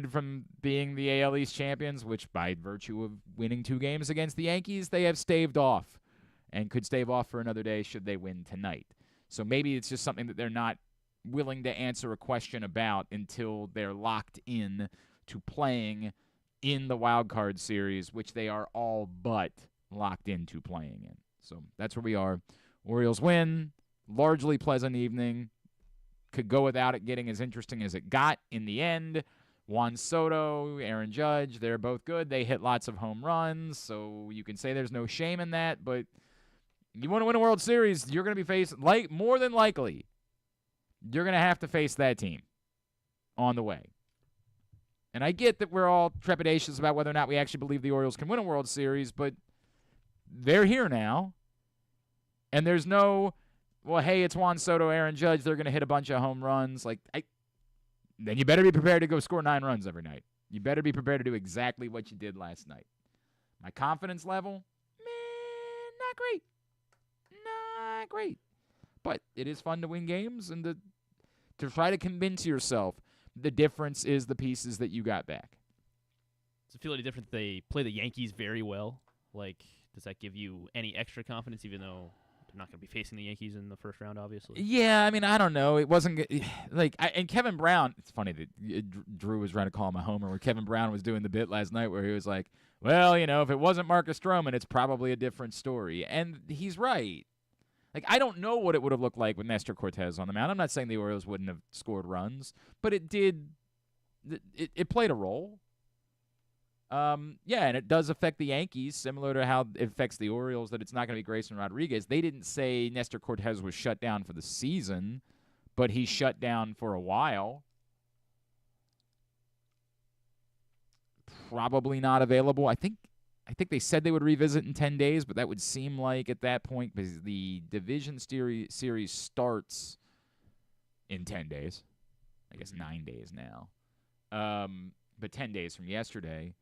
from being the AL East champions, which by virtue of winning 2 games against the Yankees, they have staved off and could stave off for another day should they win tonight. So maybe it's just something that they're not willing to answer a question about until they're locked in to playing in the wild card series, which they are all but locked into playing in. So that's where we are. Orioles win. Largely pleasant evening. Could go without it getting as interesting as it got in the end. Juan Soto, Aaron Judge, they're both good. They hit lots of home runs, so you can say there's no shame in that. But you want to win a World Series, you're going to be facing, more than likely, you're going to have to face that team on the way. And I get that we're all trepidatious about whether or not we actually believe the Orioles can win a World Series, but they're here now. And there's no, well, hey, it's Juan Soto, Aaron Judge, they're going to hit a bunch of home runs. Then you better be prepared to go score 9 runs every night. You better be prepared to do exactly what you did last night. My confidence level, not great. Not great. But it is fun to win games and to try to convince yourself the difference is the pieces that you got back. Does it feel any different that they play the Yankees very well? Does that give you any extra confidence, even though they're not going to be facing the Yankees in the first round, obviously? Yeah, I mean, I don't know. It wasn't and Kevin Brown. It's funny that Drew was trying to call him a homer. Where Kevin Brown was doing the bit last night, where he was like, "Well, if it wasn't Marcus Stroman, it's probably a different story," and he's right. I don't know what it would have looked like with Nestor Cortez on the mound. I'm not saying the Orioles wouldn't have scored runs, but it did. It played a role. And it does affect the Yankees, similar to how it affects the Orioles that it's not going to be Grayson Rodriguez. They didn't say Nestor Cortez was shut down for the season, but he's shut down for a while. Probably not available. I think they said they would revisit in 10 days, but that would seem like at that point, because the division series starts in 10 days. I guess 9 days now. But 10 days from yesterday.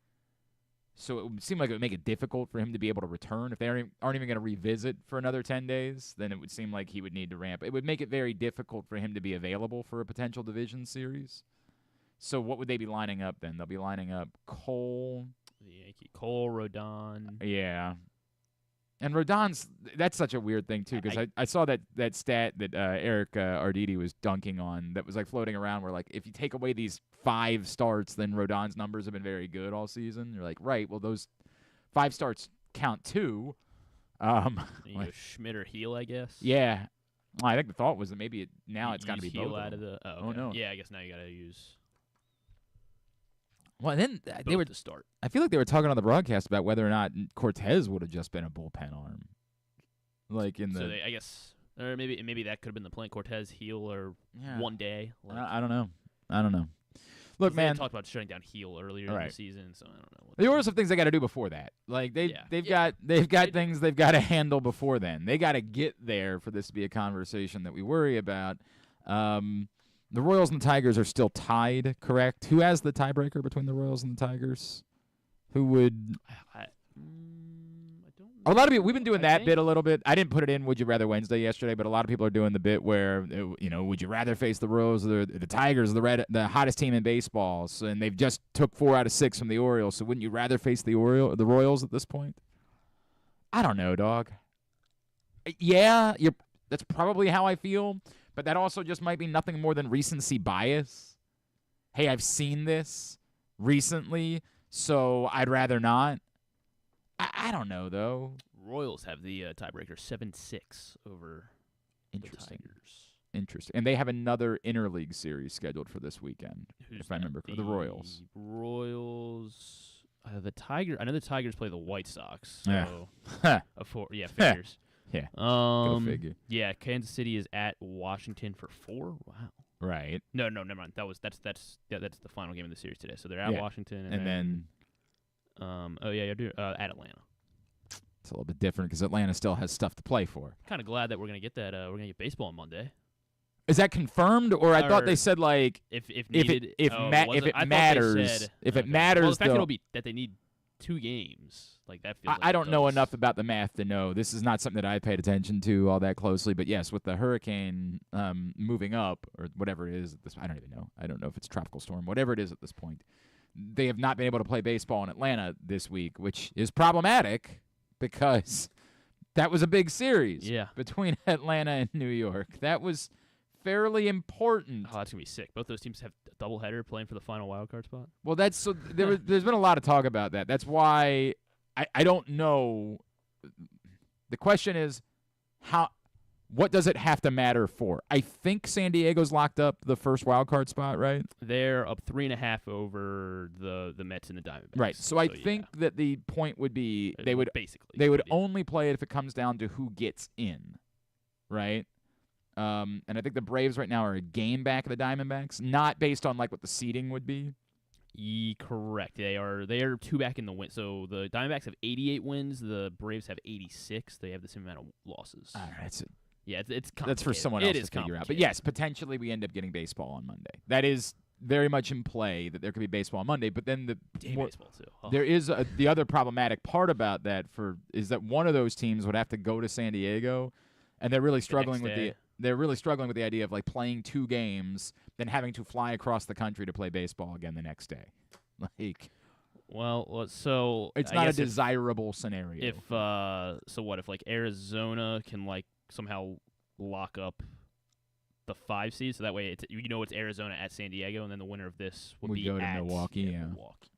So it would seem like it would make it difficult for him to be able to return. If they aren't even going to revisit for another 10 days, then it would seem like he would need to ramp. It would make it very difficult for him to be available for a potential division series. So what would they be lining up then? They'll be lining up Cole. The Yankee Cole, Rodon. Yeah. And Rodon's, that's such a weird thing, too, because I saw that stat that Eric Arditi was dunking on that was floating around where, if you take away these 5 starts, then Rodon's numbers have been very good all season. You're like, right, well, those 5 starts count, too. Schmidt or Heel, I guess? Yeah. Well, I think the thought was that maybe it's got to be Heel both out of the... Oh, okay. no. Yeah, I guess now you got to use... Well, then they were to start. I feel like they were talking on the broadcast about whether or not Cortez would have just been a bullpen arm, I guess, or maybe that could have been the plan. Cortez, Heel, or one day. I don't know. Look, man, they talked about shutting down Heel earlier in the season, so I don't know. The Orioles have things they got to do before that. They've got things they've got to handle before then. They got to get there for this to be a conversation that we worry about. The Royals and the Tigers are still tied, correct? Who has the tiebreaker between the Royals and the Tigers? Who would? I don't know. A lot of people. We've been doing that bit a little bit. I didn't put it in Would You Rather Wednesday yesterday, but a lot of people are doing the bit where would you rather face the Royals or the Tigers, the hottest team in baseball, and they've just took 4 out of 6 from the Orioles. So wouldn't you rather face the Royals at this point? I don't know, dog. Yeah, that's probably how I feel. But that also just might be nothing more than recency bias. Hey, I've seen this recently, so I'd rather not. I don't know, though. Royals have the tiebreaker 7-6 over the Tigers. Interesting. And they have another interleague series scheduled for this weekend, if I remember correctly. The Royals. The Tigers. I know the Tigers play the White Sox. So Yeah. Figures. Yeah. Go figure. Yeah, Kansas City is at Washington for 4. Wow. Right. No, never mind. That's the final game of the series today. So they're at Washington and then at Atlanta. It's a little bit different because Atlanta still has stuff to play for. Kind of glad that we're gonna get that. We're gonna get baseball on Monday. Is that confirmed, or I thought they said if needed, if it matters. Well, the fact that it'll be that they need 2 games. Like that feels. I don't know enough about the math to know. This is not something that I paid attention to all that closely. But yes, with the hurricane moving up or whatever it is, I don't even know. I don't know if it's a tropical storm, whatever it is at this point. They have not been able to play baseball in Atlanta this week, which is problematic because that was a big series between Atlanta and New York. That was fairly important. Oh, that's gonna be sick. Both those teams have a doubleheader playing for the final wild card spot. Well, that's so. There's been a lot of talk about that. That's why I don't know. The question is what does it have to matter for? I think San Diego's locked up the first wild card spot, right? They're up 3.5 over the Mets and the Diamondbacks. Right. So I think that the point would be they would only play it if it comes down to who gets in, right? And I think the Braves right now are a game back of the Diamondbacks, not based on like what the seeding would be. Correct. They are 2 back in the win. So the Diamondbacks have 88 wins. The Braves have 86. They have the same amount of losses. All right. It's complicated. That's for someone else to figure out. But yes, potentially we end up getting baseball on Monday. That is very much in play that there could be baseball on Monday. But then baseball too. Oh. There is the other problematic part about that is that one of those teams would have to go to San Diego, and they're really struggling with the idea of like playing 2 games, then having to fly across the country to play baseball again the next day. Like, so it's not a desirable scenario. If like Arizona can like somehow lock up the 5 seed, so that way it's Arizona at San Diego, and then the winner of this would be go to at Milwaukee. Milwaukee.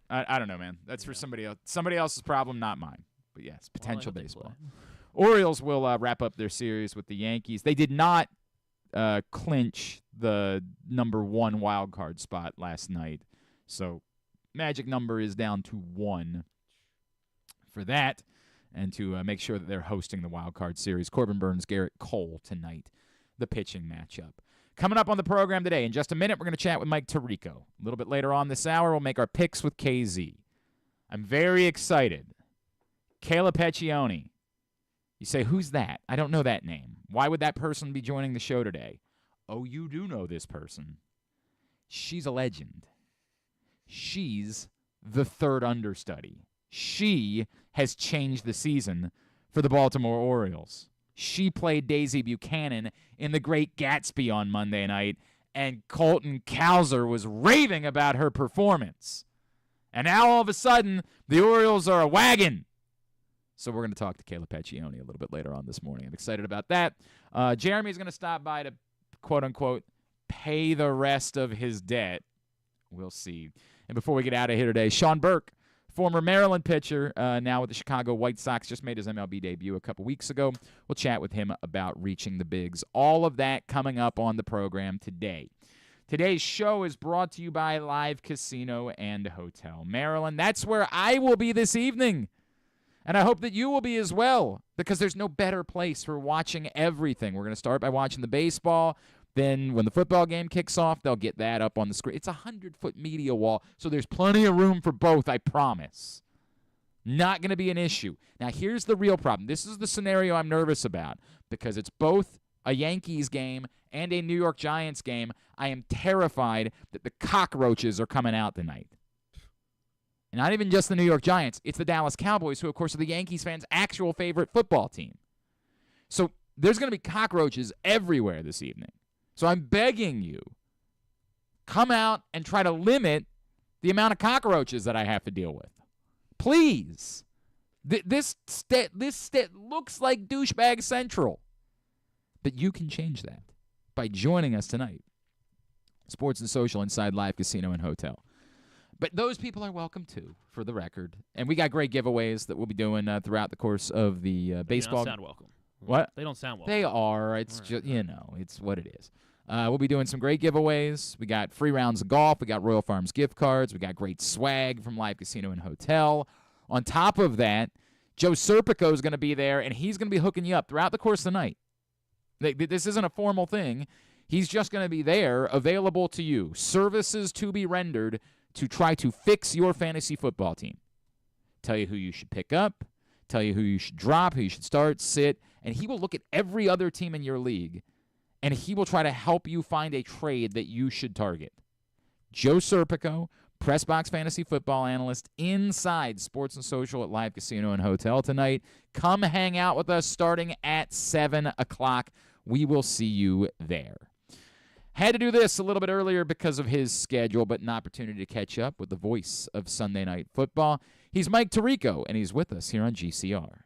I don't know, man. That's for somebody else. Somebody else's problem, not mine. But yes, potential baseball. Orioles will wrap up their series with the Yankees. They did not clinch the number 1 wild card spot last night, so magic number is down to 1 for that. And to make sure that they're hosting the wild card series, Corbin Burns, Garrett Cole tonight, the pitching matchup. Coming up on the program today, in just a minute, we're going to chat with Mike Tirico. A little bit later on this hour, we'll make our picks with KZ. I'm very excited. Kayla Pecchioni. You say, who's that? I don't know that name. Why would that person be joining the show today? Oh, you do know this person. She's a legend. She's the third understudy. She has changed the season for the Baltimore Orioles. She played Daisy Buchannon in The Great Gatsby on Monday night, and Colton Cowser was raving about her performance. And now all of a sudden, the Orioles are a wagon. So we're going to talk to Kayla Pecchioni a little bit later on this morning. I'm excited about that. Jeremy's going to stop by to, quote-unquote, pay the rest of his debt. We'll see. And before we get out of here today, Sean Burke, former Maryland pitcher, now with the Chicago White Sox, just made his MLB debut a couple weeks ago. We'll chat with him about reaching the bigs. All of that coming up on the program today. Today's show is brought to you by Live Casino and Hotel Maryland. That's where I will be this evening. And I hope that you will be as well, because there's no better place for watching everything. We're going to start by watching the baseball. Then when the football game kicks off, they'll get that up on the screen. It's a 100-foot media wall, so there's plenty of room for both, I promise. Not going to be an issue. Now, here's the real problem. This is the scenario I'm nervous about, because it's both a Yankees game and a New York Giants game. I am terrified that the cockroaches are coming out tonight. And not even just the New York Giants. It's the Dallas Cowboys, who, of course, are the Yankees fans' actual favorite football team. So there's going to be cockroaches everywhere this evening. So I'm begging you, come out and try to limit the amount of cockroaches that I have to deal with. Please. This looks like douchebag central. But you can change that by joining us tonight. Sports and Social inside Live Casino and Hotel. But those people are welcome, too, for the record. And we got great giveaways that we'll be doing throughout the course of the baseball. They don't sound welcome. What? They don't sound welcome. They are. It's just, it's what it is. We'll be doing some great giveaways. We got free rounds of golf. We got Royal Farms gift cards. We got great swag from Live Casino and Hotel. On top of that, Joe Serpico is going to be there, and he's going to be hooking you up throughout the course of the night. This isn't a formal thing. He's just going to be there, available to you. Services to be rendered to try to fix your fantasy football team. Tell you who you should pick up, tell you who you should drop, who you should start, sit, and he will look at every other team in your league, and he will try to help you find a trade that you should target. Joe Serpico, Press Box Fantasy Football Analyst inside Sports and Social at Live Casino and Hotel tonight. Come hang out with us starting at 7 o'clock. We will see you there. Had to do this a little bit earlier because of his schedule, but an opportunity to catch up with the voice of Sunday Night Football. He's Mike Tirico, and he's with us here on GCR.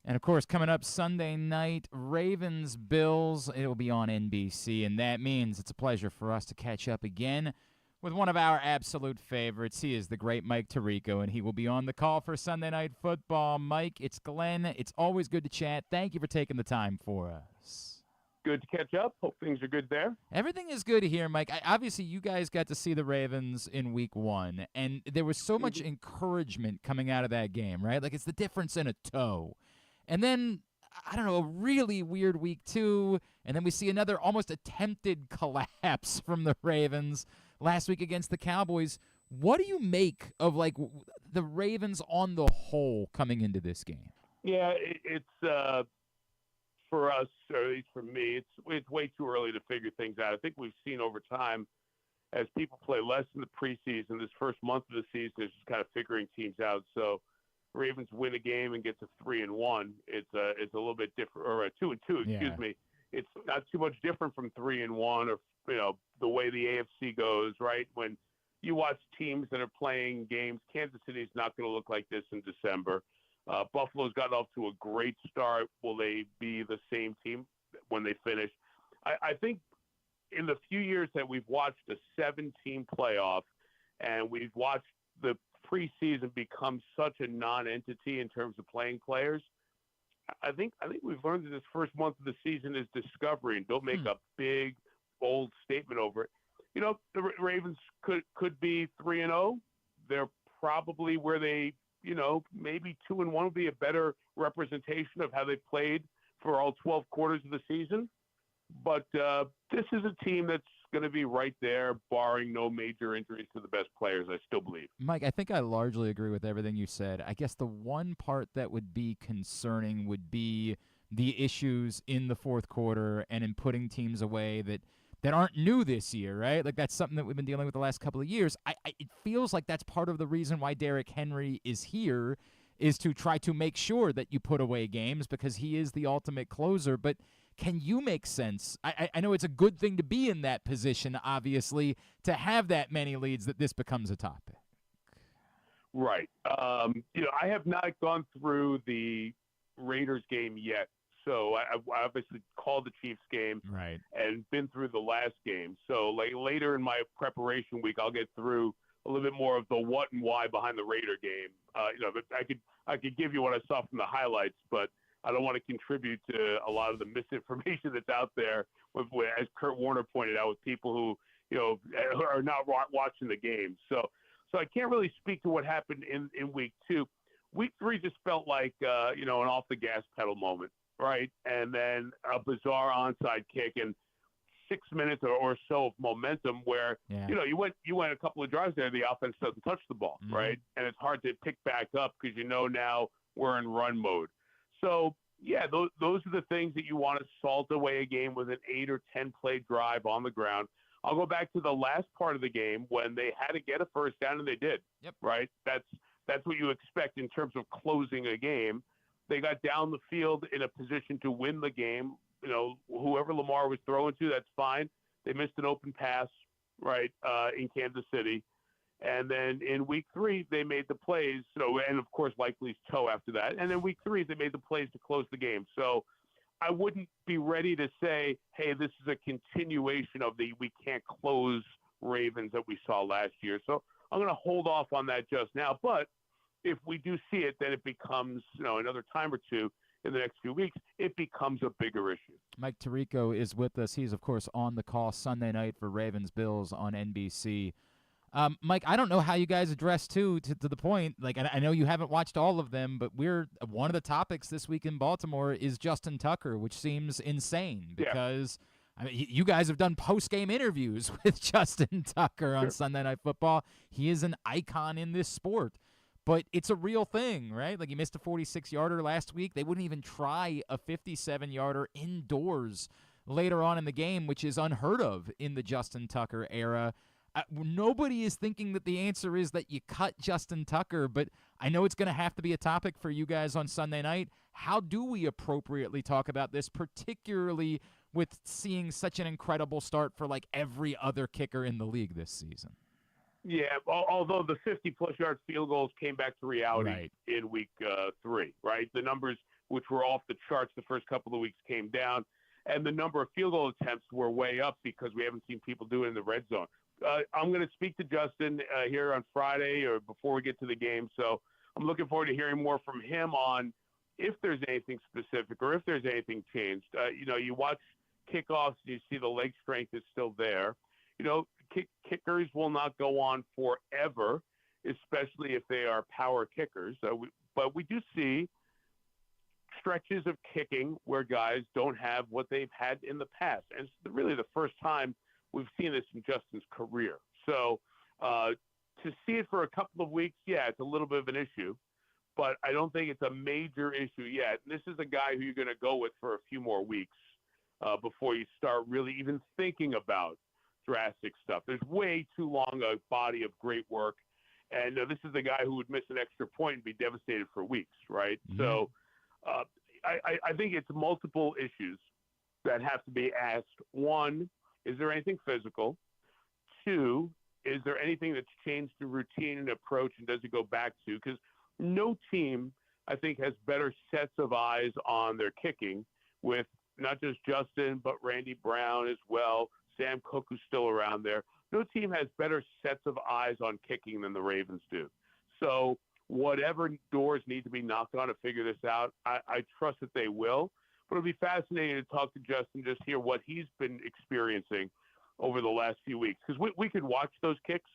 And, of course, coming up Sunday night, Ravens-Bills. It will be on NBC, and that means it's a pleasure for us to catch up again with one of our absolute favorites. He is the great Mike Tirico, and he will be on the call for Sunday Night Football. Mike, it's Glenn. It's always good to chat. Thank you for taking the time for us. Good to catch up. Hope things are good there. Everything is good here, Mike. Obviously, you guys got to see the Ravens in week 1, and there was so much encouragement coming out of that game, right? Like, it's the difference in a toe. And then, I don't know, a really weird week 2, and then we see another almost attempted collapse from the Ravens last week against the Cowboys. What do you make of, like, the Ravens on the whole coming into this game? Yeah, it's for us, or at least for me, it's way too early to figure things out. I think we've seen over time, as people play less in the preseason, this first month of the season is just kind of figuring teams out. So Ravens win a game and get to 3-1. It's a little bit different, or a 2-2. Excuse me. It's not too much different from 3-1, or the way the AFC goes. Right, when you watch teams that are playing games, Kansas City's not going to look like this in December. Buffalo's gotten off to a great start. Will they be the same team when they finish? I think in the few years that we've watched a 7-team playoff, and we've watched the preseason become such a non-entity in terms of playing players, I think we've learned that this first month of the season is discovery, and don't make a big, bold statement over it. The Ravens could be 3-0. They're probably where they, maybe 2-1 would be a better representation of how they played for all 12 quarters of the season. But this is a team that's going to be right there, barring no major injuries to the best players, I still believe. Mike, I think I largely agree with everything you said. I guess the one part that would be concerning would be the issues in the fourth quarter and in putting teams away that aren't new this year, right? Like, that's something that we've been dealing with the last couple of years. It feels like that's part of the reason why Derrick Henry is here, is to try to make sure that you put away games, because he is the ultimate closer. But can you make sense? I know it's a good thing to be in that position, obviously, to have that many leads that this becomes a topic. Right. I have not gone through the Raiders game yet. So I obviously called the Chiefs game, right, and been through the last game. So later in my preparation week, I'll get through a little bit more of the what and why behind the Raider game. But I could give you what I saw from the highlights, but I don't want to contribute to a lot of the misinformation that's out there, as Kurt Warner pointed out, with people who are not watching the game. So I can't really speak to what happened in week 2. Week 3 just felt like an off the gas pedal moment. Right, and then a bizarre onside kick and 6 minutes or so of momentum where you went a couple of drives there, the offense doesn't touch the ball, right, and it's hard to pick back up because now we're in run mode. So those are the things that you want to salt away a game with an 8 or 10 play drive on the ground. I'll go back to the last part of the game when they had to get a first down, and they did. Yep. Right, that's what you expect in terms of closing a game. They got down the field in a position to win the game. Whoever Lamar was throwing to, that's fine. They missed an open pass, right, in Kansas City. And then in week 3, they made the plays. And of course, Likely's toe after that. And then week 3, they made the plays to close the game. So I wouldn't be ready to say, hey, this is a continuation of the we can't close Ravens that we saw last year. So I'm going to hold off on that just now. But if we do see it, then it becomes, another time or two in the next few weeks, it becomes a bigger issue. Mike Tirico is with us. He's, of course, on the call Sunday night for Ravens-Bills on NBC. Mike, I don't know how you guys address, to the point, like, I know you haven't watched all of them, but one of the topics this week in Baltimore is Justin Tucker, which seems insane because you guys have done post-game interviews with Justin Tucker on Sunday Night Football. He is an icon in this sport. But it's a real thing, right? Like, he missed a 46-yarder last week. They wouldn't even try a 57-yarder indoors later on in the game, which is unheard of in the Justin Tucker era. Nobody is thinking that the answer is that you cut Justin Tucker, but I know it's going to have to be a topic for you guys on Sunday night. How do we appropriately talk about this, particularly with seeing such an incredible start for like every other kicker in the league this season? Yeah, although the 50-plus yard field goals came back to reality in week 3, right? The numbers, which were off the charts the first couple of weeks, came down, and the number of field goal attempts were way up because we haven't seen people do it in the red zone. I'm going to speak to Justin here on Friday or before we get to the game, so I'm looking forward to hearing more from him on if there's anything specific or if there's anything changed. You watch kickoffs, you see the leg strength is still there. Kickers will not go on forever, especially if they are power kickers. But we do see stretches of kicking where guys don't have what they've had in the past. And it's really the first time we've seen this in Justin's career. So to see it for a couple of weeks, yeah, it's a little bit of an issue. But I don't think it's a major issue yet. And this is a guy who you're going to go with for a few more weeks before you start really even thinking about drastic stuff. There's way too long a body of great work. And this is a guy who would miss an extra point and be devastated for weeks, right? Mm-hmm. So I think it's multiple issues that have to be asked. One, is there anything physical? Two, is there anything that's changed the routine and approach, and does it go back to? Because no team, I think, has better sets of eyes on their kicking with not just Justin, but Randy Brown as well, Sam Cook, who's still around there. No team has better sets of eyes on kicking than the Ravens do. So whatever doors need to be knocked on to figure this out, I trust that they will. But it'll be fascinating to talk to Justin, just hear what he's been experiencing over the last few weeks. Because we could watch those kicks.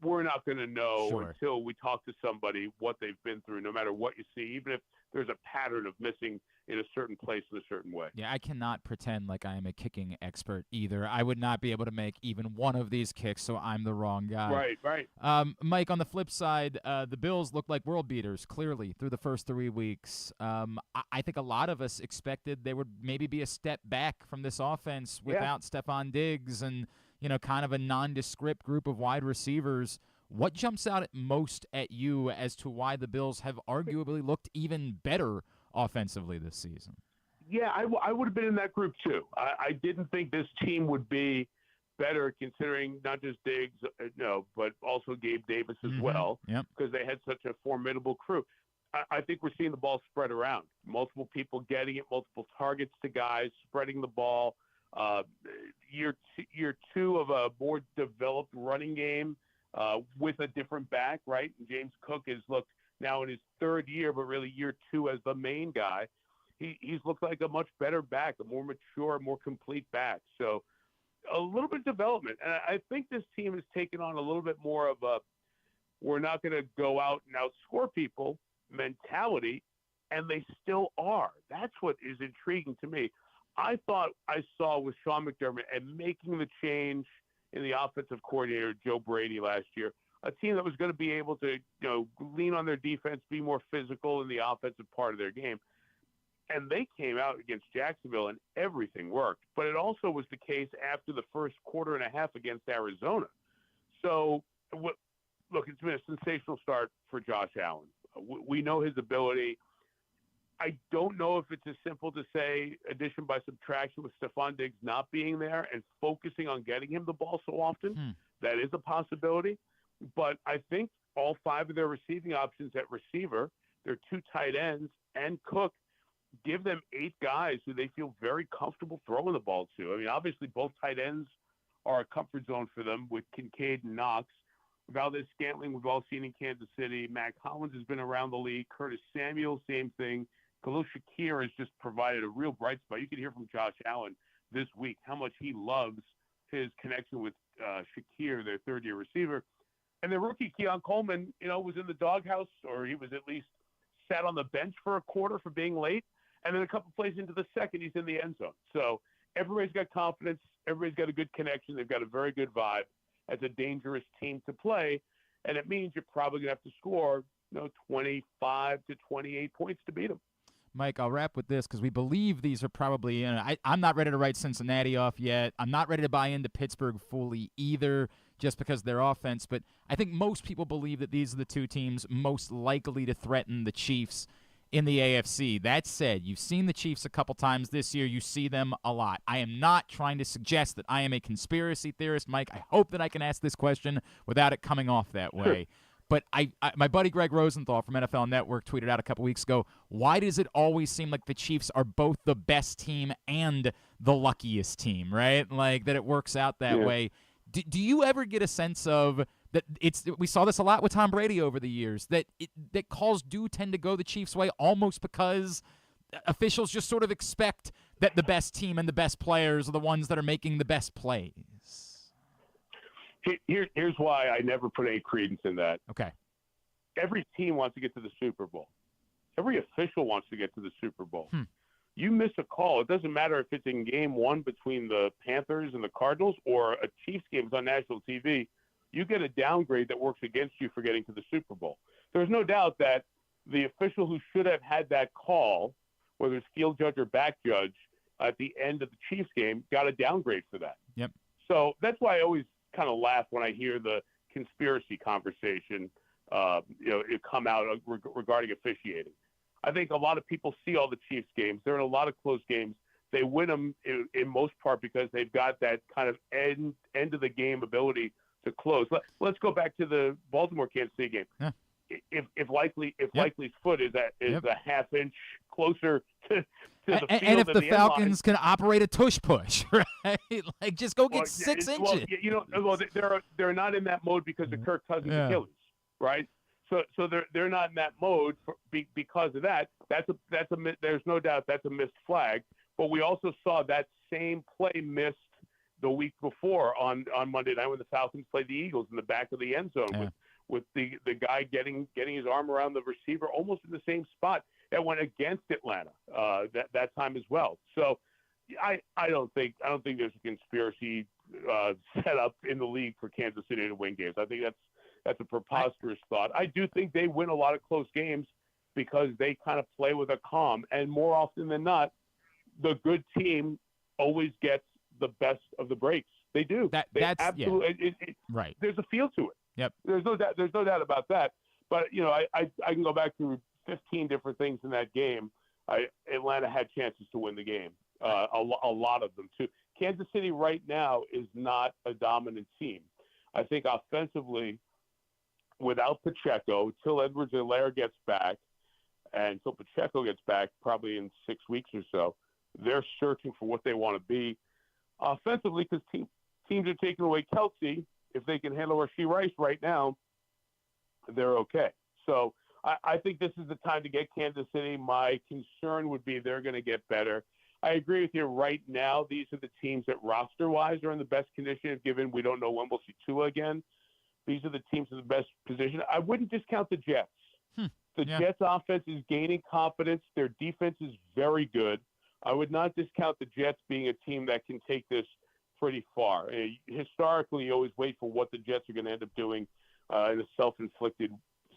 We're not going to know until we talk to somebody what they've been through, no matter what you see, even if there's a pattern of missing in a certain place in a certain way. Yeah, I cannot pretend like I am a kicking expert either. I would not be able to make even one of these kicks, so I'm the wrong guy. Right. Mike, on the flip side, the Bills look like world beaters, clearly, through the first 3 weeks. I think a lot of us expected there would maybe be a step back from this offense without Stephon Diggs and, kind of a nondescript group of wide receivers. What jumps out most at you as to why the Bills have arguably looked even better offensively this season? Yeah, I would have been in that group too. I didn't think this team would be better considering not just Diggs, but also Gabe Davis as well, because they had such a formidable crew. I think we're seeing the ball spread around. Multiple people getting it, multiple targets to guys, spreading the ball. Year 2 of a more developed running game with a different back, right? And James Cook has looked now in his 3rd year, but really year 2 as the main guy. He's looked like a much better back, a more mature, more complete back. So a little bit of development. And I think this team has taken on a little bit more of a we're not going to go out and outscore people mentality, and they still are. That's what is intriguing to me. I thought I saw with Sean McDermott and making the change in the offensive coordinator, Joe Brady, last year, a team that was going to be able to, lean on their defense, be more physical in the offensive part of their game. And they came out against Jacksonville and everything worked. But it also was the case after the first quarter and a half against Arizona. So, look, it's been a sensational start for Josh Allen. We know his ability. I don't know if it's as simple to say addition by subtraction with Stephon Diggs not being there and focusing on getting him the ball so often. That is a possibility. But I think all 5 of their receiving options at receiver, their 2 tight ends, and Cook, give them 8 guys who they feel very comfortable throwing the ball to. I mean, obviously both tight ends are a comfort zone for them with Kincaid and Knox. Valdez-Scantling, we've all seen in Kansas City. Mac Hollins has been around the league. Curtis Samuel, same thing. Khalil Shakir has just provided a real bright spot. You can hear from Josh Allen this week how much he loves his connection with Shakir, their 3rd-year receiver. And the rookie, Keon Coleman, was in the doghouse, or he was at least sat on the bench for a quarter for being late. And then a couple plays into the second, he's in the end zone. So everybody's got confidence. Everybody's got a good connection. They've got a very good vibe. It's a dangerous team to play. And it means you're probably going to have to score, 25 to 28 points to beat them. Mike, I'll wrap with this because we believe these are probably I'm not ready to write Cincinnati off yet. I'm not ready to buy into Pittsburgh fully either. just because of their offense. But I think most people believe that these are the two teams most likely to threaten the Chiefs in the AFC. That said, you've seen the Chiefs a couple times this year. You see them a lot. I am not trying to suggest that I am a conspiracy theorist, Mike. I hope that I can ask this question without it coming off that way. But my buddy Greg Rosenthal from NFL Network tweeted out a couple weeks ago, why does it always seem like the Chiefs are both the best team and the luckiest team, right? Like that it works out that way. Do you ever get a sense of that we saw this a lot with Tom Brady over the years, that calls do tend to go the Chiefs' way almost because officials just sort of expect that the best team and the best players are the ones that are making the best plays? Here's why I never put any credence in that. Okay. Every team wants to get to the Super Bowl. Every official wants to get to the Super Bowl. You miss a call. It doesn't matter if it's in game one between the Panthers and the Cardinals or a Chiefs game is on national TV. You get a downgrade that works against you for getting to the Super Bowl. There's no doubt that the official who should have had that call, whether it's field judge or back judge, at the end of the Chiefs game, got a downgrade for that. Yep. So that's why I always kind of laugh when I hear the conspiracy conversation, it come out regarding officiating. I think a lot of people see all the Chiefs games. They're in a lot of close games. They win them in most part because they've got that kind of end of the game ability to close. Let's go back to the Baltimore Kansas City game. Yeah. If Likely's foot is a half inch closer to the field, and if than the Falcons can operate a tush push, right? Like just go get 6 inches. They're not in that mode because of Kirk Cousins' Achilles, right? So they're not in that mode because of that. There's no doubt that's a missed flag. But we also saw that same play missed the week before on Monday night when the Falcons played the Eagles in the back of the end zone with the guy getting his arm around the receiver almost in the same spot that went against Atlanta that time as well. So I don't think there's a conspiracy set up in the league for Kansas City to win games. I think that's a preposterous thought. I do think they win a lot of close games because they kind of play with a calm, and more often than not, the good team always gets the best of the breaks. They do. That's absolutely right. There's a feel to it. Yep. There's no doubt about that. But I can go back through 15 different things in that game. Atlanta had chances to win the game. A lot of them too. Kansas City right now is not a dominant team. I think offensively, without Pacheco, till Edwards-Helaire gets back, and till Pacheco gets back probably in 6 weeks or so, they're searching for what they want to be offensively because teams are taking away Kelsey. If they can handle Rashee Rice right now, they're okay. So I think this is the time to get Kansas City. My concern would be they're going to get better. I agree with you. Right now, these are the teams that roster-wise are in the best condition, given we don't know when we'll see Tua again. These are the teams in the best position. I wouldn't discount the Jets. The Jets' offense is gaining confidence. Their defense is very good. I would not discount the Jets being a team that can take this pretty far. Historically, you always wait for what the Jets are going to end up doing in a self-inflicted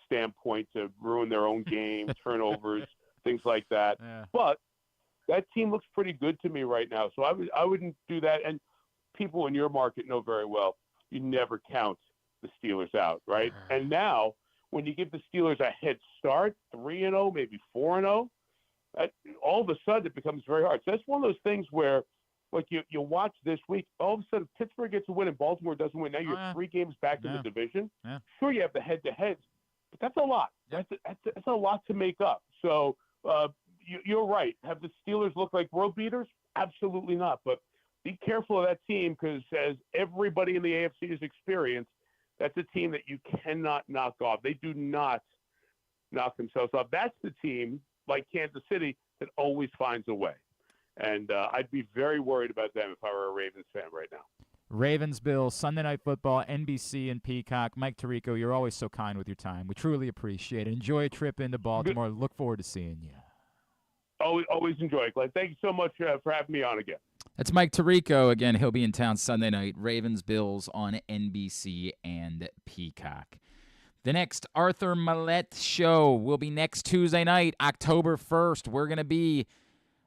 standpoint to ruin their own game, turnovers, things like that. Yeah. But that team looks pretty good to me right now. So I wouldn't do that. And people in your market know very well you never count the Steelers out, right? And now when you give the Steelers a head start, 3-0, maybe 4-0, all of a sudden it becomes very hard. So that's one of those things where, like you watch this week, all of a sudden Pittsburgh gets a win and Baltimore doesn't win. Now you're 3 games back in the division. Yeah. Sure, you have the head-to-heads, but that's a lot. That's a lot to make up. So you're right. Have the Steelers look like world beaters? Absolutely not. But be careful of that team because, as everybody in the AFC has experienced, that's a team that you cannot knock off. They do not knock themselves off. That's the team, like Kansas City, that always finds a way. And I'd be very worried about them if I were a Ravens fan right now. Ravens, Bills, Sunday Night Football, NBC and Peacock. Mike Tirico, you're always so kind with your time. We truly appreciate it. Enjoy a trip into Baltimore. Look forward to seeing you. Always enjoy it, Glenn. Thank you so much for having me on again. That's Mike Tirico. Again, he'll be in town Sunday night. Ravens, Bills on NBC and Peacock. The next Arthur Millette show will be next Tuesday night, October 1st. We're going to be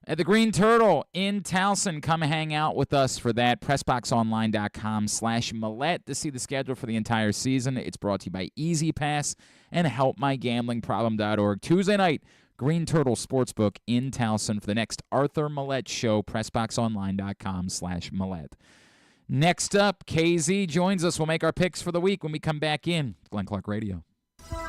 at the Green Turtle in Towson. Come hang out with us for that. PressBoxOnline.com/Millette to see the schedule for the entire season. It's brought to you by Easy Pass and HelpMyGamblingProblem.org. Tuesday night, Green Turtle Sportsbook in Towson for the next Arthur Millette show. PressBoxOnline.com/Millette. Next up, KZ joins us. We'll make our picks for the week when we come back in. Glenn Clark Radio.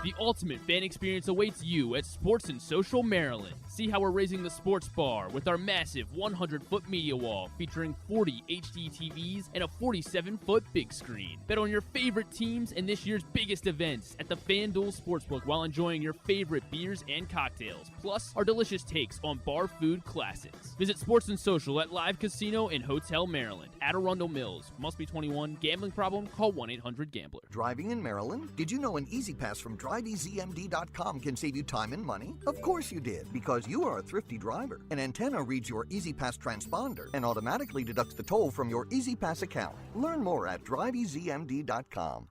The ultimate fan experience awaits you at Sports and Social Maryland. See how we're raising the sports bar with our massive 100-foot media wall featuring 40 HD TVs and a 47-foot big screen. Bet on your favorite teams and this year's biggest events at the FanDuel Sportsbook while enjoying your favorite beers and cocktails, plus our delicious takes on bar food classics. Visit Sports and Social at Live Casino and Hotel Maryland at Arundel Mills. Must be 21. Gambling problem? Call 1-800-GAMBLER. Driving in Maryland? Did you know an Easy Pass from DriveEasyMD.com can save you time and money? Of course you did, because you are a thrifty driver. An antenna reads your Easy Pass transponder and automatically deducts the toll from your Easy Pass account. Learn more at DriveEasyMD.com.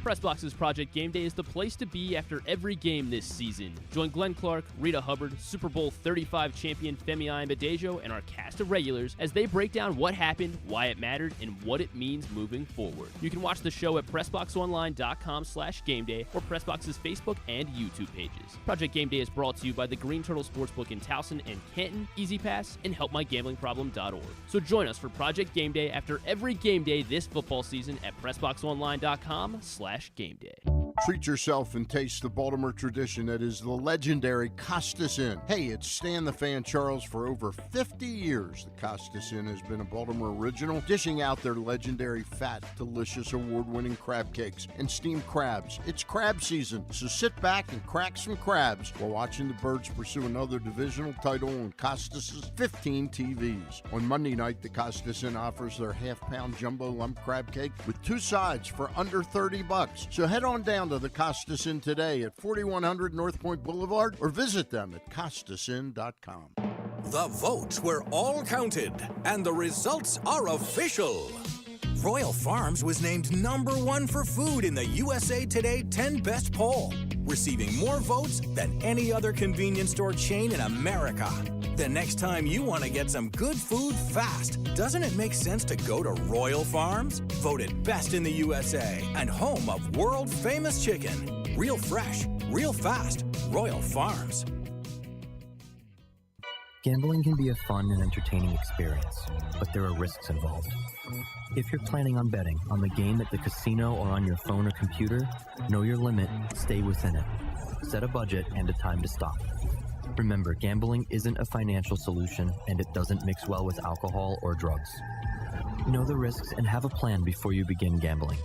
PressBox's Project Game Day is the place to be after every game this season. Join Glenn Clark, Rita Hubbard, Super Bowl 35 champion Femi Ayanbadejo, and our cast of regulars as they break down what happened, why it mattered, and what it means moving forward. You can watch the show at PressBoxOnline.com/GameDay or PressBox's Facebook and YouTube pages. Project Game Day is brought to you by the Green Turtle Sportsbook in Towson and Canton, Easy Pass, and HelpMyGamblingProblem.org. So join us for Project Game Day after every game day this football season at PressBoxOnline.com/GameDay. Treat yourself and taste the Baltimore tradition that is the legendary Costas Inn. Hey, it's Stan the Fan Charles. For over 50 years, the Costas Inn has been a Baltimore original, dishing out their legendary fat, delicious, award-winning crab cakes and steamed crabs. It's crab season, so sit back and crack some crabs while watching the Birds pursue another divisional title on Costas' 15 TVs. On Monday night, the Costas Inn offers their half-pound jumbo lump crab cake with 2 sides for under $30. So head on down to the Costas Inn today at 4100 North Point Boulevard or visit them at CostasInn.com. The votes were all counted, and the results are official. Royal Farms was named #1 for food in the USA Today 10 Best poll, receiving more votes than any other convenience store chain in America. The next time you want to get some good food fast, doesn't it make sense to go to Royal Farms? Voted best in the USA and home of world-famous chicken. Real fresh, real fast. Royal Farms. Gambling can be a fun and entertaining experience, but there are risks involved. If you're planning on betting on the game at the casino or on your phone or computer, know your limit, stay within it. Set a budget and a time to stop. Remember, gambling isn't a financial solution, and it doesn't mix well with alcohol or drugs. Know the risks and have a plan before you begin gambling.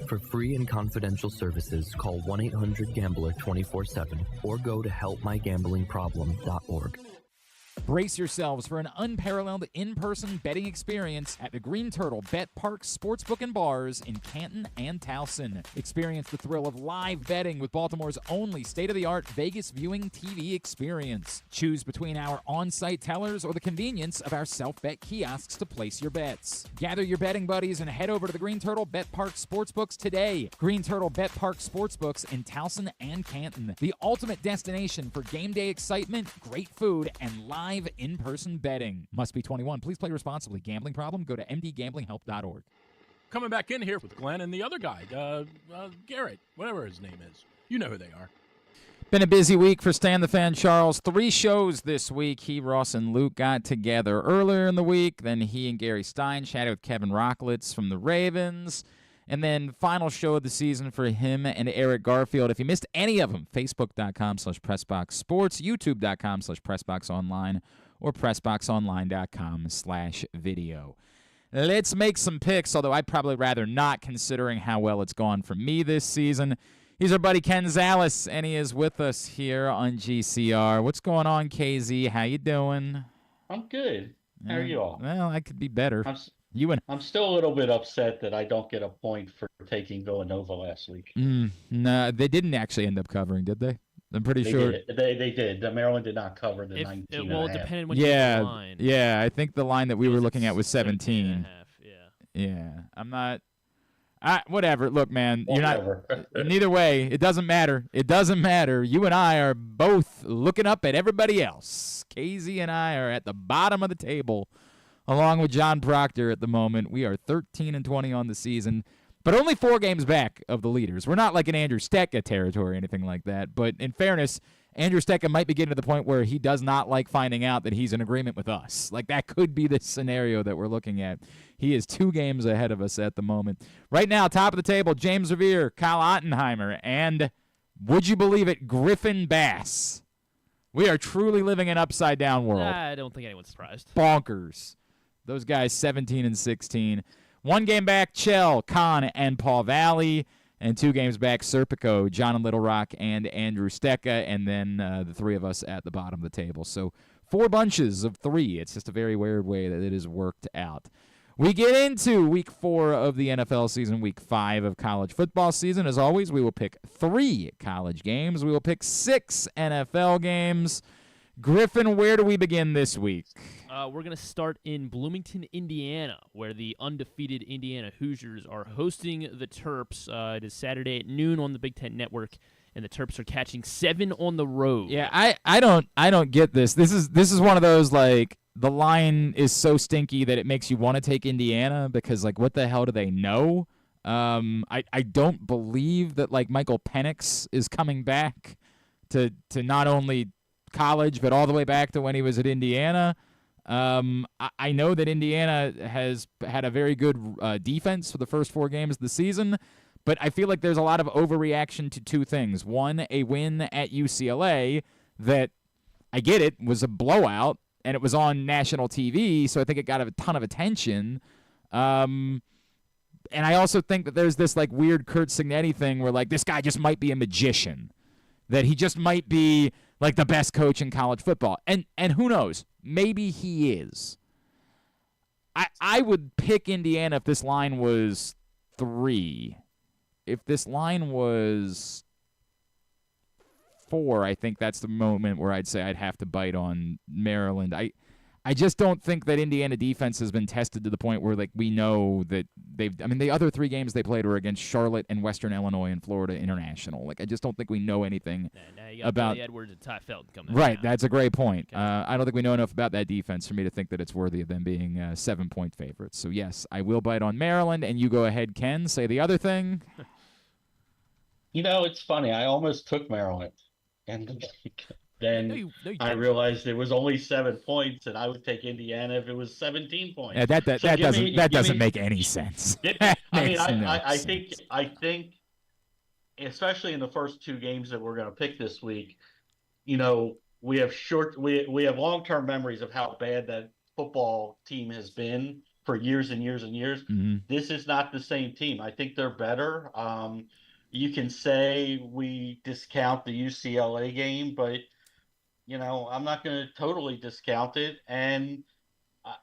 For free and confidential services, call 1-800-GAMBLER 24/7 or go to HelpMyGamblingProblem.org. Brace yourselves for an unparalleled in-person betting experience at the Green Turtle Bet Park Sportsbook and Bars in Canton and Towson. Experience the thrill of live betting with Baltimore's only state-of-the-art Vegas viewing TV experience. Choose between our on-site tellers or the convenience of our self-bet kiosks to place your bets. Gather your betting buddies and head over to the Green Turtle Bet Park Sportsbooks today. Green Turtle Bet Park Sportsbooks in Towson and Canton. The ultimate destination for game day excitement, great food, and live in-person betting. Must be 21. Please play responsibly. Gambling problem? Go to mdgamblinghelp.org. Coming back in here with Glenn and the other guy, Garrett, whatever his name is. You know who they are. Been a busy week for Stan the Fan Charles. 3 shows this week. He, Ross, and Luke got together earlier in the week. Then he and Gary Stein chatted with Kevin Rocklitz from the Ravens. And then final show of the season for him and Eric Garfield. If you missed any of them, Facebook.com/PressBoxSports, YouTube.com/PressBoxOnline, or PressBoxOnline.com/video. Let's make some picks, although I'd probably rather not, considering how well it's gone for me this season. He's our buddy Ken Zalis, and he is with us here on GCR. What's going on, KZ? How you doing? I'm good. How are you all? Well, I could be better. I'm still a little bit upset that I don't get a point for taking Villanova last week. No, they didn't actually end up covering, did they? I'm pretty sure. They did. The Maryland did not cover the 19 Well, it depended when you yeah, the line. Yeah, I think the line that we were looking at was 17. Yeah. I'm not. Whatever. Look, man, you're not. Neither way, it doesn't matter. It doesn't matter. You and I are both looking up at everybody else. KZ and I are at the bottom of the table, along with John Proctor at the moment. We are 13-20 on the season, but only 4 games back of the leaders. We're not like an Andrew Stecca territory or anything like that, but in fairness, Andrew Stecca might be getting to the point where he does not like finding out that he's in agreement with us. Like, that could be the scenario that we're looking at. He is 2 games ahead of us at the moment. Right now, top of the table, James Revere, Kyle Ottenheimer, and, would you believe it, Griffin Bass. We are truly living an upside-down world. I don't think anyone's surprised. Bonkers. Those guys 17-16. 1 game back, Chell, Conn, and Paul Valley. And 2 games back, Serpico, John and Little Rock, and Andrew Stecca, and then the 3 of us at the bottom of the table. So 4 bunches of 3. It's just a very weird way that it is worked out. We get into Week 4 of the NFL season, Week 5 of college football season. As always, we will pick 3 college games. We will pick 6 NFL games. Griffin, where do we begin this week? We're going to start in Bloomington, Indiana, where the undefeated Indiana Hoosiers are hosting the Terps. It is Saturday at noon on the Big Ten Network, and the Terps are catching 7 on the road. Yeah, I don't get this. This is one of those, like, the line is so stinky that it makes you want to take Indiana because, like, what the hell do they know? I don't believe that, like, Michael Penix is coming back to not only college but all the way back to when he was at Indiana. I know that Indiana has had a very good defense for the first 4 games of the season, but I feel like there's a lot of overreaction to 2 things. One, a win at UCLA that, I get it, was a blowout, and it was on national TV, so I think it got a ton of attention. And I also think that there's this, like, weird Kurt Signetti thing where, like, this guy just might be a magician, that he just might be, like, the best coach in college football. And who knows? Maybe he is. I would pick Indiana if this line was 3. If this line was 4, I think that's the moment where I'd say I'd have to bite on Maryland. I just don't think that Indiana defense has been tested to the point where, like, we know that the other 3 games they played were against Charlotte and Western Illinois and Florida International. Like, I just don't think we know anything now you got about Billy Edwards and Ty Felton coming. Right, down. that's a great point. Okay. I don't think we know enough about that defense for me to think that it's worthy of them being 7-point favorites. So, yes, I will bite on Maryland, and you go ahead, Ken, say the other thing. You know, it's funny. I almost took Maryland, and then No, you I realized it was only 7 points, and I would take Indiana if it was 17 points. Yeah, that doesn't make any sense. I think, especially in the first 2 games that we're going to pick this week, you know, we have long-term memories of how bad that football team has been for years and years and years. Mm-hmm. This is not the same team. I think they're better. You can say we discount the UCLA game, but, you know, I'm not going to totally discount it. And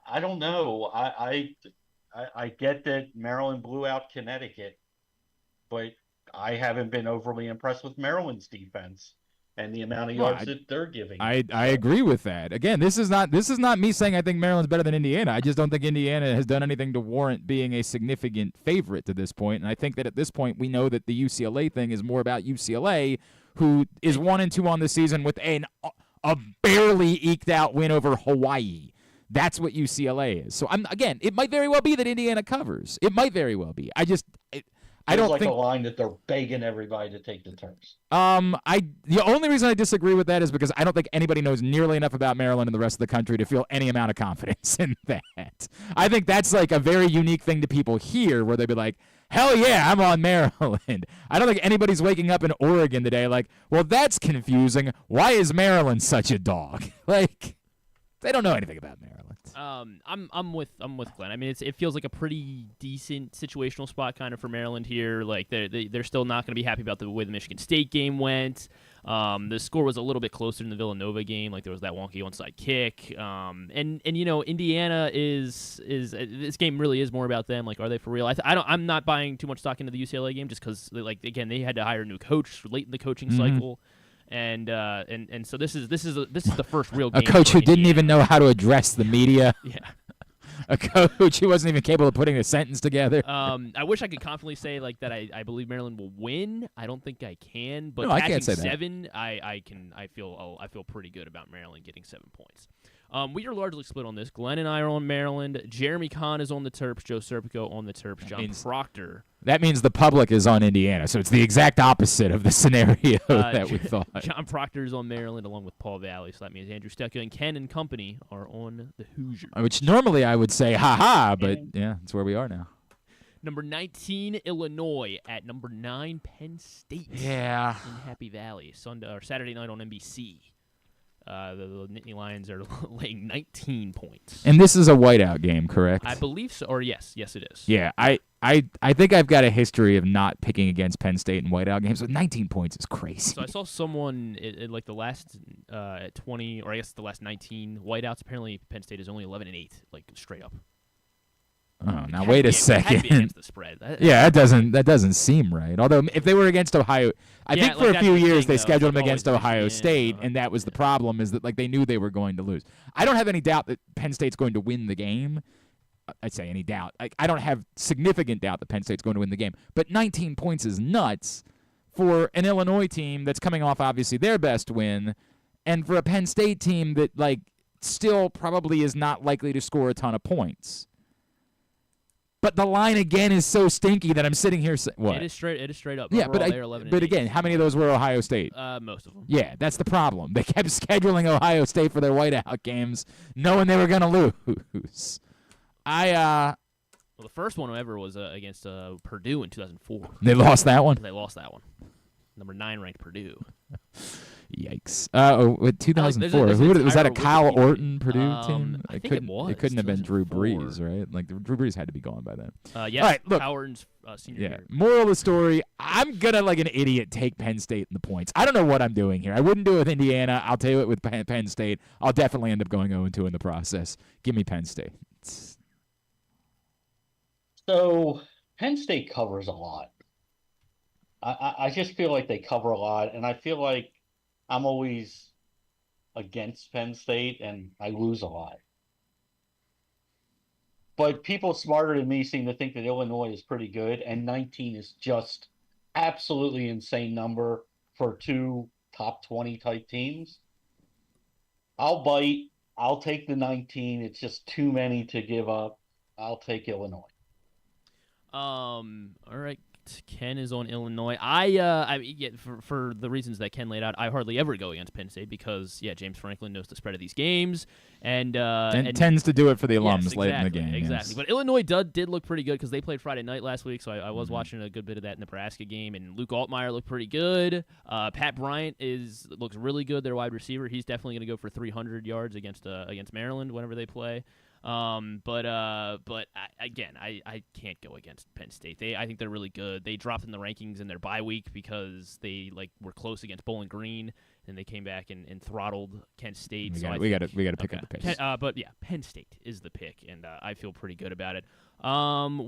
I don't know. I get that Maryland blew out Connecticut, but I haven't been overly impressed with Maryland's defense and the amount of yards that they're giving. I agree with that. Again, this is not me saying I think Maryland's better than Indiana. I just don't think Indiana has done anything to warrant being a significant favorite to this point. And I think that at this point we know that the UCLA thing is more about UCLA, who is 1-2 on the season with a barely eked out win over Hawaii. That's what UCLA is. So again, it might very well be that Indiana covers. It might very well be. I don't think a line that they're begging everybody to take the Terps. The only reason I disagree with that is because I don't think anybody knows nearly enough about Maryland and the rest of the country to feel any amount of confidence in that. I think that's like a very unique thing to people here, where they'd be like, hell yeah, I'm on Maryland. I don't think anybody's waking up in Oregon today like, well, that's confusing. Why is Maryland such a dog? Like, they don't know anything about Maryland. I'm with Glenn. I mean, it feels like a pretty decent situational spot kind of for Maryland here. Like they're still not going to be happy about the way the Michigan State game went. The score was a little bit closer in the Villanova game. Like there was that wonky onside kick. And you know, Indiana is this game really is more about them. Like, are they for real? I'm not buying too much stock into the UCLA game just because, like, again, they had to hire a new coach late in the coaching cycle. And so this is the first real game. A coach who didn't even know how to address the media. Yeah. a coach who wasn't even capable of putting a sentence together. I wish I could confidently say like that. I believe Maryland will win. I don't think I can, but No, I can't say that. 7, I can. I feel pretty good about Maryland getting 7 points. We are largely split on this. Glenn and I are on Maryland. Jeremy Conn is on the Terps. Joe Serpico on the Terps. John Proctor. That means the public is on Indiana, so it's the exact opposite of the scenario that we thought. John Proctor is on Maryland along with Paul Valley, so that means Andrew Stecca and Ken and company are on the Hoosiers. Which normally I would say ha-ha, but yeah, that's where we are now. Number 19, Illinois at number 9, Penn State. Yeah. In Happy Valley. Saturday night on NBC. The Nittany Lions are laying 19 points. And this is a whiteout game, correct? I believe so. Or yes, it is. Yeah, I think I've got a history of not picking against Penn State in whiteout games, but 19 points is crazy. So I saw someone at like the last 20, or I guess the last 19 whiteouts. Apparently, Penn State is only 11-8, like straight up. Oh, now wait a second. Against the spread. Yeah, that doesn't seem right. Although if they were against Ohio, I think for a few years they scheduled them against Ohio State, and that was the problem. Is that like they knew they were going to lose. I don't have any doubt that Penn State's going to win the game. I'd say any doubt. I don't have significant doubt that Penn State's going to win the game. But 19 points is nuts for an Illinois team that's coming off obviously their best win, and for a Penn State team that like still probably is not likely to score a ton of points. But the line again is so stinky that I'm sitting here. What? It is straight up. Yeah, Overall, but again, how many of those were Ohio State? Most of them. Yeah, that's the problem. They kept scheduling Ohio State for their whiteout games, knowing they were going to lose. Well, the first one ever was against Purdue in 2004. They lost that one. They lost that one. Number 9 ranked Purdue. Yikes! 2004. Was that a Kyle Orton Purdue team? I think it was. It couldn't have been Drew Brees, right? Like Drew Brees had to be gone by then. Yes. All right, look. Kyle Orton's senior year. Moral of the story: I'm gonna like an idiot take Penn State in the points. I don't know what I'm doing here. I wouldn't do it with Indiana. I'll tell you it with Penn State. I'll definitely end up going 0-2 in the process. Give me Penn State. So Penn State covers a lot. I just feel like they cover a lot, and I feel like I'm always against Penn State, and I lose a lot. But people smarter than me seem to think that Illinois is pretty good, and 19 is just absolutely insane number for 2 top 20 type teams. I'll bite. I'll take the 19. It's just too many to give up. I'll take Illinois. All right. Ken is on Illinois. For the reasons that Ken laid out, I hardly ever go against Penn State because, James Franklin knows the spread of these games and tends to do it for the alums yes, late in the game. Exactly. Yes. But Illinois did look pretty good because they played Friday night last week, so I was watching a good bit of that Nebraska game, and Luke Altmaier looked pretty good. Pat Bryant looks really good, their wide receiver. He's definitely going to go for 300 yards against Maryland whenever they play. But I can't go against Penn State. I think they're really good. They dropped in the rankings in their bye week because they were close against Bowling Green, and they came back and throttled Kent State. We got to pick up the pace. But Penn State is the pick, and I feel pretty good about it.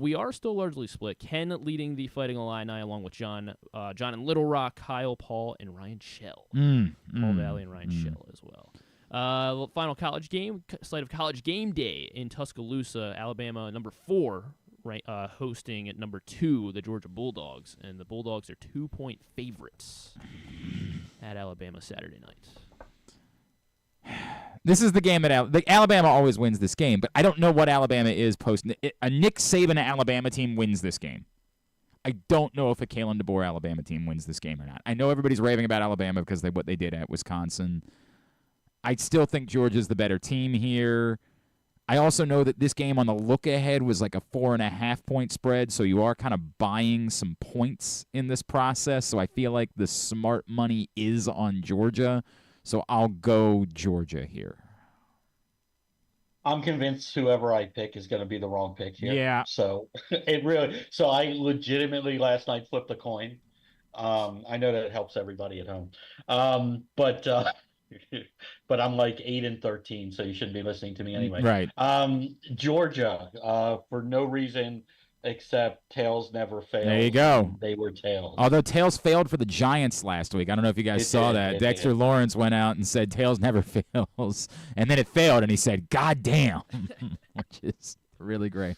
We are still largely split. Ken leading the Fighting Illini along with John in Little Rock, Kyle, Paul, and Ryan Shell. Paul Valley and Ryan Shell as well. Final college game, slate of College Game Day in Tuscaloosa, Alabama, number 4, hosting at number 2, the Georgia Bulldogs, and the Bulldogs are 2-point favorites at Alabama Saturday night. This is the game that Alabama always wins this game, but I don't know what Alabama is post. A Nick Saban Alabama team wins this game. I don't know if a Kalen DeBoer Alabama team wins this game or not. I know everybody's raving about Alabama because what they did at Wisconsin. I still think Georgia's the better team here. I also know that this game on the look-ahead was like a 4.5-point spread, so you are kind of buying some points in this process. So I feel like the smart money is on Georgia, so I'll go Georgia here. I'm convinced whoever I pick is going to be the wrong pick here. Yeah. So I legitimately last night flipped a coin. I know that it helps everybody at home. But I'm like 8-13, so you shouldn't be listening to me anyway. Right. Georgia, for no reason, except tails never fail. There you go. They were tails. Although tails failed for the Giants last week. I don't know if you guys saw that. Dexter Lawrence went out and said tails never fails. And then it failed, and he said, God damn, which is really great.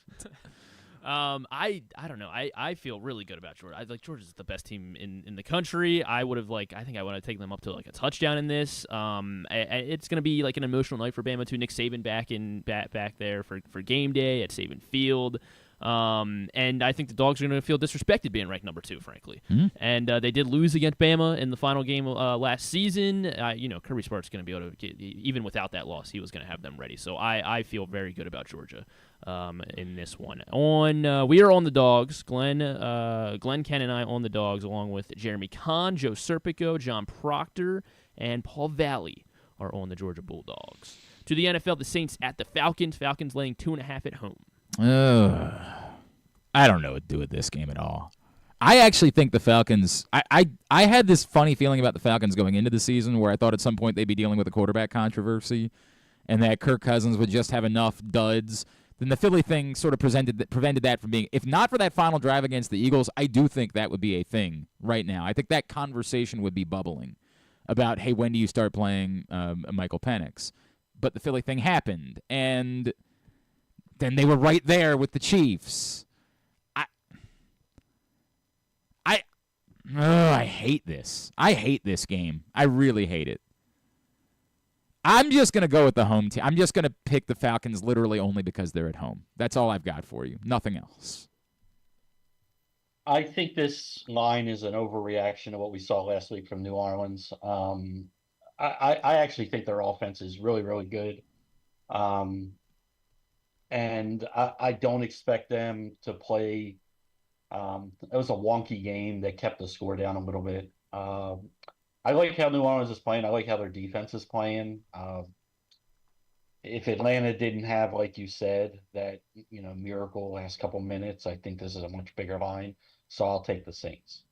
I don't know. I feel really good about Georgia. Georgia's the best team in the country. I think I would have taken them up to like a touchdown in this. It's gonna be like an emotional night for Bama too. Nick Saban back there for game day at Saban Field. And I think the Dogs are going to feel disrespected being ranked number 2, frankly. Mm-hmm. And they did lose against Bama in the final game last season. Kirby Smart's going to be able to get, even without that loss, he was going to have them ready. So I feel very good about Georgia in this one. We are on the Dogs. Glenn, Ken, and I on the Dogs, along with Jeremy Conn, Joe Serpico, John Proctor, and Paul Valley are on the Georgia Bulldogs. To the NFL, the Saints at the Falcons. Falcons laying 2.5 at home. I don't know what to do with this game at all. I actually think the Falcons I had this funny feeling about the Falcons going into the season where I thought at some point they'd be dealing with a quarterback controversy and that Kirk Cousins would just have enough duds. Then the Philly thing sort of prevented that from being, if not for that final drive against the Eagles, I do think that would be a thing right now. I think that conversation would be bubbling about, hey, when do you start playing Michael Penix? But the Philly thing happened, and then they were right there with the Chiefs. I hate this. I hate this game. I really hate it. I'm just going to go with the home team. I'm just going to pick the Falcons literally only because they're at home. That's all I've got for you. Nothing else. I think this line is an overreaction to what we saw last week from New Orleans. I actually think their offense is really, really good. And I don't expect them to play. It was a wonky game that kept the score down a little bit. I like how New Orleans is playing. I like how their defense is playing. If Atlanta didn't have, like you said, that miracle last couple minutes, I think this is a much bigger line. So I'll take the Saints.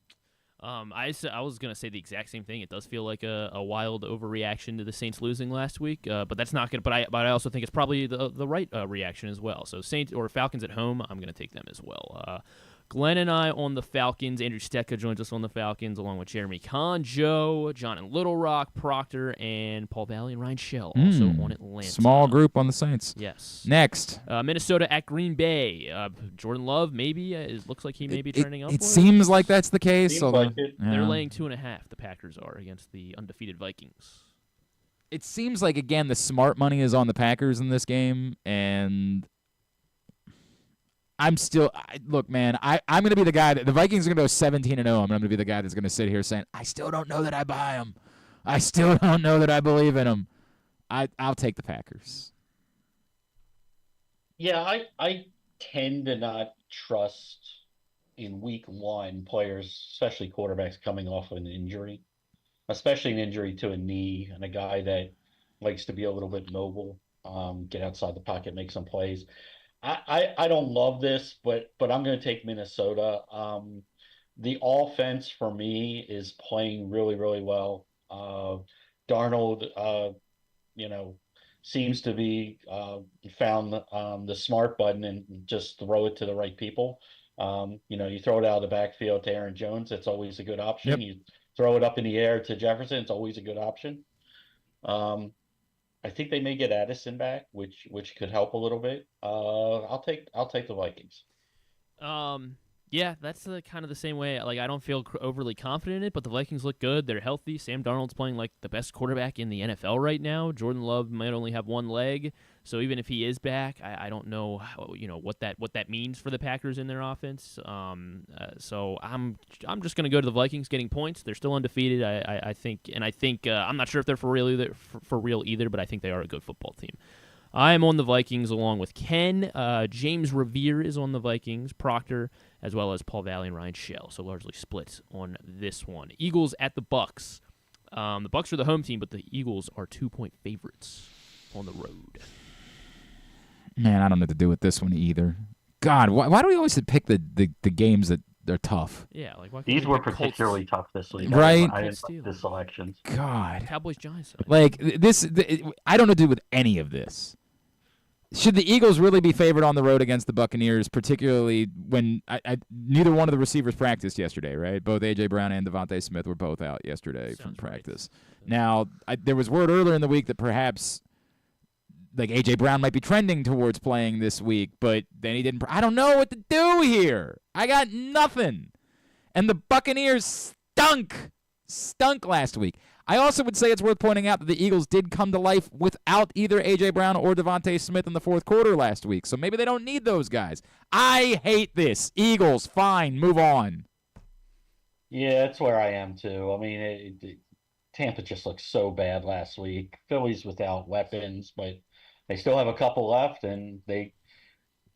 I was going to say the exact same thing. It does feel like a wild overreaction to the Saints losing last week, but that's not good. But I also think it's probably the right reaction as well. So Saints or Falcons at home, I'm going to take them as well. Glenn and I on the Falcons. Andrew Stecca joins us on the Falcons, along with Jeremy Conn, Joe, John in Little Rock, Proctor, and Paul Valley and Ryan Shell, also on Atlanta. Small group on the Saints. Yes. Next. Minnesota at Green Bay. Jordan Love, maybe. It looks like he may be turning up. It seems like that's the case. Like they're laying 2.5, the Packers are, against the undefeated Vikings. It seems like, again, the smart money is on the Packers in this game, and I'm still look, man. I'm going to be the guy that the Vikings are going to go 17-0. I'm going to be the guy that's going to sit here saying, I still don't know that I buy them. I still don't know that I believe in them. I'll take the Packers. Yeah, I tend to not trust in week 1 players, especially quarterbacks coming off an injury, especially an injury to a knee, and a guy that likes to be a little bit mobile, get outside the pocket, make some plays. I don't love this, but I'm going to take Minnesota. The offense for me is playing really, really well. Darnold, seems to be found the smart button and just throw it to the right people. You throw it out of the backfield to Aaron Jones, it's always a good option. Yep. You throw it up in the air to Jefferson, it's always a good option. I think they may get Addison back, which could help a little bit. I'll take the Vikings. Yeah, that's kind of the same way. Like, I don't feel overly confident in it, but the Vikings look good. They're healthy. Sam Darnold's playing like the best quarterback in the NFL right now. Jordan Love might only have one leg, so even if he is back, I don't know what that means for the Packers in their offense. So I'm just going to go to the Vikings getting points. They're still undefeated. I think I'm not sure if they're for real either, but I think they are a good football team. I am on the Vikings along with Ken. James Revere is on the Vikings, Proctor, as well as Paul Valley and Ryan Shell. So largely split on this one. Eagles at the Bucks. The Bucks are the home team, but the Eagles are 2-point favorites on the road. Man, I don't know what to do with this one either. God, why do we always pick the games that they're tough? Yeah, like these were particularly tough this week, right? I didn't like the selections. God, Cowboys Giants. Like this, I don't know what to do with any of this. Should the Eagles really be favored on the road against the Buccaneers, particularly when neither one of the receivers practiced yesterday, right? Both A.J. Brown and Devontae Smith were both out yesterday from practice. Right. Now, there was word earlier in the week that perhaps like A.J. Brown might be trending towards playing this week, but then he didn't. I don't know what to do here. I got nothing. And the Buccaneers stunk last week. I also would say it's worth pointing out that the Eagles did come to life without either A.J. Brown or Devontae Smith in the fourth quarter last week, so maybe they don't need those guys. I hate this. Eagles, fine, move on. Yeah, that's where I am too. I mean, Tampa just looked so bad last week. Philly's without weapons, but they still have a couple left, and they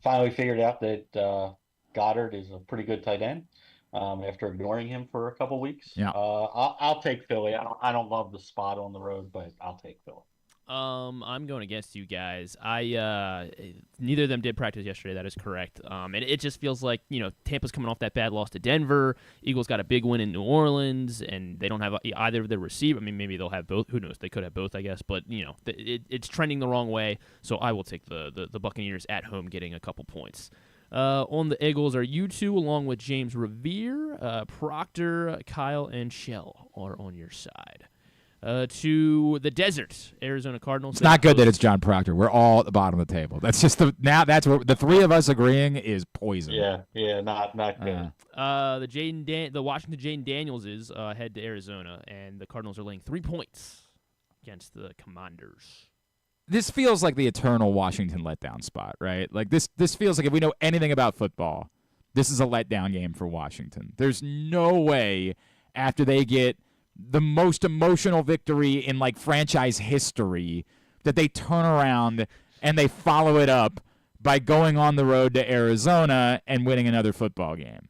finally figured out that Goddard is a pretty good tight end. After ignoring him for a couple weeks. Yeah. I'll take Philly. I don't love the spot on the road, but I'll take Philly. I'm going against you guys. Neither of them did practice yesterday. That is correct. And it just feels like, Tampa's coming off that bad loss to Denver. Eagles got a big win in New Orleans, and they don't have either of their receiver. I mean, maybe they'll have both. Who knows? They could have both, I guess. But, it's trending the wrong way. So I will take the Buccaneers at home getting a couple points. On the Eagles are you two, along with James Revere, Proctor, Kyle, and Shell are on your side. To the desert, Arizona Cardinals. It's not good that it's John Proctor. We're all at the bottom of the table. That's just that's what the three of us agreeing is poison. Yeah, not good. The Washington Jaden Daniels is head to Arizona, and the Cardinals are laying 3 points against the Commanders. This feels like the eternal Washington letdown spot, right? Like this feels like if we know anything about football, this is a letdown game for Washington. There's no way after they get the most emotional victory in like franchise history that they turn around and they follow it up by going on the road to Arizona and winning another football game.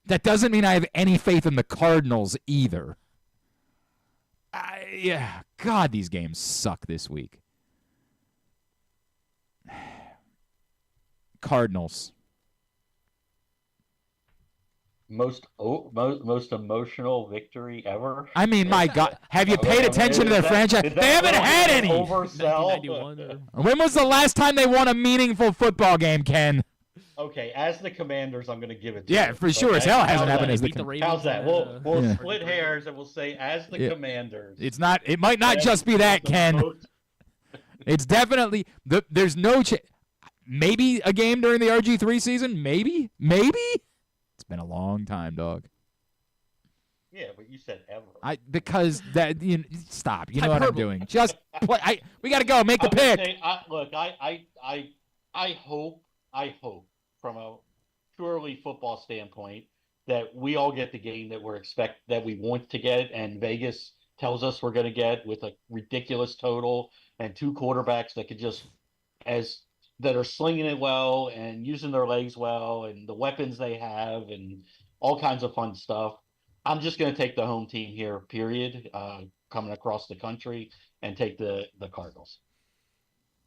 That doesn't mean I have any faith in the Cardinals either. God, these games suck this week. Cardinals. Most emotional victory ever. I mean, my God, have you paid attention to their franchise? They haven't had any. When was the last time they won a meaningful football game, Ken? Okay, as the Commanders, I'm going to give it to you. For sure. As hell hasn't happened as the Commanders. How's that? We'll split hairs and we'll say as the Commanders. It's not. It might not just be that, Ken. It's definitely there's no maybe a game during the RG3 season. Maybe. It's been a long time, dog. Yeah, but you said ever. Because that stop. You know what I'm doing. Just play. We got to go. Make the pick. I hope from a purely football standpoint that we all get the game that we want to get, and Vegas tells us we're going to get with a ridiculous total and two quarterbacks that could that are slinging it well and using their legs well and the weapons they have and all kinds of fun stuff. I'm just going to take the home team here, period, coming across the country, and take the Cardinals.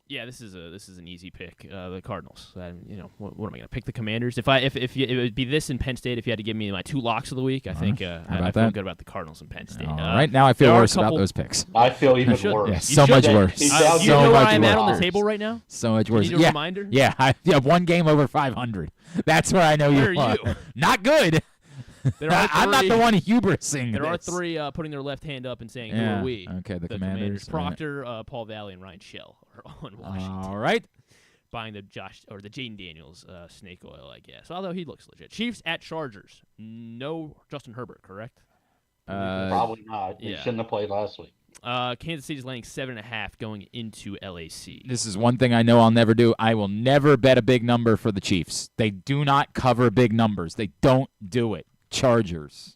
Yeah, this is an easy pick. The Cardinals. What am I going to pick? The Commanders? If it would be this in Penn State, if you had to give me my two locks of the week, I think I feel good about the Cardinals in Penn State. Right now, I feel worse about those picks. I feel even worse. Yeah, so much worse. You know where I'm at on the table right now? So much worse. You need a reminder? Yeah, I have one game over 500. That's where I know you are. Not good. I'm not the one hubrising. There are three putting their left hand up and saying, "Who are we?" Okay, the Commanders. Proctor, Paul Valley, and Ryan Shell are on Washington. All right. Buying the Jaden Daniels snake oil, I guess. Although he looks legit. Chiefs at Chargers. No Justin Herbert, correct? Probably not. He shouldn't have played last week. Kansas City's laying 7.5 going into LAC. This is one thing I know I'll never do. I will never bet a big number for the Chiefs. They do not cover big numbers. They don't do it. Chargers.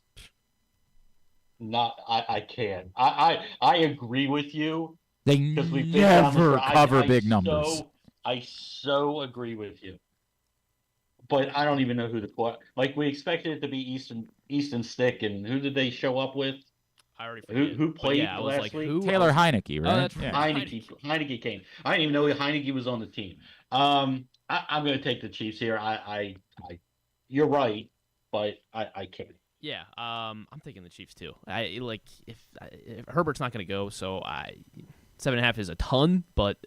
I can't. I agree with you. They never cover big numbers. I so agree with you. But I don't even know who we expected it to be Easton Stick, and who did they show up with? I already forget. Who played last week? Taylor Heineke, right? Oh, that's right. Heineke came. I didn't even know Heineke was on the team. I'm going to take the Chiefs here. You're right, but I can't. Yeah, I'm thinking the Chiefs too. If Herbert's not going to go, so 7.5 is a ton, but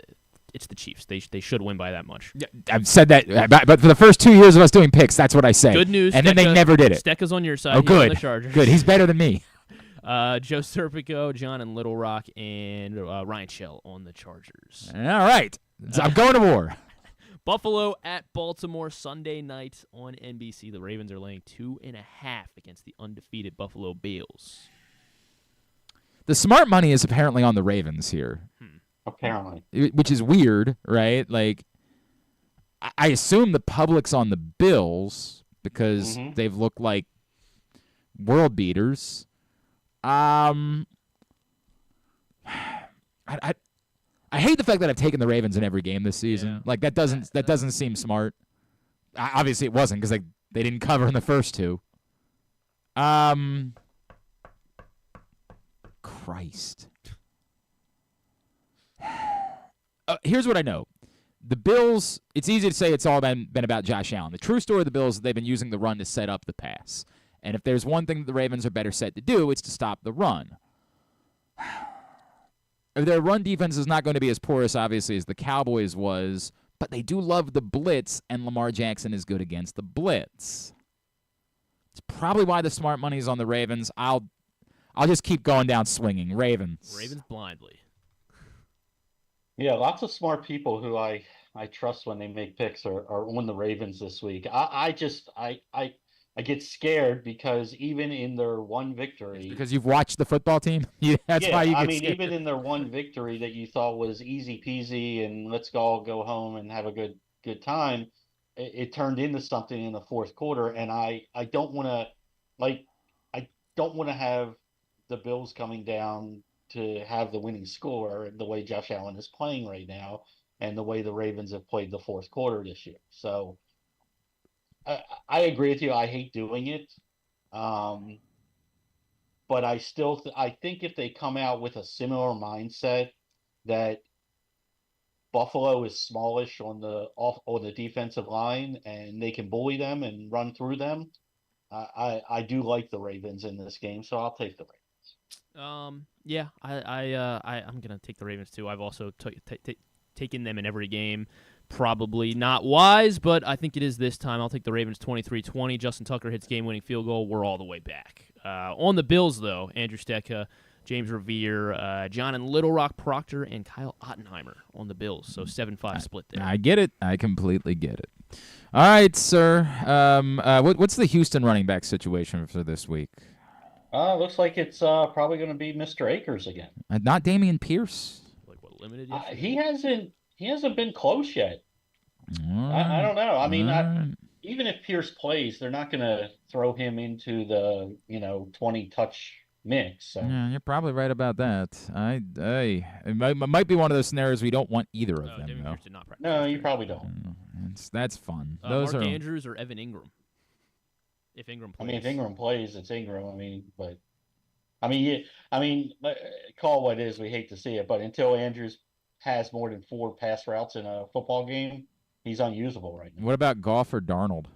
it's the Chiefs. They should win by that much. Yeah, I've said that, but for the first 2 years of us doing picks, that's what I say. Good news. And then they never did it. Stecca's on your side. Oh, He's good. on the Chargers. Good. He's better than me. Joe Serpico, John in Little Rock, and Ryan Shell on the Chargers. All right. So I'm going to war. Buffalo at Baltimore Sunday night on NBC. The Ravens are laying 2.5 against the undefeated Buffalo Bills. The smart money is apparently on the Ravens here. Apparently. Which is weird, right? Like, I assume the public's on the Bills because they've looked like world beaters. I hate the fact that I've taken the Ravens in every game this season. Yeah. Like that doesn't seem smart. Obviously, it wasn't because they didn't cover in the first two. Christ. Here's what I know. The Bills, it's easy to say it's all been about Josh Allen. The true story of the Bills is they've been using the run to set up the pass. And if there's one thing that the Ravens are better set to do, it's to stop the run. Their run defense is not going to be as porous, obviously, as the Cowboys was, but they do love the blitz, and Lamar Jackson is good against the blitz. It's probably why the smart money is on the Ravens. I'll just keep going down swinging. Ravens. Ravens blindly. Yeah, lots of smart people who I trust when they make picks are on the Ravens this week. I get scared because even in their one victory, Because you've watched the football team? That's why you get scared. Even in their one victory that you thought was easy peasy and let's all go home and have a good time, it turned into something in the fourth quarter. And I don't want to have the Bills coming down to have the winning score the way Josh Allen is playing right now and the way the Ravens have played the fourth quarter this year. So I agree with you. I hate doing it. But I still I think if they come out with a similar mindset that Buffalo is smallish on the defensive line and they can bully them and run through them, I do like the Ravens in this game, so I'll take the Ravens. Yeah, I'm gonna take the Ravens too. I've also taken them in every game. Probably not wise, but I think it is this time. I'll take the Ravens 23-20. Justin Tucker hits game-winning field goal. We're all the way back. On the Bills, though, Andrew Stecca, James Revere, John and Little Rock Proctor, and Kyle Ottenheimer on the Bills. So 7-5 split there. I get it. I completely get it. All right, sir. What's the Houston running back situation for this week? Looks like it's probably going to be Mr. Akers again. Not Dameon Pierce. Like what, limited? He hasn't been close yet. I don't know. I mean, even if Pierce plays, they're not going to throw him into the 20-touch mix. So. Yeah, you're probably right about that. It might be one of those scenarios we don't want either of them. Dameon Pierce did not practice. No, you probably don't. That's fun. Mark Andrews or Evan Ingram. If Ingram plays. If Ingram plays, it's Ingram. Call what it is. We hate to see it, but until Andrews has more than 4 pass routes in a football game, he's unusable right now. What about Goff or Darnold?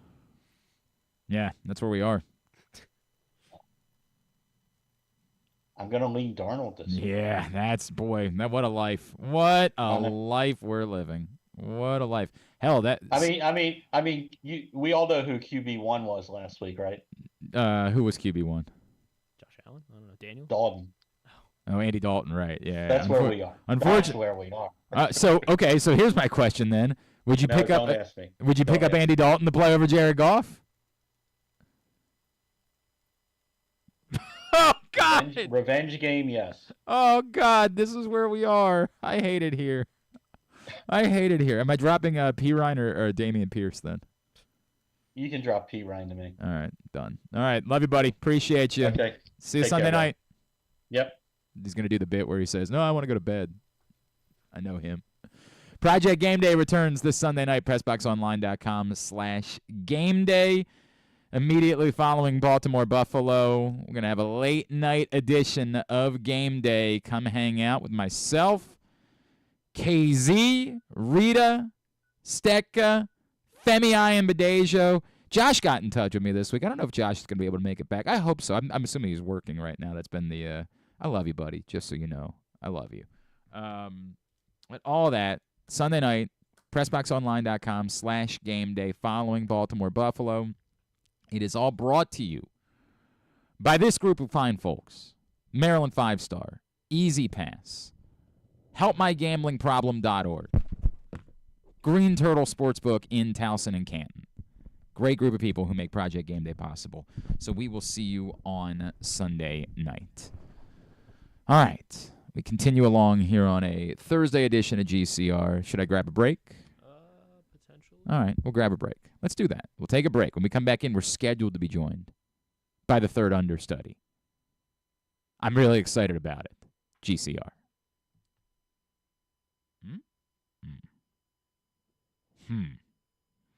Yeah, that's where we are. I'm going to lean Darnold this year. Yeah, what a life. What a life we're living. What a life. Hell, that. We all know who QB1 was last week, right? Who was QB1? Josh Allen? I don't know. Daniel? Dalton. Oh, Andy Dalton, right? Yeah. That's where we are. Unfortunately, that's where we are. So here's my question then: Would you pick up? Ask me. Would you pick up Andy Dalton to play over Jared Goff? Oh God! Revenge game, yes. Oh God! This is where we are. I hate it here. Am I dropping Pirine or Dameon Pierce then? You can drop Pirine to me. All right, done. All right, love you, buddy. Appreciate you. Okay. See you Sunday night. Yep. He's going to do the bit where he says, no, I want to go to bed. I know him. Project Game Day returns this Sunday night, PressBoxOnline.com/GameDay. Immediately following Baltimore-Buffalo, we're going to have a late-night edition of Game Day. Come hang out with myself, KZ, Rita, Stecca, Femi, and Badejo. Josh got in touch with me this week. I don't know if Josh is going to be able to make it back. I hope so. I'm assuming he's working right now. That's been the I love you, buddy, just so you know. I love you. But all that, Sunday night, PressBoxOnline.com/game-day following Baltimore Buffalo. It is all brought to you by this group of fine folks. Maryland 5-Star, Easy Pass, HelpMyGamblingProblem.org, Green Turtle Sportsbook in Towson and Canton. Great group of people who make Project Game Day possible. So we will see you on Sunday night. All right. We continue along here on a Thursday edition of GCR. Should I grab a break? Potentially. All right. We'll grab a break. Let's do that. We'll take a break. When we come back in, we're scheduled to be joined by the third understudy. I'm really excited about it. GCR.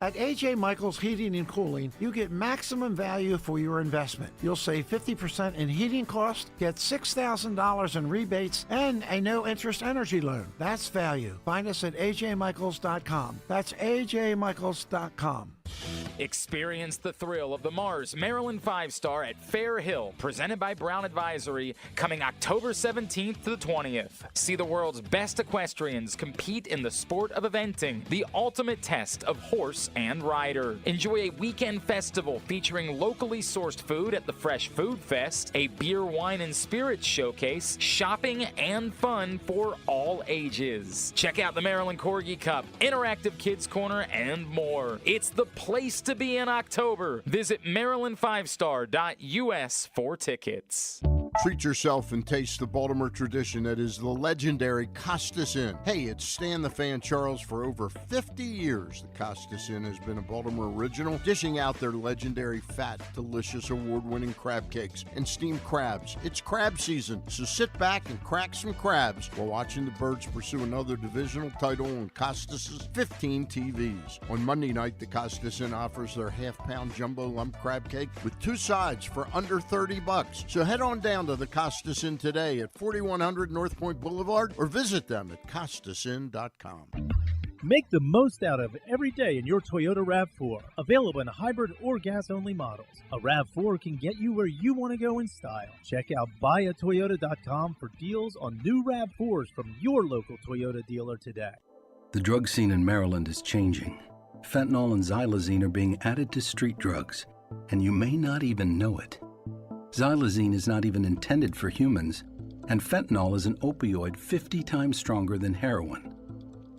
At A.J. Michaels Heating and Cooling, you get maximum value for your investment. You'll save 50% in heating costs, get $6,000 in rebates, and a no-interest energy loan. That's value. Find us at ajmichaels.com. That's ajmichaels.com. Experience the thrill of the Mars Maryland 5-Star at Fair Hill, presented by Brown Advisory, coming October 17th to the 20th. See the world's best equestrians compete in the sport of eventing, the ultimate test of horse and rider. Enjoy a weekend festival featuring locally sourced food at the Fresh Food Fest, a beer, wine, and spirits showcase, shopping, and fun for all ages. Check out the Maryland Corgi Cup, interactive kids corner, and more. It's the place to be in October. Visit maryland5star.us for tickets. Treat yourself and taste the Baltimore tradition that is the legendary Costas Inn. Hey, it's Stan the Fan Charles. For over 50 years, the Costas Inn has been a Baltimore original, dishing out their legendary fat, delicious, award-winning crab cakes and steamed crabs. It's crab season, so sit back and crack some crabs while watching the Birds pursue another divisional title on Costas' 15 TVs. On Monday night, the Costas Inn offers their half-pound jumbo lump crab cake with 2 sides for under $30. So head on down to the Costas Inn today at 4100 North Point Boulevard or visit them at CostasInn.com. Make the most out of every day in your Toyota RAV4. Available in hybrid or gas-only models. A RAV4 can get you where you want to go in style. Check out buyatoyota.com for deals on new RAV4s from your local Toyota dealer today. The drug scene in Maryland is changing. Fentanyl and xylazine are being added to street drugs, and you may not even know it. Xylazine is not even intended for humans, and fentanyl is an opioid 50 times stronger than heroin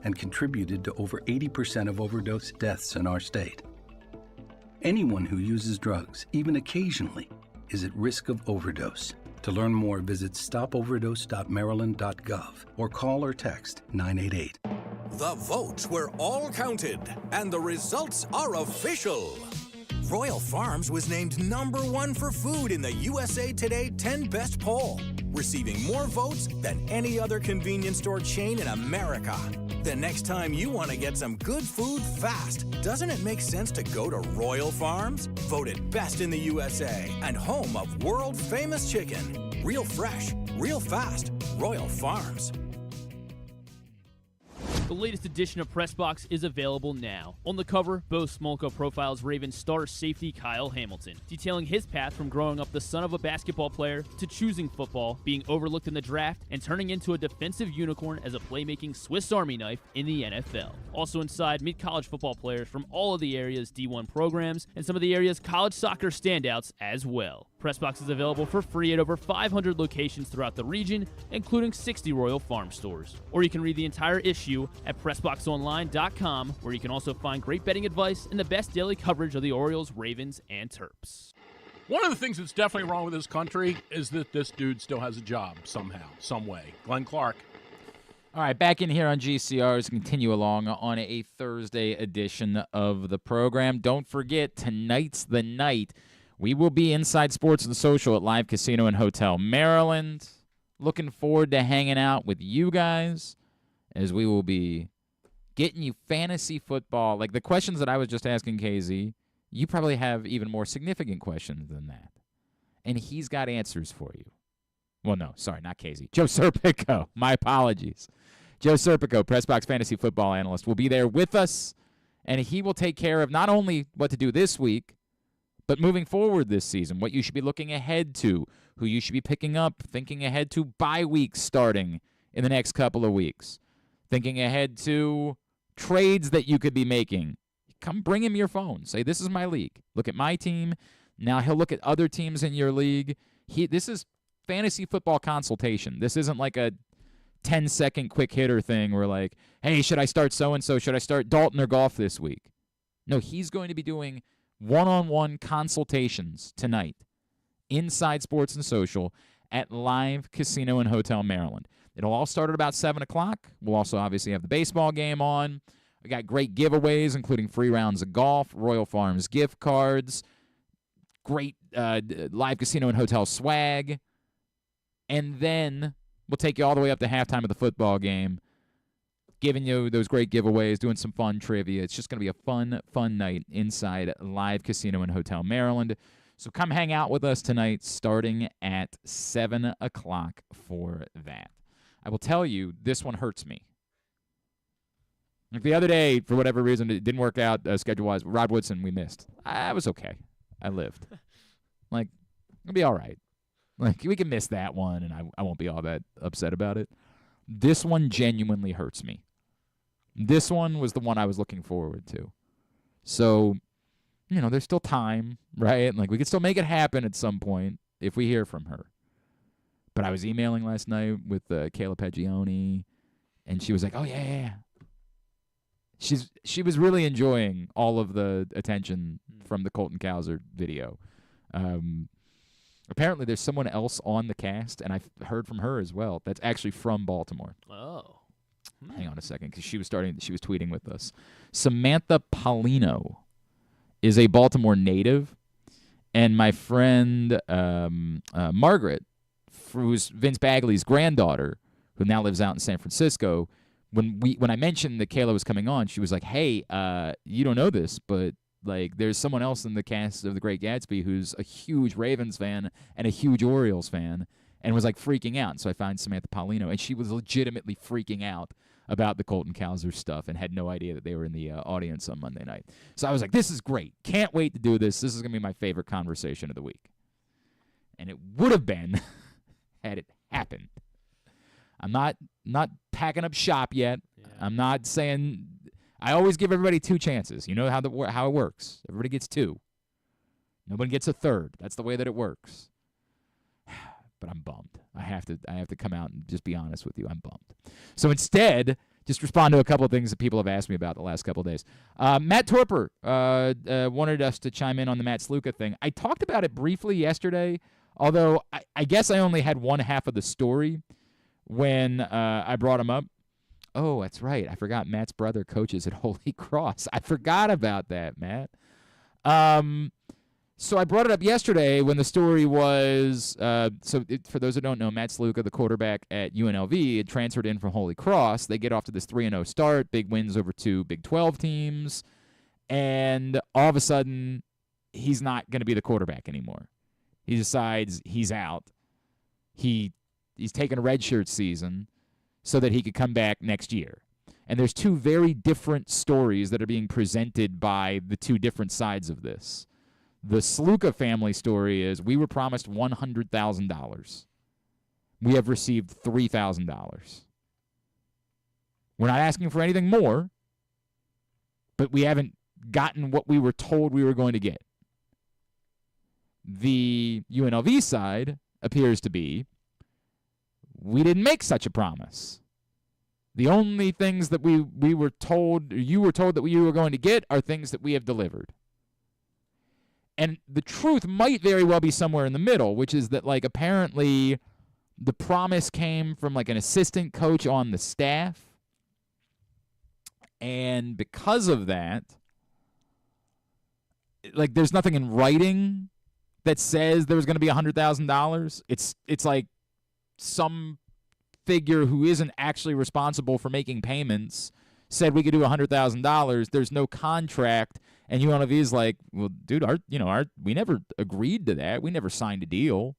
and contributed to over 80% of overdose deaths in our state. Anyone who uses drugs, even occasionally, is at risk of overdose. To learn more, visit stopoverdose.maryland.gov or call or text 988. The votes were all counted, and the results are official. Royal Farms was named #1 for food in the USA Today 10 Best poll, receiving more votes than any other convenience store chain in America. The next time you want to get some good food fast, doesn't it make sense to go to Royal Farms? Voted best in the USA and home of world-famous chicken. Real fresh, real fast, Royal Farms. The latest edition of Pressbox is available now. On the cover, Bo Smolka profiles Ravens star safety Kyle Hamilton, detailing his path from growing up the son of a basketball player to choosing football, being overlooked in the draft, and turning into a defensive unicorn as a playmaking Swiss Army knife in the NFL. Also inside, meet college football players from all of the area's D1 programs and some of the area's college soccer standouts as well. Pressbox is available for free at over 500 locations throughout the region, including 60 Royal Farm stores. Or you can read the entire issue at PressBoxOnline.com, where you can also find great betting advice and the best daily coverage of the Orioles, Ravens, and Terps. One of the things that's definitely wrong with this country is that this dude still has a job somehow, some way. Glenn Clark. All right, back in here on GCR to continue along on a Thursday edition of the program. Don't forget, tonight's the night. We will be inside Sports and Social at Live Casino and Hotel Maryland. Looking forward to hanging out with you guys as we will be getting you fantasy football. Like the questions that I was just asking KZ, you probably have even more significant questions than that. And he's got answers for you. Well, no, sorry, not KZ. Joe Serpico. My apologies. Joe Serpico, Pressbox Fantasy Football Analyst, will be there with us, and he will take care of not only what to do this week, but moving forward this season, what you should be looking ahead to, who you should be picking up, thinking ahead to bye weeks starting in the next couple of weeks, thinking ahead to trades that you could be making, come bring him your phone. Say, this is my league. Look at my team. Now he'll look at other teams in your league. This is fantasy football consultation. This isn't like a 10-second quick hitter thing where like, hey, should I start so-and-so? Should I start Dalton or Goff this week? No, he's going to be doing one-on-one consultations tonight inside Sports and Social at Live Casino and Hotel Maryland. It'll all start at about 7 o'clock. We'll also obviously have the baseball game on. We got great giveaways, including free rounds of golf, Royal Farms gift cards, great Live Casino and Hotel swag. And then we'll take you all the way up to halftime of the football game, giving you those great giveaways, doing some fun trivia. It's just going to be a fun night inside Live Casino and Hotel Maryland. So come hang out with us tonight starting at 7 o'clock for that. I will tell you, this one hurts me. Like the other day, for whatever reason, it didn't work out schedule-wise. Rod Woodson, we missed. I was okay. I lived. Like, it'll be all right. Like, we can miss that one, and I won't be all that upset about it. This one genuinely hurts me. This one was the one I was looking forward to. So, you know, there's still time, right? Like, we could still make it happen at some point if we hear from her. But I was emailing last night with Kayla Pecchioni, and she was like, oh, yeah. She was really enjoying all of the attention from the Colton Cowser video. Apparently there's someone else on the cast, and I've heard from her as well, that's actually from Baltimore. Oh. Hang on a second, because she was tweeting with us. Samantha Paulino is a Baltimore native, and my friend Margaret, who's Vince Bagley's granddaughter, who now lives out in San Francisco, when I mentioned that Kayla was coming on, she was like, hey, you don't know this, but like there's someone else in the cast of The Great Gatsby who's a huge Ravens fan and a huge Orioles fan, and was like freaking out. And so I found Samantha Paulino, and she was legitimately freaking out about the Colton Cowser stuff and had no idea that they were in the audience on Monday night. So I was like, this is great. Can't wait to do this. This is going to be my favorite conversation of the week. And it would have been had it happened. I'm not packing up shop yet. Yeah. I'm not saying – I always give everybody 2 chances. You know how it works. Everybody gets 2. Nobody gets a third. That's the way that it works. But I'm bummed. I have to come out and just be honest with you. I'm bummed. So instead, just respond to a couple of things that people have asked me about the last couple of days. Matt Torper wanted us to chime in on the Matt Sluka thing. I talked about it briefly yesterday, although I guess I only had one half of the story when I brought him up. Oh, that's right. I forgot Matt's brother coaches at Holy Cross. I forgot about that, Matt. So I brought it up yesterday when the story was, for those who don't know, Matt Sluka, the quarterback at UNLV, had transferred in from Holy Cross. They get off to this 3-0 start, big wins over 2 Big 12 teams, and all of a sudden, he's not going to be the quarterback anymore. He decides he's out. He's taking a redshirt season so that he could come back next year. And there's 2 very different stories that are being presented by the 2 different sides of this. The Sluka family story is we were promised $100,000. We have received $3,000. We're not asking for anything more, but we haven't gotten what we were told we were going to get. The UNLV side appears to be we didn't make such a promise. The only things that we were told, or you were told that we were going to get are things that we have delivered. And the truth might very well be somewhere in the middle, which is that, like, apparently the promise came from, like, an assistant coach on the staff. And because of that, like, there's nothing in writing that says there was going to be $100,000. It's like some figure who isn't actually responsible for making payments said we could do $100,000. There's no contract, and UNLV is like, well, dude, we never agreed to that. We never signed a deal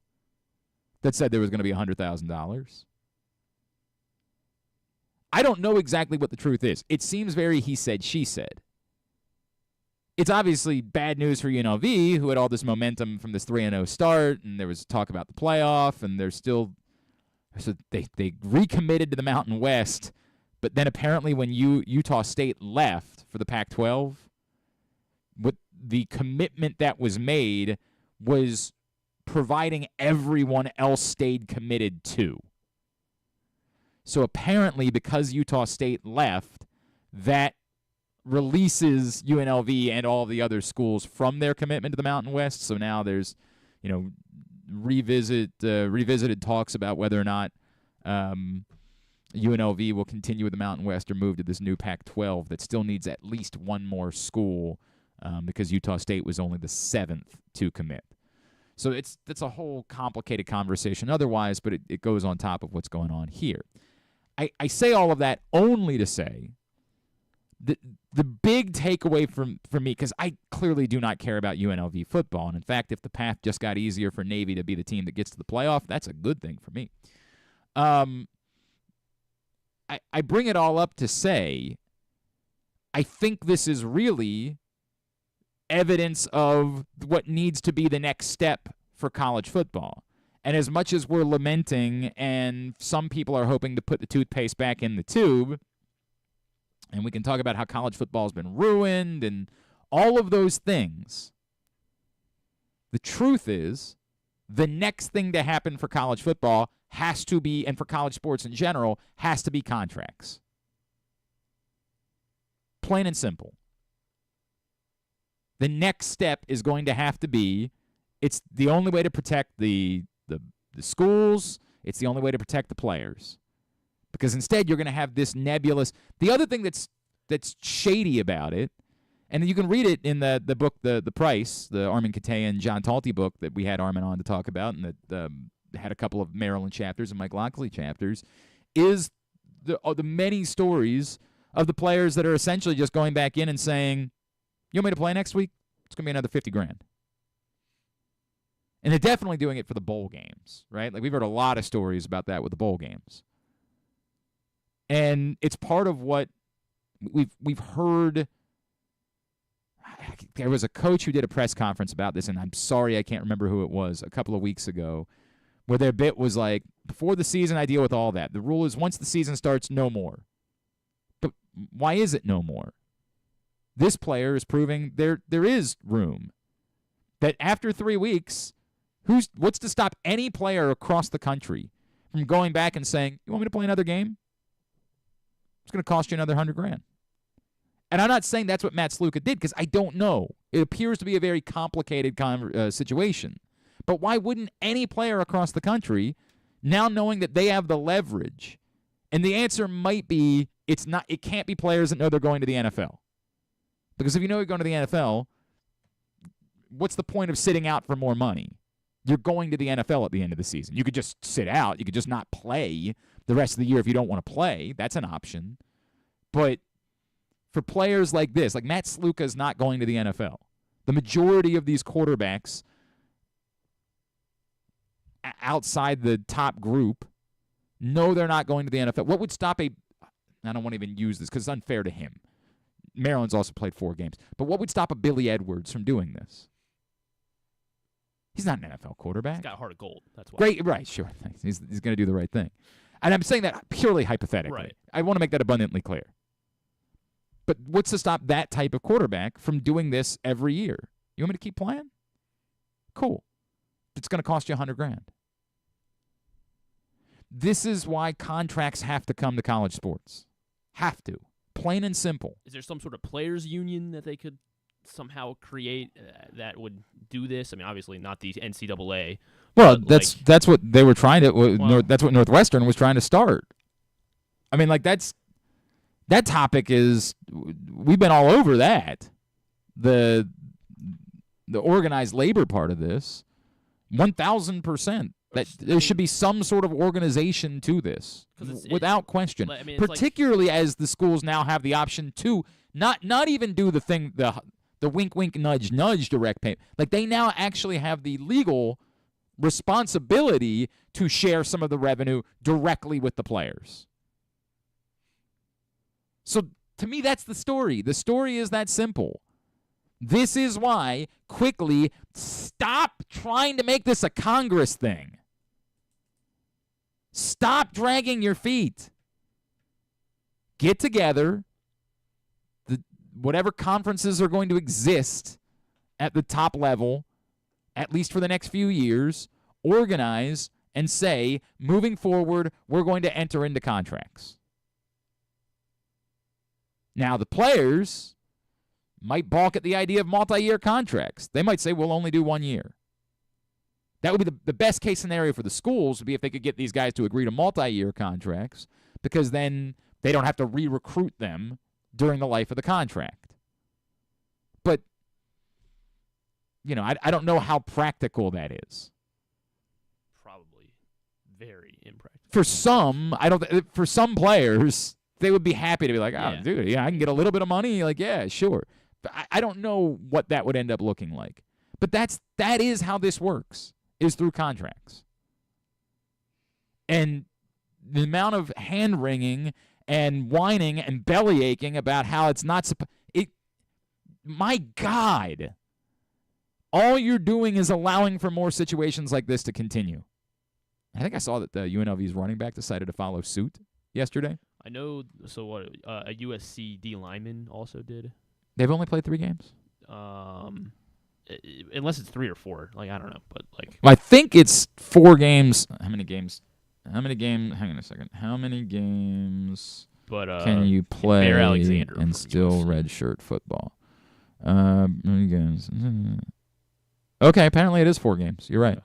that said there was going to be $100,000. I don't know exactly what the truth is. It seems very he said, she said. It's obviously bad news for UNLV, who had all this momentum from this 3-0 start, and there was talk about the playoff, and there's still So they recommitted to the Mountain West, but then apparently when Utah State left for the Pac-12, what the commitment that was made was providing everyone else stayed committed to. So apparently because Utah State left, that releases UNLV and all the other schools from their commitment to the Mountain West. So now there's, revisited talks about whether or not UNLV will continue with the Mountain West or move to this new Pac-12 that still needs at least one more school because Utah State was only the 7th to commit. So that's a whole complicated conversation otherwise, but it goes on top of what's going on here. I say all of that only to say that the big takeaway for me, because I clearly do not care about UNLV football, and in fact, if the path just got easier for Navy to be the team that gets to the playoff, that's a good thing for me. I bring it all up to say I think this is really evidence of what needs to be the next step for college football. And as much as we're lamenting and some people are hoping to put the toothpaste back in the tube, and we can talk about how college football has been ruined and all of those things, the truth is the next thing to happen for college football has to be, and for college sports in general, has to be contracts. Plain and simple. The next step is going to have to be, it's the only way to protect the schools, it's the only way to protect the players. Because instead you're going to have this nebulous, the other thing that's shady about it, and you can read it in the book, The Price, the Armin Katayan, John Talty book that we had Armin on to talk about, and that had a couple of Maryland chapters and Mike Lockley chapters, is the many stories of the players that are essentially just going back in and saying, you want me to play next week? It's going to be another $50,000. And they're definitely doing it for the bowl games, right? Like we've heard a lot of stories about that with the bowl games. And it's part of what we've heard. There was a coach who did a press conference about this, and I'm sorry I can't remember who it was, a couple of weeks ago, where their bit was like, before the season I deal with all that. The rule is once the season starts, no more. But why is it no more? This player is proving there is room. That after 3 weeks, what's to stop any player across the country from going back and saying, you want me to play another game? It's going to cost you another $100,000. And I'm not saying that's what Matt Sluka did because I don't know. It appears to be a very complicated situation. But why wouldn't any player across the country, now knowing that they have the leverage, and the answer might be it can't be players that know they're going to the NFL. Because if you know you're going to the NFL, what's the point of sitting out for more money? You're going to the NFL at the end of the season. You could just sit out. You could just not play the rest of the year if you don't want to play. That's an option. But for players like this, like Matt Sluka is not going to the NFL. The majority of these quarterbacks outside the top group know they're not going to the NFL. What would stop I don't want to even use this because it's unfair to him. Maryland's also played 4 games. But what would stop a Billy Edwards from doing this? He's not an NFL quarterback. He's got a heart of gold. That's why. Great, right, sure. He's going to do the right thing. And I'm saying that purely hypothetically. Right. I want to make that abundantly clear. But what's to stop that type of quarterback from doing this every year? You want me to keep playing? Cool. It's going to cost you $100,000. This is why contracts have to come to college sports. Have to. Plain and simple. Is there some sort of players' union that they could somehow create that would do this? I mean, obviously not the NCAA. Well, that's what they were trying to. That's what Northwestern was trying to start. I mean, like that topic is we've been all over that. The organized labor part of this, 1,000%. That there should be some sort of organization to this, without question. I mean, particularly as the schools now have the option to not even do the thing, the wink, wink, nudge, nudge direct payment. Like they now actually have the legal responsibility to share some of the revenue directly with the players. So to me, that's the story. The story is that simple. This is why, quickly, stop trying to make this a Congress thing. Stop dragging your feet. Get together. Whatever conferences are going to exist at the top level, at least for the next few years, organize and say, moving forward, we're going to enter into contracts. Now, the players might balk at the idea of multi-year contracts. They might say, we'll only do 1 year. That would be the best case scenario for the schools would be if they could get these guys to agree to multi-year contracts, because then they don't have to re-recruit them during the life of the contract. But, I don't know how practical that is. Probably very impractical. For some, for some players, they would be happy to be like, dude, I can get a little bit of money. Like, yeah, sure. But I don't know what that would end up looking like. But that is how this works, is through contracts. And the amount of hand-wringing and whining and belly aching about how it's not my God, all you're doing is allowing for more situations like this to continue. I think I saw that the UNLV's running back decided to follow suit yesterday. I know. So what? A USC D lineman also did. They've only played 3 games. Unless it's 3 or 4. Like, I don't know, but like. I think it's 4 games. How many games? Hang on a second. How many games can you play and still redshirt football? Many games. Okay, apparently it is 4 games. You're right.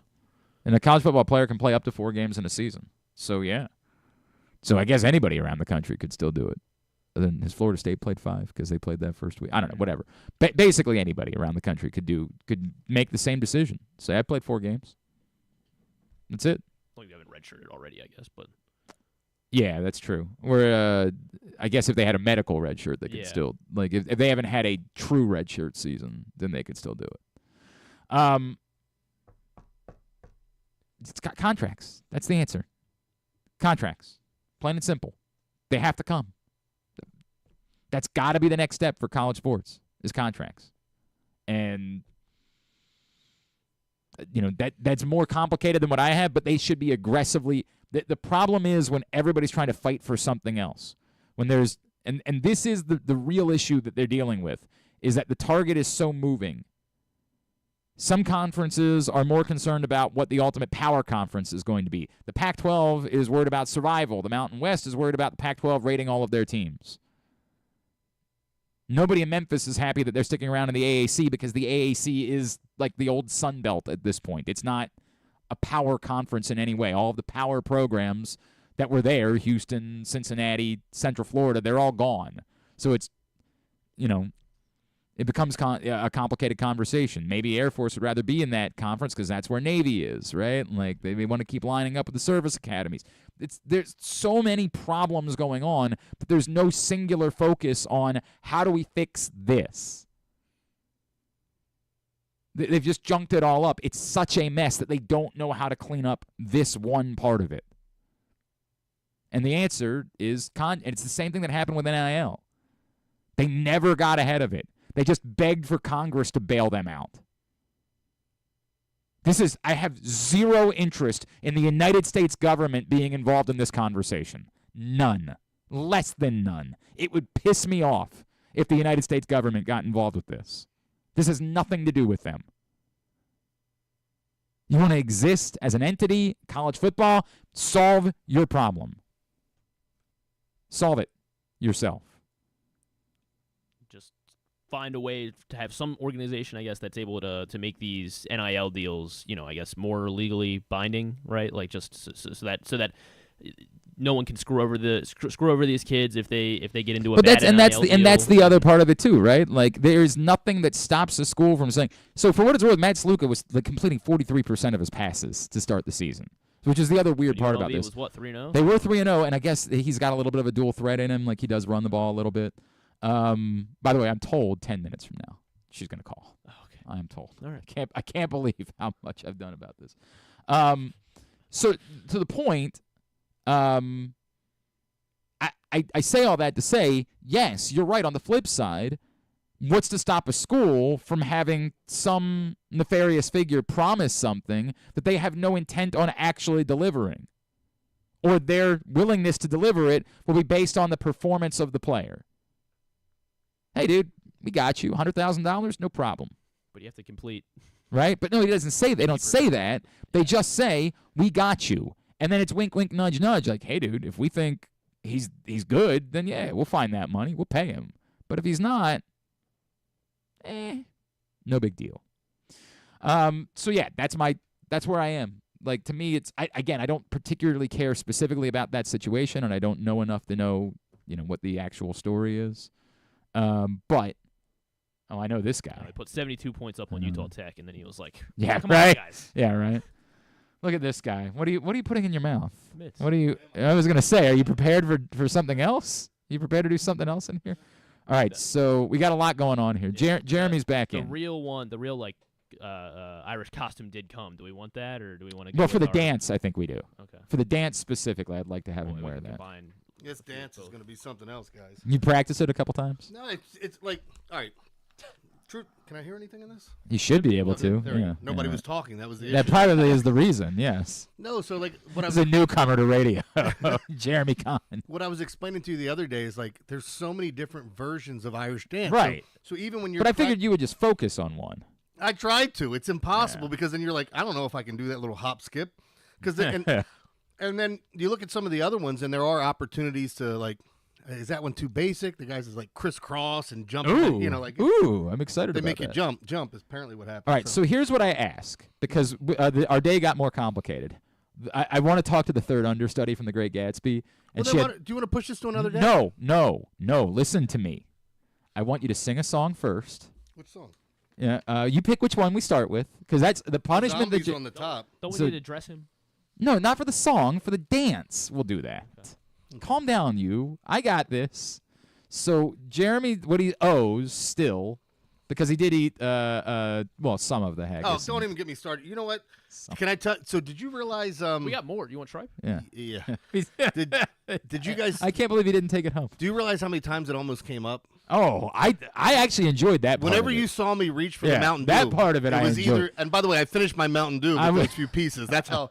And a college football player can play up to 4 games in a season. So, yeah. So I guess anybody around the country could still do it. And then has Florida State played 5 because they played that first week? I don't know, whatever. Basically anybody around the country could make the same decision. Say, I played 4 games. That's it. Well, you haven't redshirted already, I guess, but. Yeah, that's true. Or I guess if they had a medical red shirt, they could still, like, if they haven't had a true red shirt season, then they could still do it. It's got contracts. That's the answer. Contracts. Plain and simple. They have to come. That's got to be the next step for college sports, is contracts. And, that's more complicated than what I have, but they should be aggressively. The problem is when everybody's trying to fight for something else. When there's, and this is the real issue that they're dealing with, is that the target is so moving. Some conferences are more concerned about what the ultimate power conference is going to be. The Pac-12 is worried about survival. The Mountain West is worried about the Pac-12 rating all of their teams. Nobody in Memphis is happy that they're sticking around in the AAC because the AAC is like the old Sun Belt at this point. It's not a power conference in any way. All of the power programs that were there, Houston, Cincinnati, Central Florida, they're all gone. So it's, it becomes a complicated conversation. Maybe Air Force would rather be in that conference because that's where Navy is, right? Like they want to keep lining up with the service academies. There's so many problems going on, but there's no singular focus on how do we fix this. They've just junked it all up. It's such a mess that they don't know how to clean up this one part of it. And the answer is and it's the same thing that happened with NIL. They never got ahead of it. They just begged for Congress to bail them out. I have zero interest in the United States government being involved in this conversation. None. Less than none. It would piss me off if the United States government got involved with this. This has nothing to do with them. You want to exist as an entity, college football, solve your problem. Solve it yourself. Just find a way to have some organization, I guess, that's able to make these NIL deals, I guess, more legally binding, right? Like just so that no one can screw over these kids if they get into a bad NIL deal. That's the other part of it too, right? Like there's nothing that stops a school from saying. So for what it's worth, Matt Sluka was completing 43% of his passes to start the season, which is the other weird part about this. Was what, 3-0? They were 3-0, and I guess he's got a little bit of a dual threat in him. Like he does run the ball a little bit. By the way, I'm told 10 minutes from now she's going to call. Oh, okay. I am told. All right. I can't believe how much I've done about this. So to the point, I say all that to say, yes, you're right. On the flip side, what's to stop a school from having some nefarious figure promise something that they have no intent on actually delivering? or their willingness to deliver it will be based on the performance of the player. Hey, dude, we got you. $100,000, no problem. But you have to complete. Right? But no, he doesn't say that. They don't say that. They just say, we got you. And then it's wink, wink, nudge, nudge. Like, hey, dude, if we think he's good, then yeah, we'll find that money. We'll pay him. But if he's not, no big deal. So yeah, that's where I am. Like, to me, I don't particularly care specifically about that situation, and I don't know enough to know, what the actual story is. But I know this guy. They put 72 points up on Utah Tech, and then he was like, "Yeah, come right, on, guys." Yeah, right. Look at this guy. What are you putting in your mouth? Mitts. I was gonna say, are you prepared for something else? You prepared to do something else in here? All right, so we got a lot going on here. Jeremy's back in. The real Irish costume did come. Do we want that, or do we want to? Well, for the dance, I think we do. Okay. For the dance specifically, I'd like to have him wear that. This dance is going to be something else, guys. You practice it a couple times? No, it's like, all right. Can I hear anything in this? You should be able to. Yeah. Nobody was talking. That was the issue. That probably is the reason, yes. No, so like what I was a newcomer to radio, Jeremy Conn. What I was explaining to you the other day is like there's so many different versions of Irish dance. Right. So even when you're But I figured you would just focus on one. I tried to. It's impossible because then you're like, I don't know if I can do that little hop skip. And then you look at some of the other ones and there are opportunities to like, is that one too basic? The guys is like crisscross and jumping. Ooh, I'm excited about that. They make you jump is apparently what happens. All right, so here's what I ask, because our day got more complicated. I want to talk to the third understudy from The Great Gatsby. And do you want to push this to another day? No. Listen to me. I want you to sing a song first. Which song? Yeah, you pick which one we start with, because that's the punishment. Zombies on the top. Don't we need to dress him? No, not for the song. For the dance, we'll do that. Okay. Calm down, you. I got this. So Jeremy, what he owes still, because he did eat, some of the haggis. Oh, don't even get me started. You know what? Can I tell? So did you realize? We got more. Do you want to try? Yeah. Did you guys? I can't believe he didn't take it home. Do you realize how many times it almost came up? Oh, I actually enjoyed that part. Whenever you saw me reach for the Mountain Dew, that part of it I was enjoyed. Either. And by the way, I finished my Mountain Dew with those few pieces. That's how.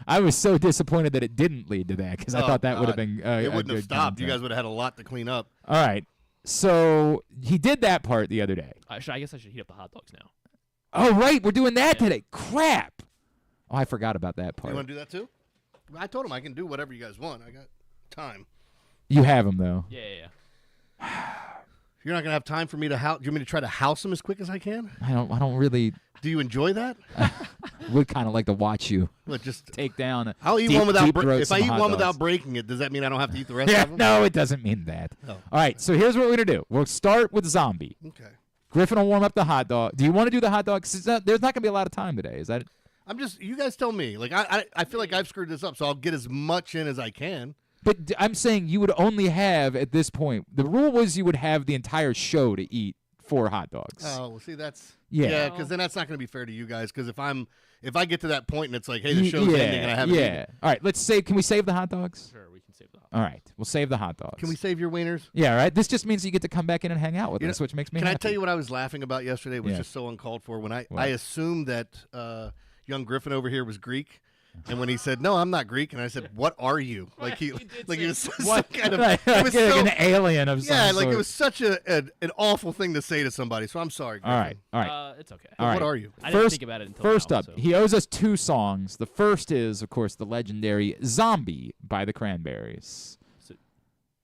I was so disappointed that it didn't lead to that, because I thought that would have been it wouldn't have stopped. Content. You guys would have had a lot to clean up. All right. So he did that part the other day. I guess I should heat up the hot dogs now. Oh, right. We're doing that today. Crap. Oh, I forgot about that part. You want to do that too? I told him I can do whatever you guys want. I got time. You have him, though. Yeah. You're not going to have time for me to house. Do you want me to try to house him as quick as I can? I don't really. Do you enjoy that? Would kind of like to watch you just take down. I'll eat one without. If I eat one without breaking it, does that mean I don't have to eat the rest of them? No, it doesn't mean that. Oh. All right, so here's what we're gonna do. We'll start with zombie. Okay. Griffin will warm up the hot dog. Do you want to do the hot dog? 'Cause there's not gonna be a lot of time today. Is that? You guys tell me. Like I feel like I've screwed this up, so I'll get as much in as I can. But I'm saying you would only have at this point. The rule was you would have the entire show to eat 4 hot dogs. Oh, well, see, that's because then that's not going to be fair to you guys. Because if I get to that point and it's like, hey, the show's ending and I haven't eaten. All right, can we save the hot dogs? Sure, we can save the hot dogs. All right, we'll save the hot dogs. Can we save your wieners? Yeah, all right. This just means you get to come back in and hang out with us, which makes me happy. Can I tell you what I was laughing about yesterday? It was just so uncalled for. When I assumed that young Griffin over here was Greek. And when he said, "No, I'm not Greek," and I said, "What are you?" Like he was some kind of an alien of some sort. it was such an awful thing to say to somebody. So I'm sorry, Griffin. All right. It's okay. All right. What are you? I didn't think about it until first now, up, so. he owes us 2 songs. The first is, of course, the legendary "Zombie" by the Cranberries.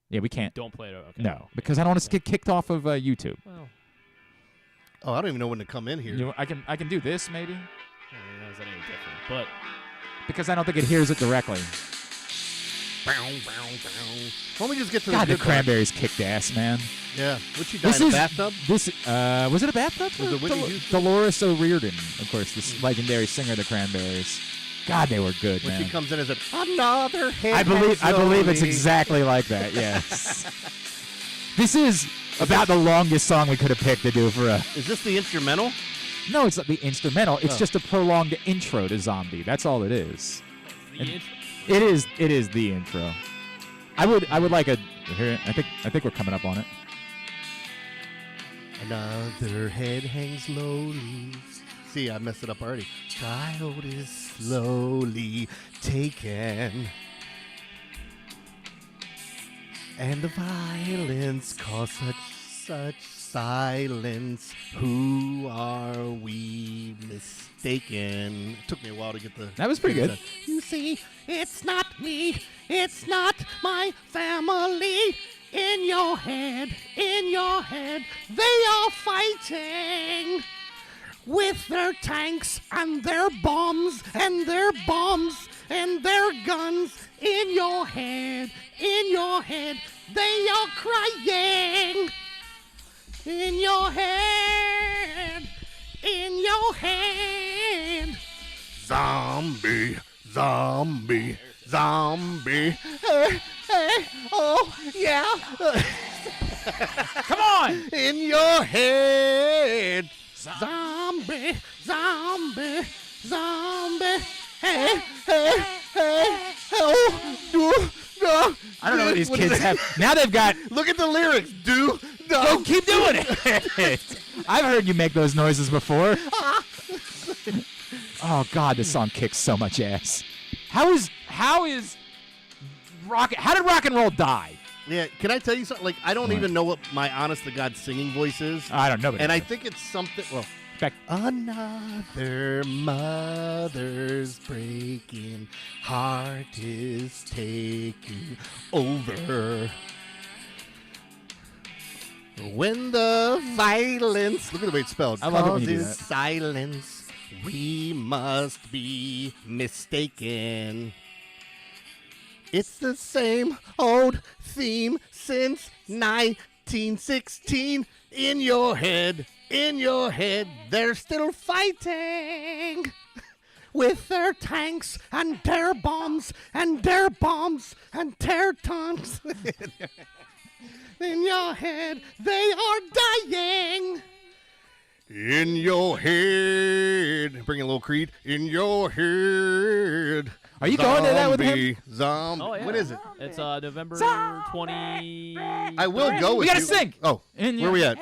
Yeah, we can't. Don't play it. Okay. No, because I don't want us to get kicked off of YouTube. Well. Oh, I don't even know when to come in here. I can do this maybe. Is that any different? But. Because I don't think it hears it directly. Why don't we just get to God, the the Cranberries kicked ass, man. Yeah. Would she die in a bathtub? Was it a bathtub? Was it Whitney Houston? Dolores O'Riordan, of course, this legendary singer of the Cranberries. God, they were good, when man. she comes in as another head. I believe it's exactly like that. Yes. This is about the longest song we could have picked to do for a. Is this the instrumental? No, it's not the instrumental. It's just a prolonged intro to Zombie. That's all it is. It is the intro. I would like a. Here, I think we're coming up on it. Another head hangs slowly. See, I messed it up already. Child is slowly taken. And the violence caused such silence. Who are we mistaken? It took me a while to get the... That was pretty good. You see, it's not me. It's not my family. In your head, they are fighting with their tanks and their bombs and their bombs and their guns. In your head, they are crying. In your head, zombie, zombie, zombie. Hey, oh, yeah. Come on! In your head, zombie, zombie, zombie. Hey, oh, I don't know what these kids have. Now they've got... Look at the lyrics. Go keep doing it. I've heard you make those noises before. Oh, God, this song kicks so much ass. How did rock and roll die? Yeah, can I tell you something? Like, I don't even know what my honest-to-God singing voice is. I don't know. And I think it's something, well... Another mother's breaking heart is taking over. When the violence, look at the way it's spelled, I love it when you do causes that. silence, we must be mistaken. It's the same old theme since 1916. In your head, they're still fighting with their tanks and their bombs and their bombs and their tongues. In your head, they are dying. In your head, bring a little Creed. In your head. Are you going to that with him? Zombie. Oh, yeah. When is it? It's November 20. I will go with you. You gotta sing. Oh, where are we at?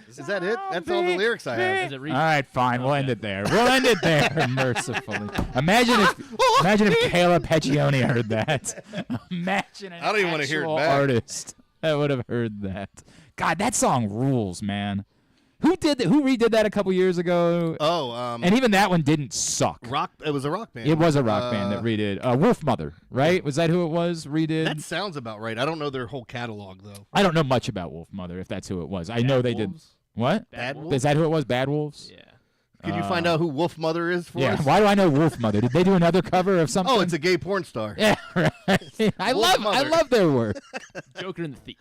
Is that it? That's all the lyrics I have. All right, fine. We'll end it there. We'll end it there, mercifully. Imagine if Kayla Pecchioni heard that. Imagine an I don't even want to hear it actual back. artist that would have heard that. God, that song rules, man. Who redid that a couple years ago? Oh, and even that one didn't suck. It was a rock band. It was a rock band that redid Wolf Mother, right? Was that who it was? Redid. That sounds about right. I don't know their whole catalog though. I don't know much about Wolf Mother. If that's who it was, I know they did. What? Bad Wolves? Is that who it was? Bad Wolves? Yeah. Can you find out who Wolf Mother is for us? Why do I know Wolf Mother? Did they do another cover of something? Oh, it's a gay porn star. Yeah, right. I love their work. Joker and the Thief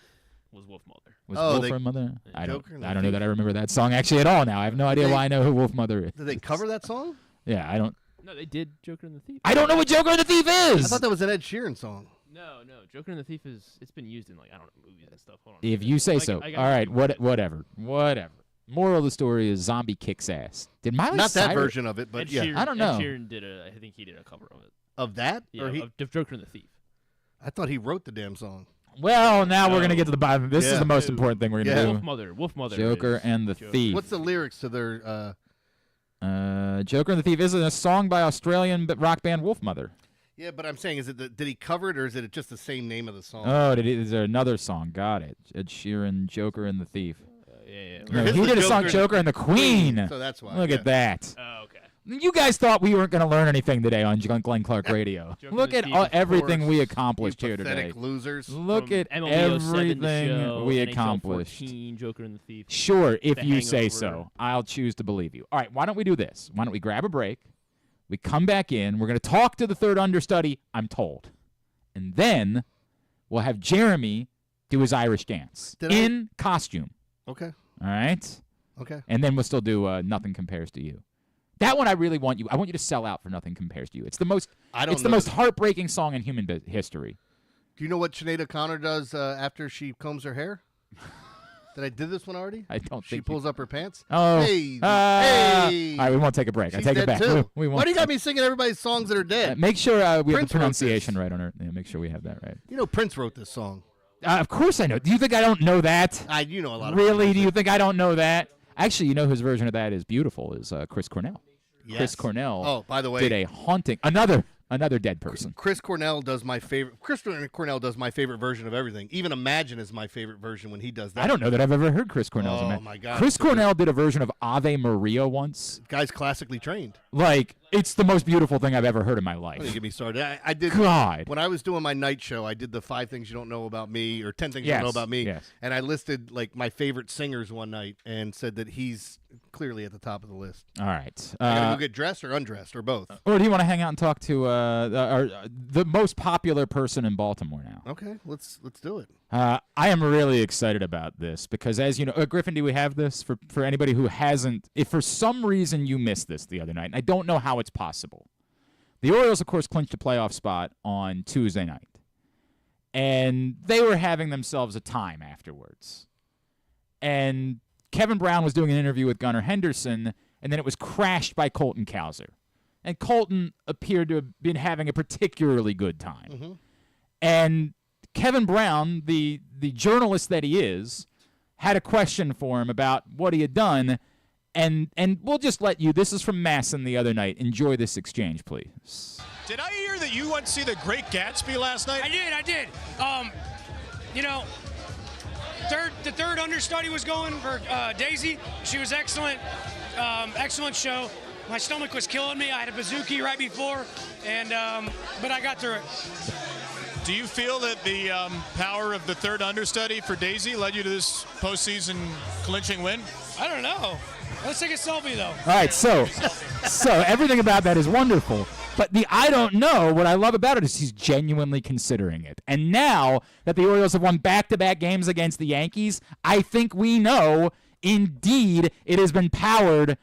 was Wolf Mother. Was Wolf her mother? I don't Joker and know the that I remember that song actually at all now. I have no idea why I know who Wolf Mother is. Did they cover that song? Yeah, I don't. No, they did Joker and the Thief. I don't know what Joker and the Thief is. I thought that was an Ed Sheeran song. No, Joker and the Thief it's been used in movies and stuff. Hold on. If you say so. All right, whatever. Moral of the story is zombie kicks ass. Did Miley Not that Cyrus- version of it, but Ed yeah. Sheeran, I don't know. Ed Sheeran did I think he did a cover of it. Of that? Yeah, Or of Joker and the Thief. I thought he wrote the damn song. Well, now we're gonna get to the bottom. This is the most important thing we're gonna do. Wolf Mother. Joker and the Thief. What's the lyrics to their? Joker and the Thief is a song by Australian rock band Wolf Mother. Yeah, but I'm saying, did he cover it or is it just the same name of the song? Oh, is there another song? Got it. Ed Sheeran, Joker and the Thief. Yeah. No, he did a song, Joker and the Queen. So that's why. Look at that. Oh, okay. You guys thought we weren't going to learn anything today on Glenn Clark Radio. Look at everything we accomplished here today. Pathetic losers. Look at MLB 07 everything show, we NHL accomplished. 14, Joker and the Thief. Sure, if The you say Hangover. so. I'll choose to believe you. All right, why don't we do this? Why don't we grab a break? We come back in. We're going to talk to the third understudy, I'm told. And then we'll have Jeremy do his Irish dance in costume. Okay. All right? Okay. And then we'll still do Nothing Compares to You. That one I really want you. I want you to sell out for Nothing Compares to You. It's the most. It's the most heartbreaking song in human history. Do you know what Sinead O'Connor does after she combs her hair? Did I do this one already? I don't She think pulls up her pants. Oh. Hey. All right, we won't take a break. She's I take it dead back. Too. We won't. Why do you got me singing everybody's songs that are dead? Make sure we have Prince the wrote this. pronunciation right on her. Yeah, make sure we have that right. You know Prince wrote this song. Of course I know. Do you think I don't know that? You know a lot of Really? Do you think I don't know that? Actually, you know whose version of that is beautiful is Chris Cornell. Yes. Chris Cornell. Oh, by the way, did a haunting another dead person. Chris Cornell does my favorite. Chris Cornell does my favorite version of everything. Even Imagine is my favorite version when he does that. I don't know that I've ever heard Chris Cornell's. Oh my God! Chris Cornell did a version of Ave Maria once. Guy's classically trained. Like, it's the most beautiful thing I've ever heard in my life. Don't get me started. I did. God. When I was doing my night show, I did the 5 things you don't know about me, or 10 things you don't know about me, and I listed like my favorite singers one night and said that he's clearly at the top of the list. All right. I gotta go get dressed or undressed or both. Or do you want to hang out and talk to the most popular person in Baltimore now? Okay, let's do it. I am really excited about this because, as you know, Griffin, do we have this for anybody who hasn't? If for some reason you missed this the other night, and I don't know how it's possible, the Orioles, of course, clinched a playoff spot on Tuesday night, and they were having themselves a time afterwards. And Kevin Brown was doing an interview with Gunnar Henderson, and then it was crashed by Colton Cowser. And Colton appeared to have been having a particularly good time. Mm-hmm. And Kevin Brown, the journalist that he is, had a question for him about what he had done, and we'll just let you, this is from Masson the other night, enjoy this exchange, please. Did I hear that you went to see The Great Gatsby last night? I did. You know, the third understudy was going for Daisy. She was excellent. Excellent show. My stomach was killing me. I had a bazooki right before, and but I got through it. Do you feel that the power of the third understudy for Daisy led you to this postseason clinching win? I don't know. Let's take a selfie, though. All right, so everything about that is wonderful. But the I don't know, what I love about it is he's genuinely considering it. And now that the Orioles have won back-to-back games against the Yankees, I think we know, indeed, it has been powered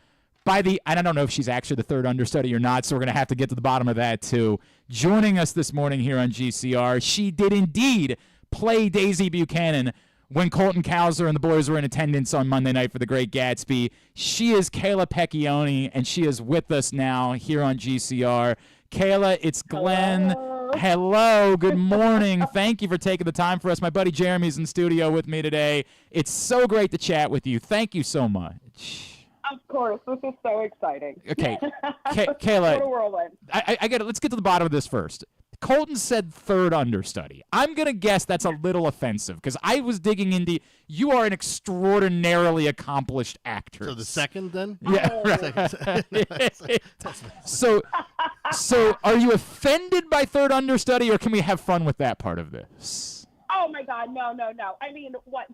by the, I don't know if she's actually the third understudy or not, so we're going to have to get to the bottom of that, too. Joining us this morning here on GCR, she did indeed play Daisy Buchannon when Colton Cowser and the boys were in attendance on Monday night for the Great Gatsby. She is Kayla Pecchioni, and she is with us now here on GCR. Kayla, it's Glenn. Hello. Good morning. Thank you for taking the time for us. My buddy Jeremy's in studio with me today. It's so great to chat with you. Thank you so much. Of course. This is so exciting. Okay. Kayla, what a whirlwind. I get it. Let's get to the bottom of this first. Colton said third understudy. I'm going to guess that's a little offensive because I was digging into you are an extraordinarily accomplished actress. So the second then? Yeah. Right. So are you offended by third understudy or can we have fun with that part of this? Oh, my God. No. I mean, what?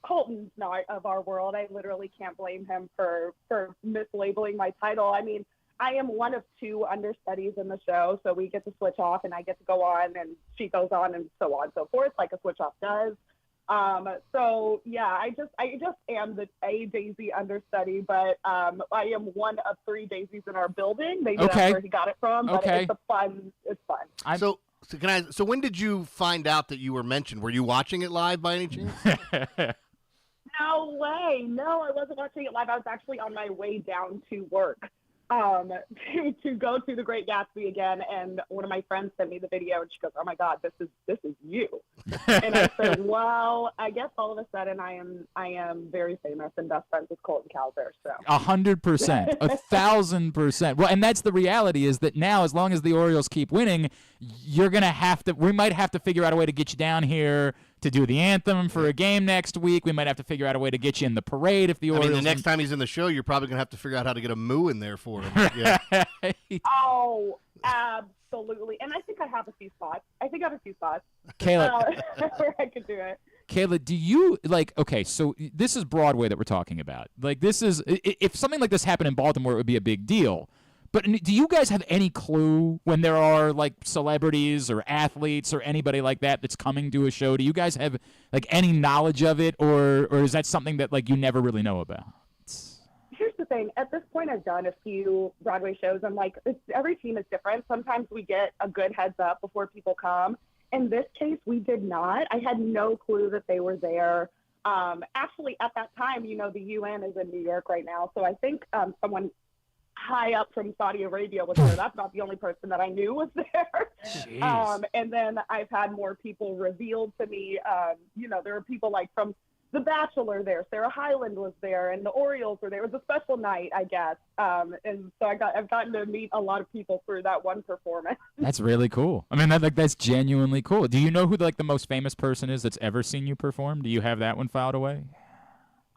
Colton's not of our world. I literally can't blame him for mislabeling my title. I mean, I am one of 2 understudies in the show, so we get to switch off, and I get to go on, and she goes on, and so on and so forth, like a switch off does. So yeah, I just am a Daisy understudy, but I am one of 3 Daisies in our building. Maybe that's where he got it from, but it's fun. So when did you find out that you were mentioned? Were you watching it live by any chance? No way. No, I wasn't watching it live. I was actually on my way down to work. To go to the Great Gatsby again, and one of my friends sent me the video, and she goes, "Oh my God, this is you." And I said, "Well, I guess all of a sudden I am very famous and best friends with Colton Cowser." So 100%, 1,000%. Well, and that's the reality is that now, as long as the Orioles keep winning, we might have to figure out a way to get you down here to do the anthem for a game next week. We might have to figure out a way to get you in the parade if the Orioles. I mean, the next time he's in the show, you're probably going to have to figure out how to get a moo in there for him. Yeah. Oh, absolutely. And I think I have a few spots. Kayla, where I could do it. Kayla, do you okay, so this is Broadway that we're talking about. Like, this is, if something like this happened in Baltimore, it would be a big deal. But do you guys have any clue when there are, like, celebrities or athletes or anybody like that that's coming to a show? Do you guys have, like, any knowledge of it, or is that something that, like, you never really know about? Here's the thing. At this point, I've done a few Broadway shows, and, like, every team is different. Sometimes we get a good heads up before people come. In this case, we did not. I had no clue that they were there. Actually, at that time, the UN is in New York right now, so I think someone high up from Saudi Arabia was there. That's not the only person that I knew was there. And then I've had more people revealed to me. There are people like from The Bachelor there, Sarah Hyland was there, and the Orioles were there. It was a special night, I guess. And so I've gotten to meet a lot of people through that one performance. That's really cool. I mean, that's genuinely cool. Do you know who the most famous person is that's ever seen you perform? Do you have that one filed away?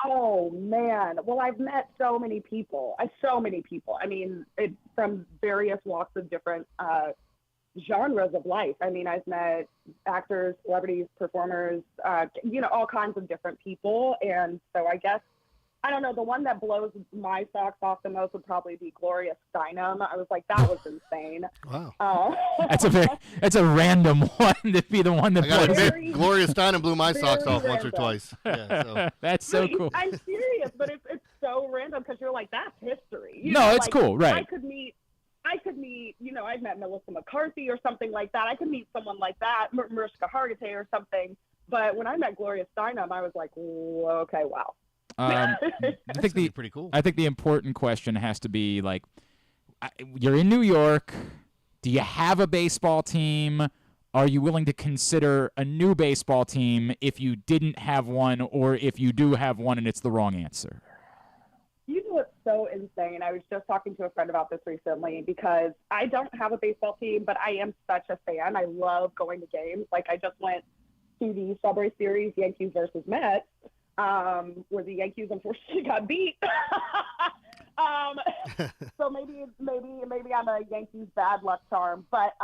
Oh man! Well, I've met so many people. I mean, from various walks of different genres of life. I mean, I've met actors, celebrities, performers, all kinds of different people. And so I guess, I don't know, the one that blows my socks off the most would probably be Gloria Steinem. I was like, that was insane. Wow. That's a random one to be the one that I gotta blows. admit, Gloria Steinem blew my socks off once or twice. Yeah, so. That's so cool. I'm serious, but it's so random because you're like, that's history. It's cool, right? I could meet, I've met Melissa McCarthy or something like that. I could meet someone like that, Mariska Hargitay or something. But when I met Gloria Steinem, I was like, okay, wow. I think pretty cool. I think the important question has to be you're in New York. Do you have a baseball team? Are you willing to consider a new baseball team if you didn't have one, or if you do have one and it's the wrong answer? You know what's so insane? I was just talking to a friend about this recently because I don't have a baseball team, but I am such a fan. I love going to games. Like, I just went to the Subway Series, Yankees versus Mets, where the Yankees unfortunately got beat. So maybe I'm a Yankees bad luck charm, but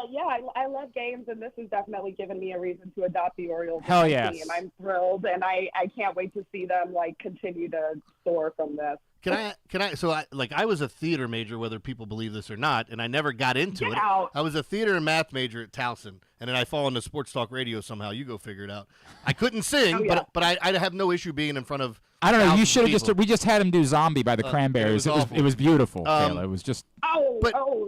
yeah, I love games, and this has definitely given me a reason to adopt the Orioles. Hell yes. Team. I'm thrilled, and I can't wait to see them continue to soar from this. Can I? So I was a theater major, whether people believe this or not, and I never got into it. I was a theater and math major at Towson, and then I fall into sports talk radio somehow. You go figure it out. I couldn't sing, but I have no issue being in front of. I don't know. You should have we just had him do "Zombie" by the Cranberries. It was beautiful. Kayla. It was just.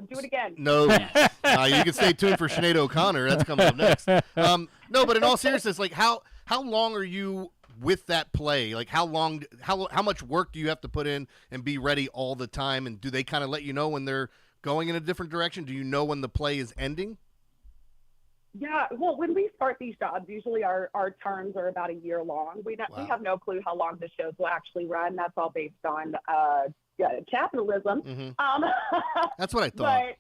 Do it again. No, you can stay tuned for Sinead O'Connor. That's coming up next. No, but in all seriousness, how long are you with that play? Like, how much work do you have to put in and be ready all the time? And do they kind of let you know when they're going in a different direction? Do you know when the play is ending? Yeah, well, when we start these jobs, usually our terms are about a year long. We have no clue how long the shows will actually run. That's all based on capitalism. Mm-hmm. That's what I thought.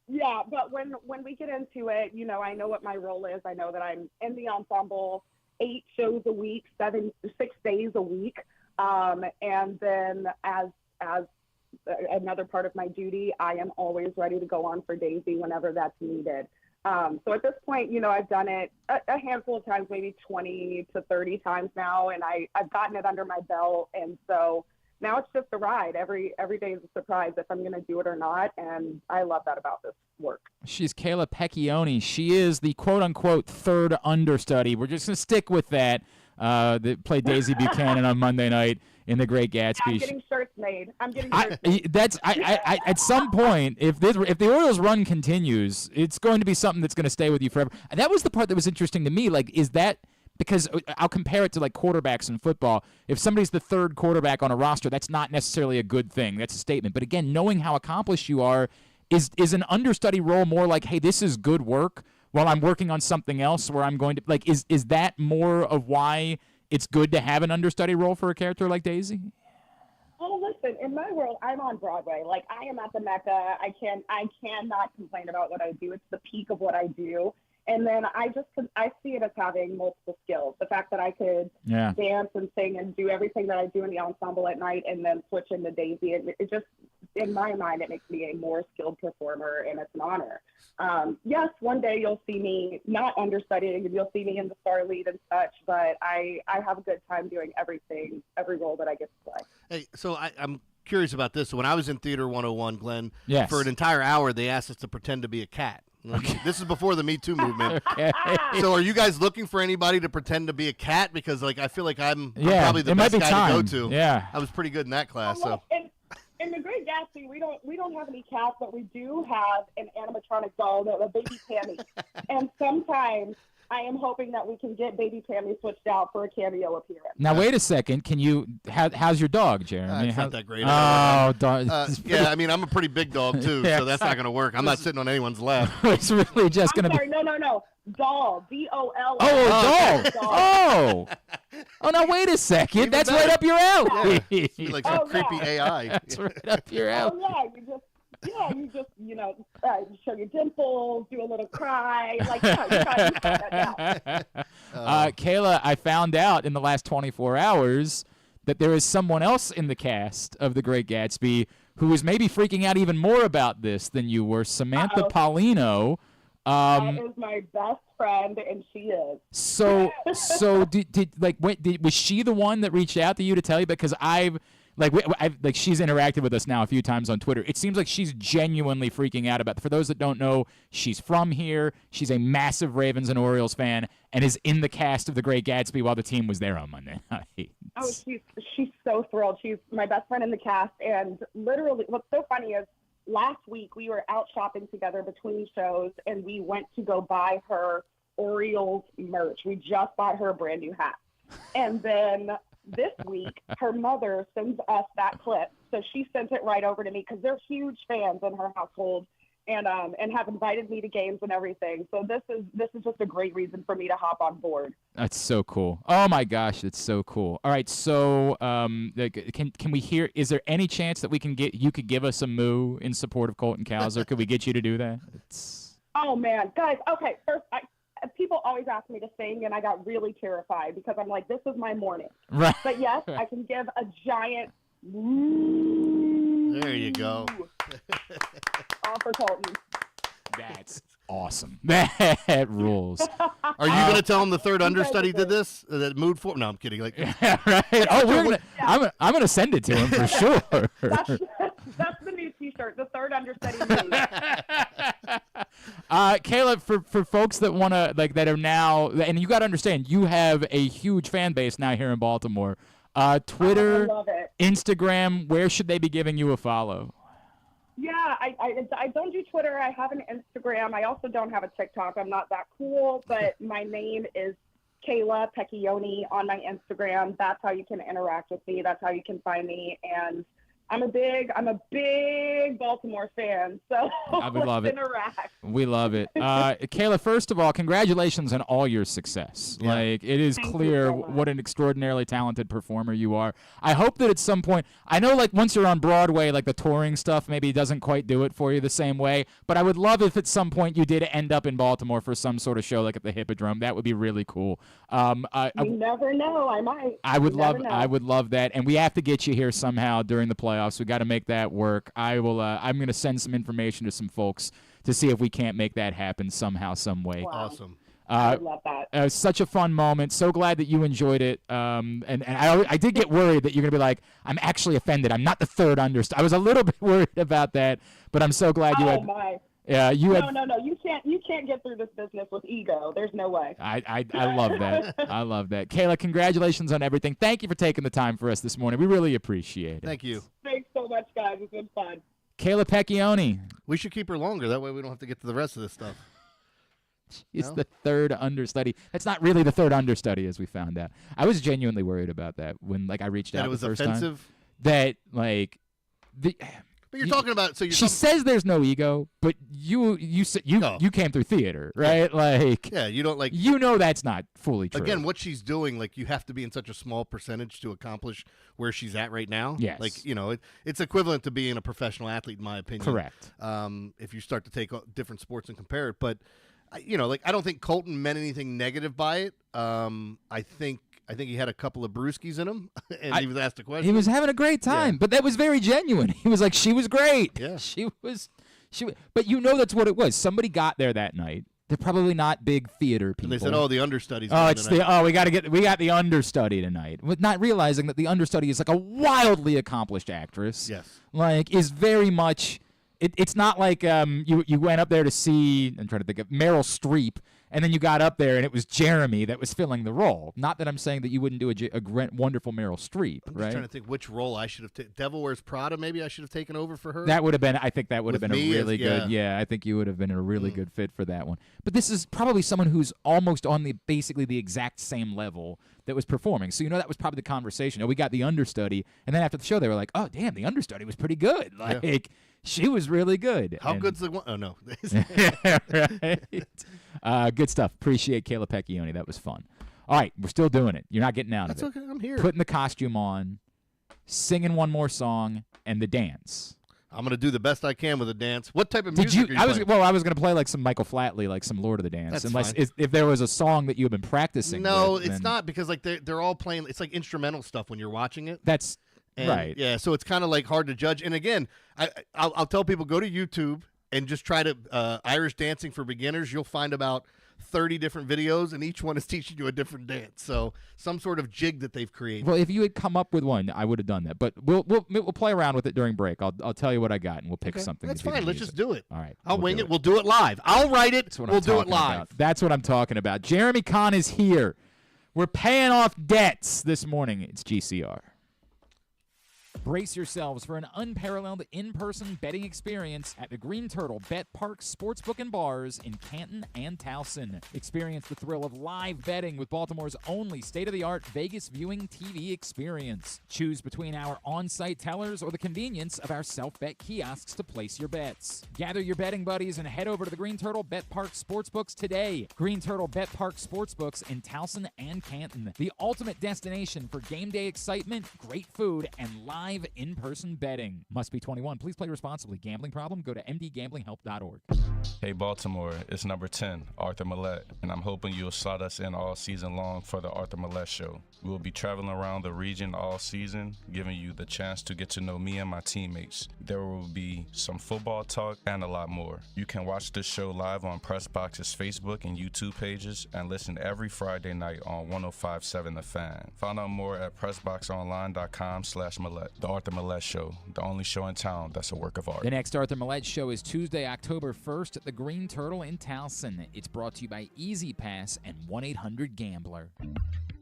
But when we get into it, I know what my role is. I know that I'm in the ensemble 8 shows a week, 6 days a week. And then as another part of my duty, I am always ready to go on for Daisy whenever that's needed. So at this point, I've done it a handful of times, maybe 20 to 30 times now, and I've gotten it under my belt. And so now it's just a ride. Every day is a surprise if I'm going to do it or not, and I love that about this work. She's Kayla Pecchioni. She is the quote-unquote third understudy. We're just going to stick with that. That played Daisy Buchannon on Monday night in The Great Gatsby. Yeah, I'm getting shirts made. At some point, if the Orioles run continues, it's going to be something that's going to stay with you forever. And that was the part that was interesting to me. Is that because I'll compare it to quarterbacks in football. If somebody's the third quarterback on a roster, that's not necessarily a good thing. That's a statement. But again, knowing how accomplished you are, is an understudy role more like, hey, this is good work while I'm working on something else where I'm going to is that more of why it's good to have an understudy role for a character like Daisy? Oh, listen, in my world, I'm on Broadway. I am at the Mecca. I cannot complain about what I do. It's the peak of what I do. And then I see it as having multiple skills. The fact that I could dance and sing and do everything that I do in the ensemble at night and then switch into Daisy, it just, in my mind, it makes me a more skilled performer, and it's an honor. Yes, one day you'll see me not understudying, and you'll see me in the star lead and such, but I have a good time doing every role that I get to play. Hey, so I'm curious about this. So when I was in Theater 101, Glenn, yes, for an entire hour, they asked us to pretend to be a cat. Okay. This is before the Me Too movement. Okay. So are you guys looking for anybody to pretend to be a cat? Because I feel like I'm probably the best guy to go to. Yeah. I was pretty good in that class. So in The Great Gatsby, we don't have any cats, but we do have an animatronic doll, a baby Pammy. And sometimes I am hoping that we can get baby Pammy switched out for a cameo appearance. Now wait a second. Can you? How's your dog, Jeremy? It's not that great. Oh, dog. Yeah, I mean I'm a pretty big dog too, so that's not going to work. I'm not sitting on anyone's lap. It's really just going to be. No. Doll. DOL. Oh, doll. Oh. Oh, no, wait a second. Even That's better. right up your alley. Yeah. It's like some creepy AI. That's right up your alley. Oh, you just show your dimples, do a little cry. Like, you got that now. Kayla, I found out in the last 24 hours that there is someone else in the cast of The Great Gatsby who is maybe freaking out even more about this than you were. Samantha Paulino. That is my best friend, and she is. So was she the one that reached out to you to tell you? Because I've she's interacted with us now a few times on Twitter. It seems like she's genuinely freaking out about it. For those that don't know, she's from here. She's a massive Ravens and Orioles fan and is in the cast of The Great Gatsby while the team was there on Monday night. Oh, she's so thrilled. She's my best friend in the cast, and literally, what's so funny is last week we were out shopping together between shows, and we went to go buy her Orioles merch. We just bought her a brand new hat, and then this week her mother sends us that clip, so she sent it right over to me because they're huge fans in her household, and have invited me to games and everything. So this is just a great reason for me to hop on board. That's so cool. Oh my gosh, that's so cool. All right, so can we hear? Is there any chance that you could give us a moo in support of Colton Cowser? Could we get you to do that? Oh man, guys. Okay, first, people always ask me to sing, and I got really terrified because I'm like, this is my morning. Right. But yes, I can give a giant. There you go. All for Colton. That's awesome. That rules. Are you going to tell him the third understudy did this? That mood for? No, I'm kidding. Like, right. Oh, I'm gonna send it to him for sure. That's the new T-shirt. The third understudy. Kayla, for folks that wanna that are now, and you got to understand, you have a huge fan base now here in Baltimore. Twitter, I love it. Instagram, where should they be giving you a follow? Yeah, I don't do Twitter. I have an Instagram. I also don't have a TikTok. I'm not that cool, but my name is Kayla Pecchioni on my Instagram. That's how you can interact with me. That's how you can find me. And I'm a big Baltimore fan, so we love it. Interact. We love it. Kayla, first of all, congratulations on all your success. Yeah. Like, it is clear what an extraordinarily talented performer you are. I hope that at some point, I know like once you're on Broadway, like the touring stuff maybe doesn't quite do it for you the same way, but I would love if at some point you did end up in Baltimore for some sort of show like at the Hippodrome. That would be really cool. You never know. I might. I would love that, and we have to get you here somehow during the playoffs. We got to make that work. I'm going to send some information to some folks to see if we can't make that happen somehow, some way. Wow. Awesome. I would love that. Such a fun moment. So glad that you enjoyed it. And I did get worried that you're going to be like, I'm actually offended. I'm not the third understudy. I was a little bit worried about that, but I'm so glad you had. My. Yeah, No. You can't get through this business with ego. There's no way. I love that. I love that. Kayla, congratulations on everything. Thank you for taking the time for us this morning. We really appreciate it. Thank you. Thanks so much, guys. It's been fun. Kayla Pecchioni. We should keep her longer. That way we don't have to get to the rest of this stuff. It's the third understudy. That's not really the third understudy, as we found out. I was genuinely worried about that when I reached out the first offensive? time. That But you're talking about she says there's no ego, but you came through theater, right? Like you don't like that's not fully true. Again, what she's doing, like you have to be in such a small percentage to accomplish where she's at right now. Yes. Like it's equivalent to being a professional athlete, in my opinion. Correct. If you start to take different sports and compare it, but I don't think Colton meant anything negative by it. I think he had a couple of brewskis in him, and he was asked a question. He was having a great time, but that was very genuine. He was like, she was great. Yeah. She was. But that's what it was. Somebody got there that night. They're probably not big theater people. And they said, the understudy's we got the understudy tonight. With not realizing that the understudy is like a wildly accomplished actress. Yes. Like, is very much. It's not like you went up there to see, I'm trying to think of Meryl Streep, and then you got up there and it was Jeremy that was filling the role. Not that I'm saying that you wouldn't do a wonderful Meryl Streep, I'm right? just trying to think which role I should have taken. Devil Wears Prada, maybe I should have taken over for her. That would have been. I think that would have With been a me really as- good. Yeah, I think you would have been a really good fit for that one. But this is probably someone who's almost on basically the exact same level that was performing. So that was probably the conversation. We got the understudy, and then after the show, they were like, "Oh, damn, the understudy was pretty good. Like, she was really good." How good's the one? Oh no. Right. Good stuff. Appreciate Kayla Pecchioni. That was fun. All right, we're still doing it. You're not getting out That's of it. okay. I'm here. Putting the costume on, singing one more song, and the dance. I'm going to do the best I can with a dance. What type of music are you playing? I was going to play like some Michael Flatley, like some Lord of the Dance. That's unless fine. if there was a song that you have been practicing. No, with, it's then not because like they're all playing. It's like instrumental stuff when you're watching it. That's And, right. Yeah, so it's kind of like hard to judge. And again, I'll tell people, go to YouTube and just try to Irish dancing for beginners. You'll find about 30 different videos, and each one is teaching you a different dance. So some sort of jig that they've created. Well, if you had come up with one, I would have done that. But we'll play around with it during break. I'll tell you what I got, and we'll pick something. That's if you fine. can Let's use just do it. All right. I'll wing it. We'll do it live. I'll write it. That's what We'll I'm do it talking live. about. That's what I'm talking about. Jeremy Conn is here. We're paying off debts this morning. It's GCR. Brace yourselves for an unparalleled in-person betting experience at the Green Turtle Bet Park Sportsbook and Bars in Canton and Towson. Experience the thrill of live betting with Baltimore's only state-of-the-art Vegas viewing TV experience. Choose between our on-site tellers or the convenience of our self-bet kiosks to place your bets. Gather your betting buddies and head over to the Green Turtle Bet Park Sportsbooks today. Green Turtle Bet Park Sportsbooks in Towson and Canton. The ultimate destination for game day excitement, great food, and live in-person betting. Must be 21. Please play responsibly. Gambling problem? Go to mdgamblinghelp.org. Hey Baltimore, it's number 10, Arthur Millette, and I'm hoping you'll slot us in all season long for the Arthur Millette Show. We will be traveling around the region all season, giving you the chance to get to know me and my teammates. There will be some football talk and a lot more. You can watch this show live on Pressbox's Facebook and YouTube pages and listen every Friday night on 105.7 The Fan. Find out more at pressboxonline.com/Millette. The Arthur Millette Show, the only show in town that's a work of art. The next Arthur Millette Show is Tuesday, October 1st at the Green Turtle in Towson. It's brought to you by Easy Pass and 1-800-GAMBLER.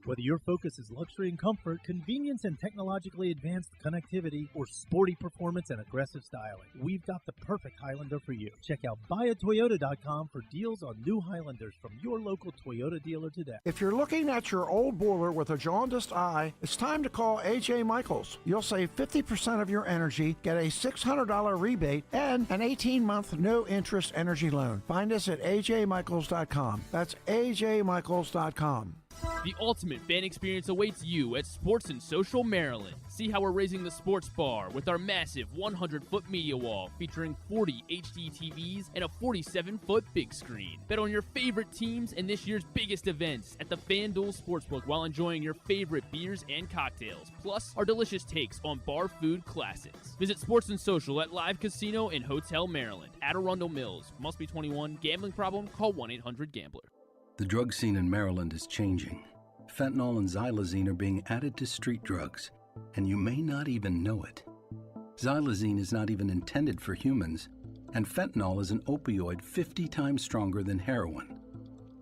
Whether your focus is luxury and comfort, convenience and technologically advanced connectivity, or sporty performance and aggressive styling, we've got the perfect Highlander for you. Check out buyatoyota.com for deals on new Highlanders from your local Toyota dealer today. If you're looking at your old boiler with a jaundiced eye, it's time to call A.J. Michaels. You'll save 50% of your energy, get a $600 rebate, and an 18-month no-interest energy loan. Find us at ajmichaels.com. That's ajmichaels.com. The ultimate fan experience awaits you at Sports and Social Maryland. See how we're raising the sports bar with our massive 100-foot media wall featuring 40 HD TVs and a 47-foot big screen. Bet on your favorite teams and this year's biggest events at the FanDuel Sportsbook while enjoying your favorite beers and cocktails, plus our delicious takes on bar food classics. Visit Sports and Social at Live Casino and Hotel Maryland at Arundel Mills. Must be 21. Gambling problem? Call 1-800-GAMBLER. The drug scene in Maryland is changing. Fentanyl and xylazine are being added to street drugs, and you may not even know it. Xylazine is not even intended for humans, and fentanyl is an opioid 50 times stronger than heroin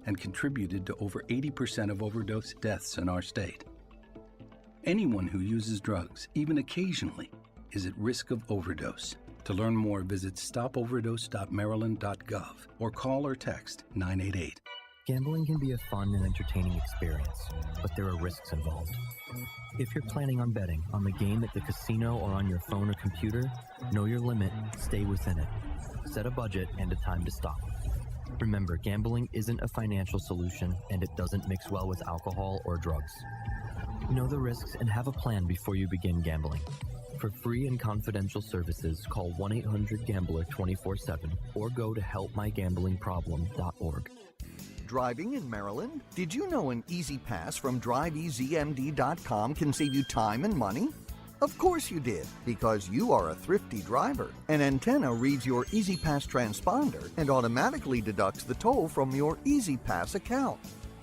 and contributed to over 80% of overdose deaths in our state. Anyone who uses drugs, even occasionally, is at risk of overdose. To learn more, visit stopoverdose.maryland.gov or call or text 988. Gambling can be a fun and entertaining experience, but there are risks involved. If you're planning on betting on the game at the casino or on your phone or computer, know your limit, stay within it. Set a budget and a time to stop. Remember, gambling isn't a financial solution, and it doesn't mix well with alcohol or drugs. Know the risks and have a plan before you begin gambling. For free and confidential services, call 1-800-GAMBLER 24/7 or go to helpmygamblingproblem.org. Driving in Maryland? Did you know an Easy Pass from DriveEasyMD.com can save you time and money? Of course you did, because you are a thrifty driver. An antenna reads your Easy Pass transponder and automatically deducts the toll from your Easy Pass account.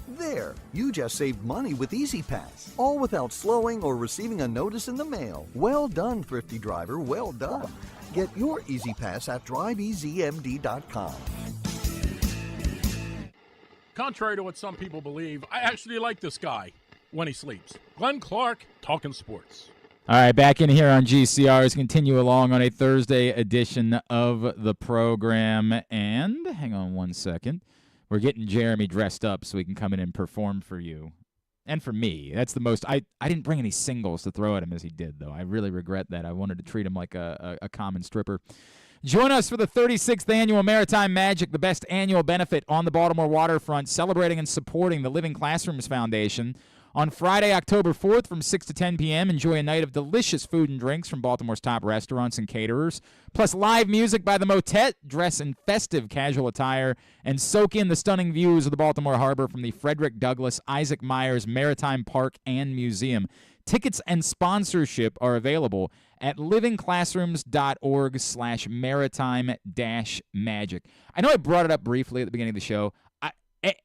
There, you just saved money with Easy Pass, all without slowing or receiving a notice in the mail. Well done, thrifty driver, well done. Get your Easy Pass at DriveEasyMD.com. Contrary to what some people believe, I actually like this guy when he sleeps. Glenn Clark, talking sports. All right, back in here on GCR as continue along on a Thursday edition of the program. And hang on one second. We're getting Jeremy dressed up so he can come in and perform for you. And for me. That's the most. I didn't bring any singles to throw at him as he did, though. I really regret that. I wanted to treat him like a common stripper. Join us for the 36th Annual Maritime Magic, the best annual benefit on the Baltimore waterfront, celebrating and supporting the Living Classrooms Foundation. On Friday, October 4th from 6 to 10 p.m., enjoy a night of delicious food and drinks from Baltimore's top restaurants and caterers, plus live music by the Motet, dress in festive casual attire, and soak in the stunning views of the Baltimore Harbor from the Frederick Douglass Isaac Myers Maritime Park and Museum. Tickets and sponsorship are available at livingclassrooms.org/maritime-magic. I know I brought it up briefly at the beginning of the show.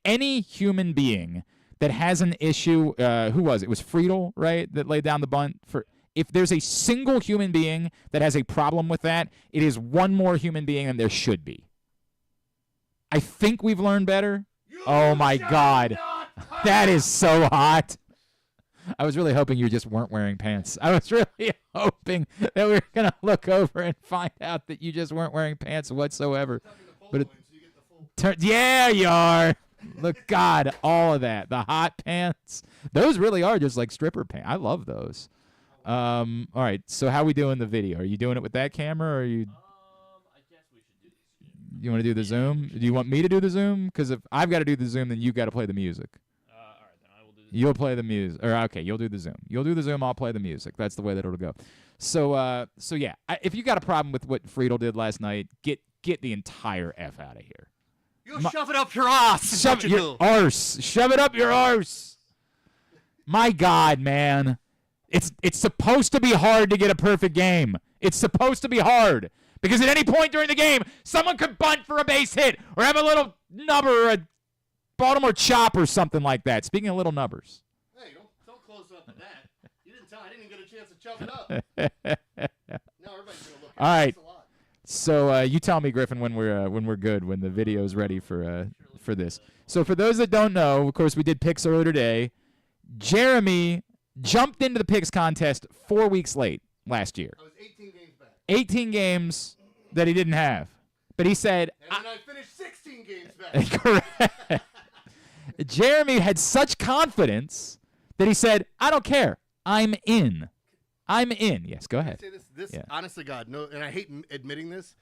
Any human being that has an issue, who was it? It was Friedel, right, that laid down the bunt for. If there's a single human being that has a problem with that, it is one more human being than there should be. I think we've learned better. Oh my God, that is so hot. I was really hoping you just weren't wearing pants. I was really hoping that we were going to look over and find out that you just weren't wearing pants whatsoever. But yeah, you are. Look, God, all of that. The hot pants. Those really are just like stripper pants. I love those. All right, so how are we doing the video? Are you doing it with that camera, or are you... I guess we should do this. You want to do the Zoom? Do you want me to do the Zoom? Because if I've got to do the Zoom, then you've got to play the music. You'll play the music. Or, okay, you'll do the Zoom. You'll do the Zoom, I'll play the music. That's the way that it'll go. So yeah, if you got a problem with what Friedel did last night, get the entire F out of here. You shove it up your ass. Shove your arse. Shove it up your arse. My God, man. It's supposed to be hard to get a perfect game. It's supposed to be hard. Because at any point during the game, someone could bunt for a base hit or have a little nubber or a Baltimore chop or something like that. Speaking of little numbers. Hey, don't close up to that. You didn't tell. I didn't even get a chance to chop it up. Now everybody's gonna look at all right. So you tell me, Griffin, when we're good, when the video is ready for this. So for those that don't know, of course, we did picks earlier today. Jeremy jumped into the picks contest 4 weeks late last year. I was 18 games back. 18 games that he didn't have, but he said. And then I finished 16 games back. Correct. Jeremy had such confidence that he said, I don't care. I'm in. I'm in. Yes, go ahead. Can I say this? Yeah. Honestly, God, no, and I hate admitting this.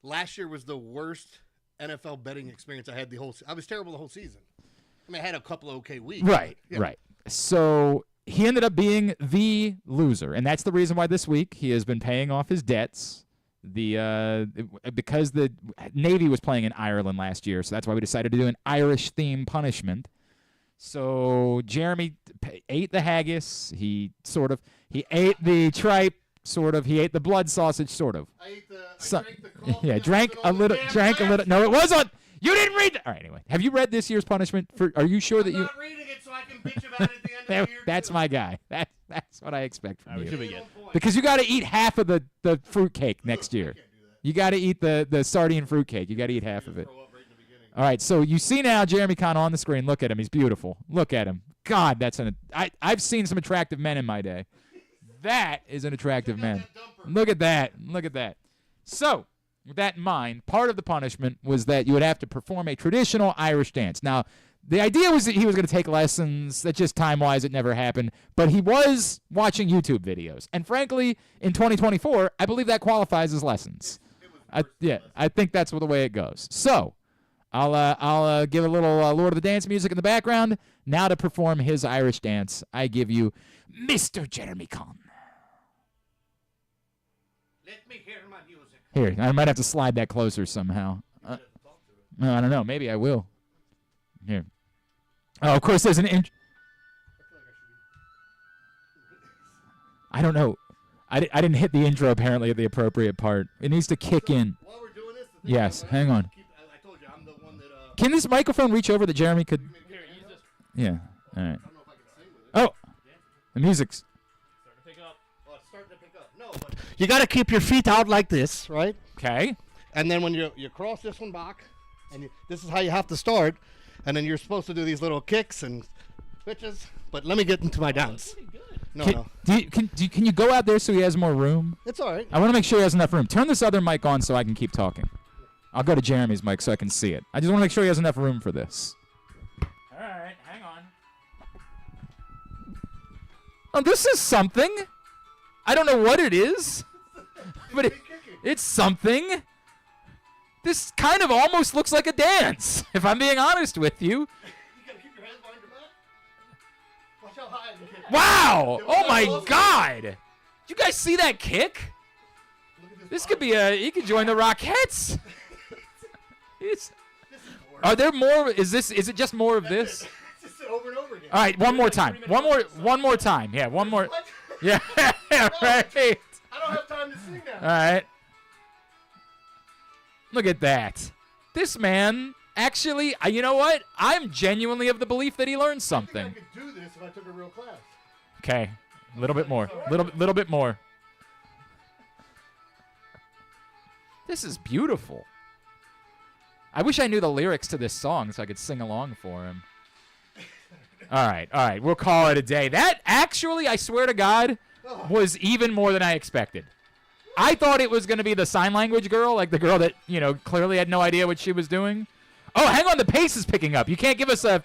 Last year was the worst NFL betting experience I had the whole season. I was terrible the whole season. I mean, I had a couple of okay weeks. Right, but, yeah. right. So he ended up being the loser, and that's the reason why this week he has been paying off his debts. Because the Navy was playing in Ireland last year, so that's why we decided to do an Irish-themed punishment. So Jeremy ate the haggis. He ate the tripe. Sort of. He ate the blood sausage. Sort of. I drank the coffee. Yeah, drank a little. No, it wasn't. You didn't read that. All right. Anyway, have you read this year's punishment? Are you sure that you? I'm not reading it, so I can bitch about it at the end of the year. That's my guy. That's what I expect from you. Should be good. Because you got to eat half of the fruitcake next year. You got to eat the sardine fruitcake. You got to eat half of it. All right, so you see now Jeremy Conn on the screen. Look at him. He's beautiful. Look at him. God, I've seen some attractive men in my day. That is an attractive man. Look at that. Look at that. So, with that in mind, part of the punishment was that you would have to perform a traditional Irish dance. Now, the idea was that he was going to take lessons. That just time-wise, it never happened. But he was watching YouTube videos. And frankly, in 2024, I believe that qualifies as lessons. I think that's the way it goes. So, I'll give a little Lord of the Dance music in the background. Now to perform his Irish dance, I give you Mr. Jeremy Conn. Let me hear my music. Here, I might have to slide that closer somehow. I don't know. Maybe I will. Here. Oh, of course, there's an I don't know. I didn't hit the intro, apparently, at the appropriate part. It needs to kick in. While we're doing this, yes, hang on. I told you, I'm the one that... Can this microphone reach over that Jeremy could... Yeah, all right. Oh, the music's... You got to keep your feet out like this, right? Okay. And then when you cross this one back, and this is how you have to start, and then you're supposed to do these little kicks and switches. But let me get into my dance. No. Can you go out there so he has more room? It's all right. I want to make sure he has enough room. Turn this other mic on so I can keep talking. I'll go to Jeremy's mic so I can see it. I just want to make sure he has enough room for this. All right, hang on. Oh, this is something. I don't know what it is, but it's something. This kind of almost looks like a dance, if I'm being honest with you. You gotta keep your hands behind your back. Watch how high you kick. Wow! Oh my God! Did you guys see that kick? This could be he could join the Rockettes. Are there more? Is it just more of this? It's just over and over again. All right, one more time. One more time. Yeah, one more. What? Yeah, right. I don't have time to sing now. All right. Look at that. This man, actually, you know what? I'm genuinely of the belief that he learned something. I think I could do this if I took a real class. Okay, a little bit more. Little bit more. This is beautiful. I wish I knew the lyrics to this song so I could sing along for him. All right. We'll call it a day. That actually, I swear to God, was even more than I expected. I thought it was going to be the sign language girl, like the girl that, clearly had no idea what she was doing. Oh, hang on. The pace is picking up. You can't give us a...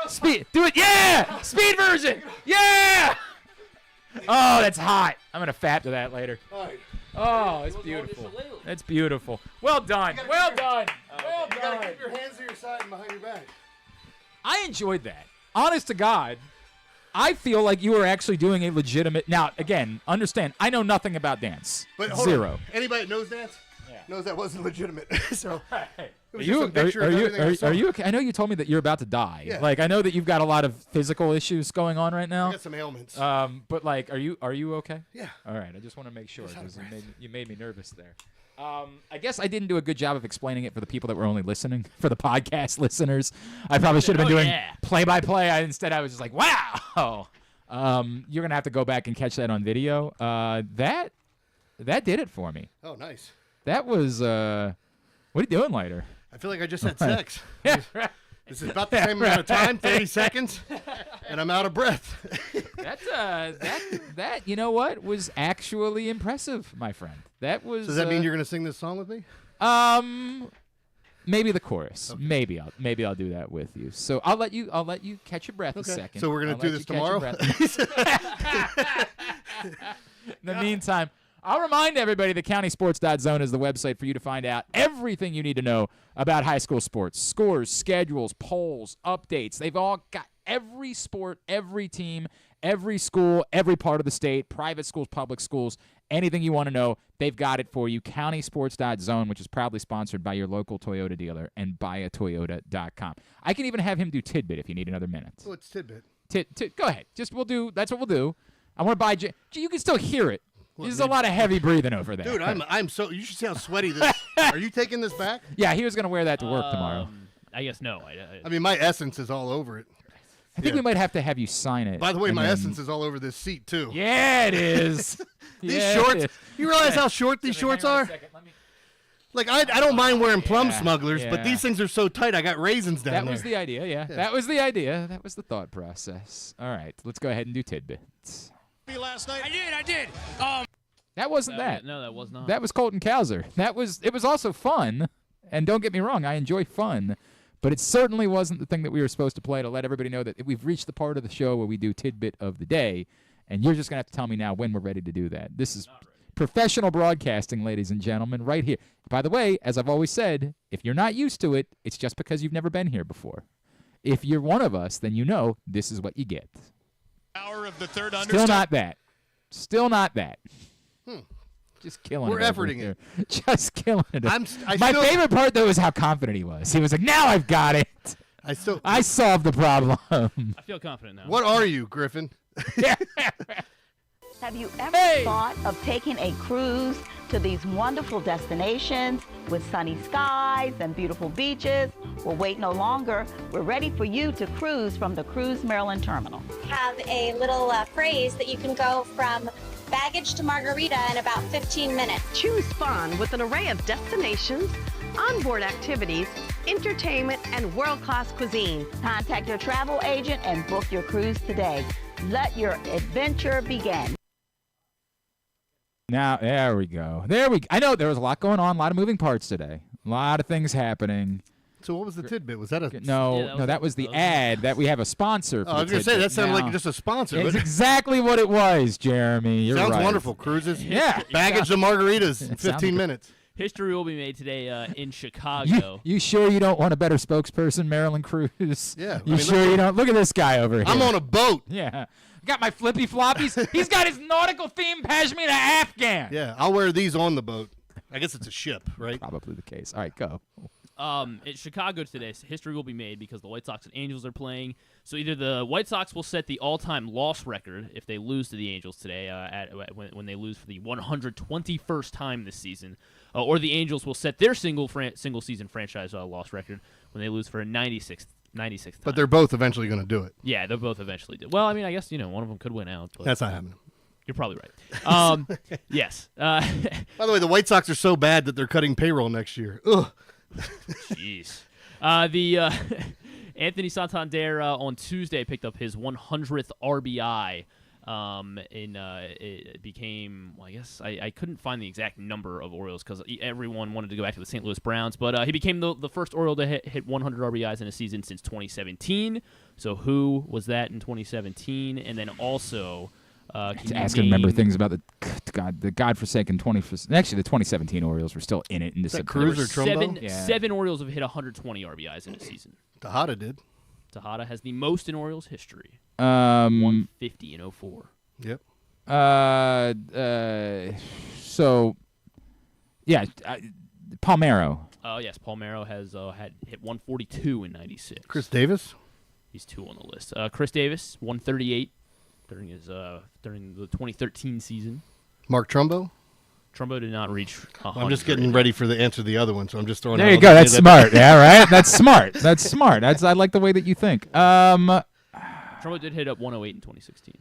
Speed. Do it. Yeah! Speed version. Yeah! Oh, that's hot. I'm going to fap to that later. All right. Oh, it's beautiful. It's beautiful. Well done. Well done. Well You done. gotta keep your hands to your side and behind your back. I enjoyed that. Honest to God, I feel like you were actually doing a legitimate... Now, again, understand, I know nothing about dance. But hold Zero. on. Anybody that knows dance knows that wasn't legitimate. So it was Are just a picture of everything I saw. you okay? I know you told me that you're about to die. Yeah. Like, I know that you've got a lot of physical issues going on right now. I got some ailments. But like, are you okay? Yeah. All right. I just want to make sure because you made me nervous there. I guess I didn't do a good job of explaining it for the people that were only listening, for the podcast listeners. I probably should have been doing play-by-play. Instead, I was just like, wow. You're gonna have to go back and catch that on video. That did it for me. Oh, nice. That was. What are you doing later? I feel like I just had sex. This is about the same amount of time, 30 seconds, and I'm out of breath. That you know what was actually impressive, my friend. That was. Does that mean you're gonna sing this song with me? Maybe the chorus. Okay. Maybe I'll do that with you. So I'll let you catch your breath a second. So we're gonna do this tomorrow. In the meantime, I'll remind everybody that countysports.zone is the website for you to find out everything you need to know about high school sports. Scores, schedules, polls, updates. They've all got every sport, every team, every school, every part of the state, private schools, public schools, anything you want to know, they've got it for you. countysports.zone, which is proudly sponsored by your local Toyota dealer and buyatoyota.com. I can even have him do Tidbit if you need another minute. What's Tidbit? Go ahead. That's what we'll do. I want to buy you can still hear it. There's a lot of heavy breathing over there. Dude, I'm so. You should see how sweaty this. Are you taking this back? Yeah, he was gonna wear that to work tomorrow. I guess no. I mean, my essence is all over it. I think we might have to have you sign it. By the way, my essence is all over this seat too. Yeah, it is. These shorts. You realize how short these shorts are? Like I don't mind wearing plum smugglers, but these things are so tight. I got raisins down there. That was the idea. Yeah, that was the idea. That was the thought process. All right, let's go ahead and do tidbits. Last night. I did. That wasn't that. No, that was not. That was Colton Cowser. It was also fun, and don't get me wrong, I enjoy fun, but it certainly wasn't the thing that we were supposed to play to let everybody know that we've reached the part of the show where we do tidbit of the day, and you're just going to have to tell me now when we're ready to do that. This is professional broadcasting, ladies and gentlemen, right here. By the way, as I've always said, if you're not used to it, it's just because you've never been here before. If you're one of us, then you know this is what you get. Hour of the third Still not that. Still not that. Just killing We're it. efforting it. Just killing it. My favorite part, though, is how confident he was. He was like, now I've got it. I solved the problem. I feel confident now. What are you, Griffin? Have you ever thought of taking a cruise to these wonderful destinations with sunny skies and beautiful beaches? Well, wait no longer. We're ready for you to cruise from the Cruise Maryland Terminal. Have a little phrase that you can go from baggage to margarita in about 15 minutes. Choose fun with an array of destinations, onboard activities, entertainment, and world-class cuisine. Contact your travel agent and book your cruise today. Let your adventure begin. Now, there we go. I know there was a lot going on, a lot of moving parts today. A lot of things happening. So what was the tidbit? Was that a... No, that was the ad that we have a sponsor for. I was going to say, that sounded like just a sponsor. It's exactly what it was, Jeremy. You're Sounds right. wonderful. Cruises. Yeah. Baggage to margaritas in 15 minutes. History will be made today in Chicago. You sure you don't want a better spokesperson, Marilyn Cruz? Yeah. You sure you don't? Look at this guy over here. I'm on a boat. Yeah. Got my flippy floppies. He's got his nautical theme pashmina Afghan. Yeah, I'll wear these on the boat. I guess it's a ship, right? Probably the case. All right, go. In Chicago today, so history will be made because the White Sox and Angels are playing. So either the White Sox will set the all-time loss record if they lose to the Angels today, when they lose for the 121st time this season, or the Angels will set their single-season franchise loss record when they lose for a 96th time. But they're both eventually going to do it. Yeah, they'll both eventually do. Well, I mean, I guess one of them could win out. But That's not happening. You're probably right. Yes. By the way, the White Sox are so bad that they're cutting payroll next year. Ugh. Jeez. Anthony Santander on Tuesday picked up his 100th RBI. It became, well, I guess I couldn't find the exact number of Orioles because everyone wanted to go back to the St. Louis Browns, but he became the first Oriole to hit 100 RBIs in a season since 2017. So who was that in 2017? And then also, Ask and remember things about the godforsaken 20. Actually, the 2017 Orioles were still in it in December. Cruz or Trumbo? Seven Orioles have hit 150 RBIs in a season. Tejada did. Tejada has the most in Orioles history. 150 in 04. Yep. So, yeah, Palmeiro. Oh yes, Palmeiro has had hit 142 in 96. Chris Davis. He's 2 on the list. Chris Davis 138 during the 2013 season. Mark Trumbo. Trumbo did not reach 100. I'm just getting ready for the answer to the other one, so I'm just throwing. There you go. That's smart. Yeah, right. That's smart. That's smart. I like the way that you think. Trumbo did hit up 108 in 2016.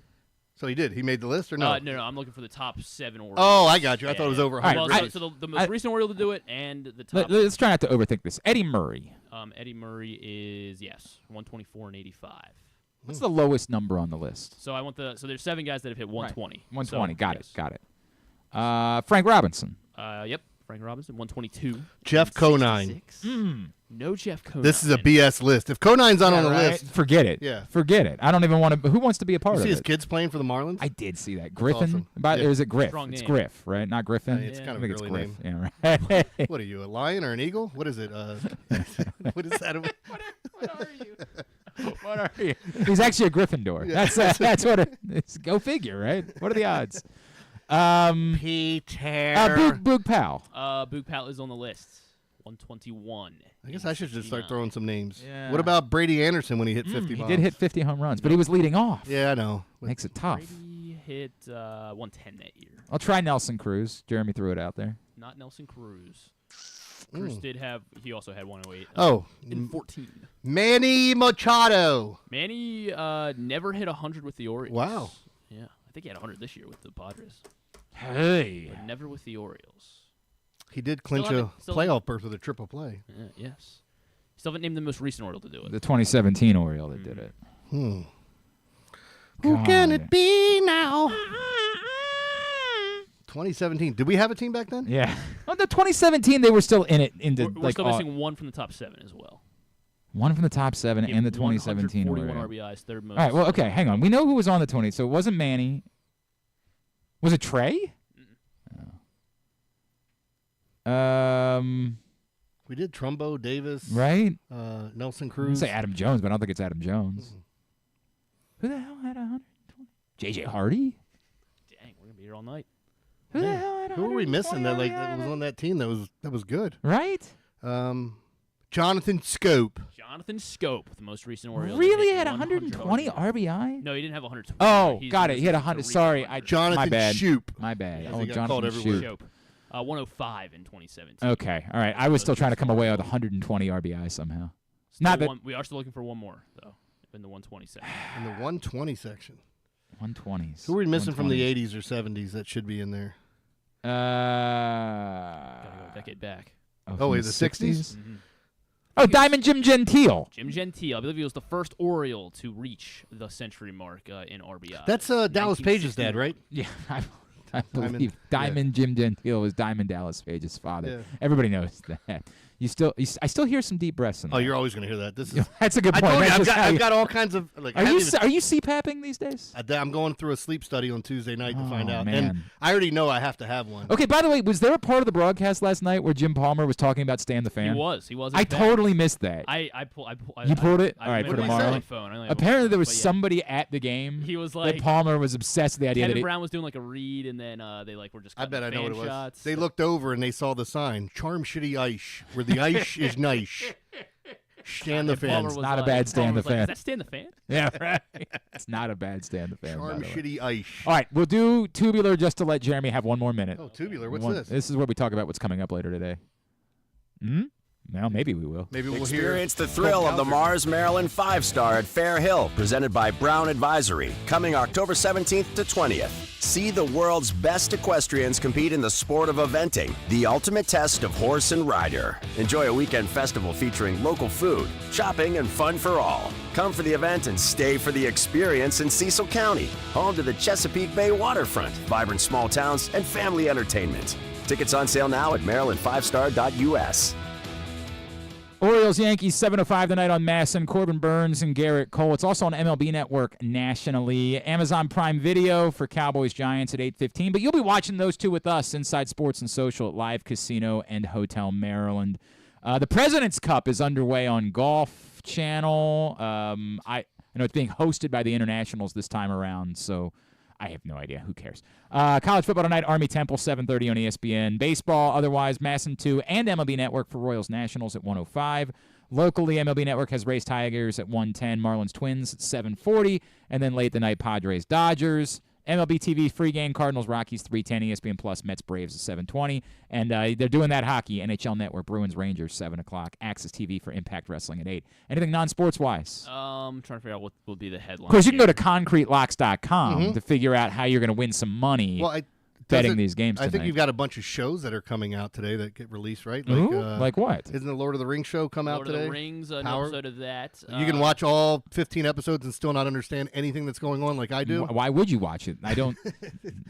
So he did. He made the list or no? No. I'm looking for the top 7 Orioles. Oh, I got you. I thought it was over 100. Well, so the most recent Oriole to do it, and the top. Let's try not to overthink this. Eddie Murray. Eddie Murray is 124 and 85. What's the lowest number on the list? So so there's 7 guys that have hit 120. Right. 120. Got it. Frank Robinson. Yep. Frank Robinson, 122. Jeff Conine. No Jeff Conine. This is a BS list. If Conine's not on the list, forget it. Yeah. Forget it. I don't even want to. Who wants to be a part you of see it? his kids playing for the Marlins? I did see that. Griffin? Awesome. Or is it Griff? Strong It's name. Griff, right? Not Griffin? It's kind of I think a it's girly Griff. name. Yeah, right. What are you, a lion or an eagle? What is it? What is that? What are you? What are you? He's actually a Gryffindor. Yeah. That's what it is. Go figure, right? What are the odds? Peter. Boog Powell. Boog Powell is on the list. 121. I guess I should just start throwing some names. Yeah. What about Brady Anderson when he hit 50 He bombs? did hit 50 home runs, but he was leading off. Yeah, I know. Makes it tough. Brady hit 110 that year. I'll try Nelson Cruz. Jeremy threw it out there. Not Nelson Cruz. Cruz did have. He also had 108. In 14. Manny Machado. Manny never hit 100 with the Orioles. Wow. Yeah, I think he had 100 this year with the Padres. Hey. But never with the Orioles. He did clinch a playoff berth with a triple play. Yes. Still haven't named the most recent Oriole to do it. The 2017 Oriole that did it. Who can it be now? 2017. Did we have a team back then? Yeah. Well, the 2017, they were still in it. We're still missing one from the top 7 as well. One from the top 7 He and the had 2017 141 Oriole. RBIs, third most. All right, well, okay, hang on. We know who was on the 20. So it wasn't Manny. Was it Trey? We did Trumbo, Davis, right? Nelson I Cruz. say Adam Jones, but I don't think it's Adam Jones. Who the hell had 120? J.J. Hardy? Dang, we're gonna be here all night. Who the hell had Who were we missing that RBI? was on that team that was good? Right? Jonathan Scope. Jonathan Scope, the most recent Oriole. Really had 120 RBI? No, he didn't have 120. Oh, He's got the it. He had most 100. recent Sorry, Jonathan my bad. Shoop. My bad. Yeah, Oh, he got called Jonathan everywhere. Shoop. 105 in 2017. Okay, all right. I was still trying to come away with 120 RBI somehow. Not that we are still looking for one more though in the 120 section. In the 120 section. 120s. Who are we missing from the 80s or 70s that should be in there? Gotta go a decade back. Oh, wait, the 60s? Mm-hmm. Oh, Diamond Jim Gentile. Jim Gentile. I believe he was the first Oriole to reach the century mark in RBI. That's Dallas Page's dad, right? Yeah. I believe Diamond Jim Gentile was Diamond Dallas Page's father. Yeah. Everybody knows that. I still hear some deep breaths in Oh, there. you're always going to hear that. This is. That's a good I point. told you, That's I've got all kinds of. Like, Are you CPAPing these days? I'm going through a sleep study on Tuesday night to find out, man. and I already know I have to have one. Okay, by the way, was there a part of the broadcast last night where Jim Palmer was talking about Stan the Fan? He was. I totally missed that. You pulled it? All right, for tomorrow. My phone. Apparently, there was somebody at the game. He was that like Palmer was obsessed with the idea Kevin that Brown was doing like a read, and then they were just. I bet I know what it was. Shots. They looked over and they saw the sign: "Charm Shitty Ice," where the ice is nice. Stan the Fan. It's not a bad Stan the Fan. Is that Stan the Fan? Yeah, right. It's not a bad Stan the Fan. Charm Shitty Ice. All right, we'll do Tubular just to let Jeremy have one more minute. Oh, Tubular. What's this? This is where we talk about what's coming up later today. Well, maybe we will. Maybe we'll Experience the thrill of the Mars Maryland 5-Star at Fair Hill, presented by Brown Advisory, coming October 17th to 20th. See the world's best equestrians compete in the sport of eventing, the ultimate test of horse and rider. Enjoy a weekend festival featuring local food, shopping, and fun for all. Come for the event and stay for the experience in Cecil County, home to the Chesapeake Bay waterfront, vibrant small towns, and family entertainment. Tickets on sale now at maryland5star.us. Orioles-Yankees 7:05 tonight on MASN. Corbin Burns and Garrett Cole. It's also on MLB Network nationally. Amazon Prime Video for Cowboys-Giants at 8:15. But you'll be watching those two with us inside Sports and Social at Live Casino and Hotel Maryland. The President's Cup is underway on Golf Channel. I know it's being hosted by the Internationals this time around, so I have no idea. Who cares? College football tonight, Army-Temple, 7:30 on ESPN. Baseball, otherwise, MASN 2 and MLB Network for Royals-Nationals at 1:05. Locally, MLB Network has Rays Tigers at 1:10, Marlins Twins at 7:40, and then late the night, Padres-Dodgers. MLB TV free game, Cardinals-Rockies 3:10, ESPN Plus, Mets-Braves at 7:20. And they're doing that hockey, NHL Network, Bruins-Rangers, 7 o'clock. Access TV for Impact Wrestling at 8. Anything non-sports-wise? I'm trying to figure out what will be the headline. Of course, you can go to concretelocks.com to figure out how you're going to win some money betting these games tonight. I think you've got a bunch of shows that are coming out today that get released, right? Like what? Isn't the Lord of the Rings show come out today? Lord of the Rings, an episode of that. You can watch all 15 episodes and still not understand anything that's going on like I do? Why would you watch it? I don't.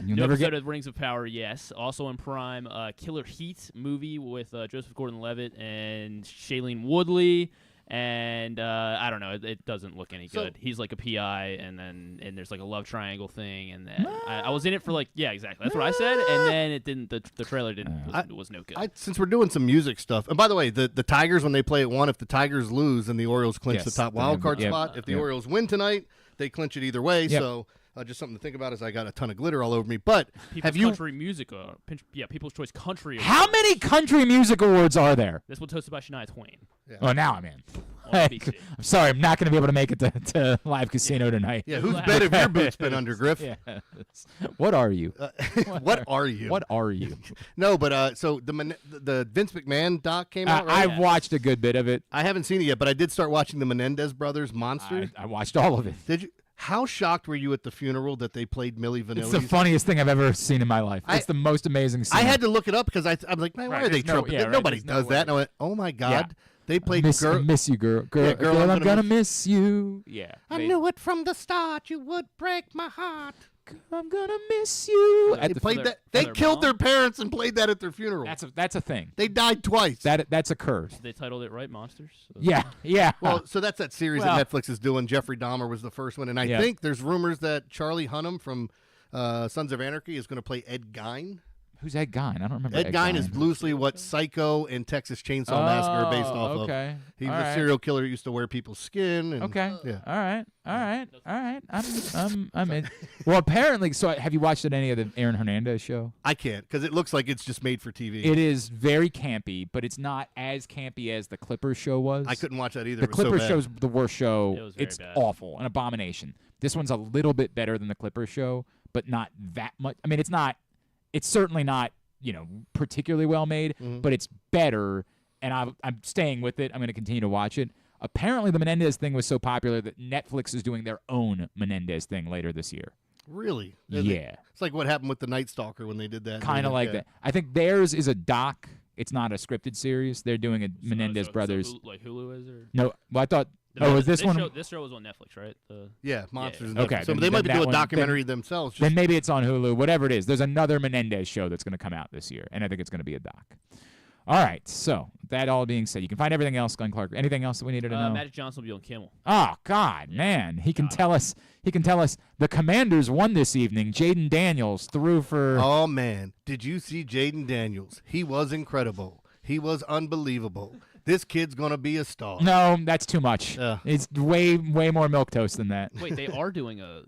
You'll never episode get of Rings of Power, yes. Also in Prime, Killer Heat movie with Joseph Gordon-Levitt and Shailene Woodley. And I don't know, it doesn't look any good. He's like a PI, and there's like a love triangle thing, and then I was in it for exactly. That's what I said, and then it didn't. The trailer was no good. Since we're doing some music stuff, and by the way, the Tigers, when they play at 1, if the Tigers lose, then the Orioles clinch the top wild card spot. If the Orioles win tonight, they clinch it either way. Yep. So just something to think about as I got a ton of glitter all over me. But People's Country Music, People's Choice Country. How many country music awards are there? This one's hosted by Shania Twain. Yeah. Oh, now I'm in. I'm sorry, I'm not going to be able to make it to Live Casino tonight. Yeah, whose bed have your boots been under, Griff? Yes. What are you? What are you? What are you? No, but so the Vince McMahon doc came out, right? I've watched a good bit of it. I haven't seen it yet, but I did start watching the Menendez Brothers Monster. I watched all of it. Did you? How shocked were you at the funeral that they played Milli Vanilli? It's the funniest thing I've ever seen in my life. It's the most amazing scene. I had to look it up because I'm like, man, why are they tripping? Nobody does that. And I went, oh my God. Yeah. They played I miss you, girl. Girl, I'm gonna miss you. Yeah. I knew it from the start. You would break my heart. I'm gonna miss you. They played that. They killed their parents and played that at their funeral. That's a thing. They died twice. That's occurred. They titled it right, Monsters. Yeah. Well, so that's that series that Netflix is doing. Jeffrey Dahmer was the first one, and I think there's rumors that Charlie Hunnam from Sons of Anarchy is going to play Ed Gein. Who's Ed Gein? I don't remember. Ed Gein is loosely what Psycho and Texas Chainsaw Massacre are based off of. He was a serial killer who used to wear people's skin. And, yeah. All right. I'm in. Well, apparently, so have you watched any of the Aaron Hernandez show? I can't because it looks like it's just made for TV. It is very campy, but it's not as campy as the Clippers show was. I couldn't watch that either. The Clippers show's the worst show. It was very it's bad. awful, an abomination. This one's a little bit better than the Clippers show, but not that much. I mean, it's certainly not, particularly well made, but it's better, and I'm staying with it. I'm going to continue to watch it. Apparently, the Menendez thing was so popular that Netflix is doing their own Menendez thing later this year. Really? Yeah. It's like what happened with the Night Stalker when they did that. Kind of like that. I think theirs is a doc, It's not a scripted series. They're doing a Menendez Brothers. Like Hulu is, or no? Well, I thought. Is this one? This show was on Netflix, right? Yeah, Monsters. Yeah. Okay, so they might be doing a documentary themselves. Then maybe it's on Hulu. Whatever it is, there's another Menendez show that's going to come out this year, and I think it's going to be a doc. All right. So that all being said, you can find everything else, Glenn Clark. Anything else that we needed to know? Magic Johnson will be on Kimmel. Oh God, man, he can tell us. He can tell us the Commanders won this evening. Jaden Daniels threw for. Oh man, did you see Jaden Daniels? He was incredible. He was unbelievable. This kid's gonna be a star. No, that's too much. It's way more milquetoast than that. Wait, they are doing a.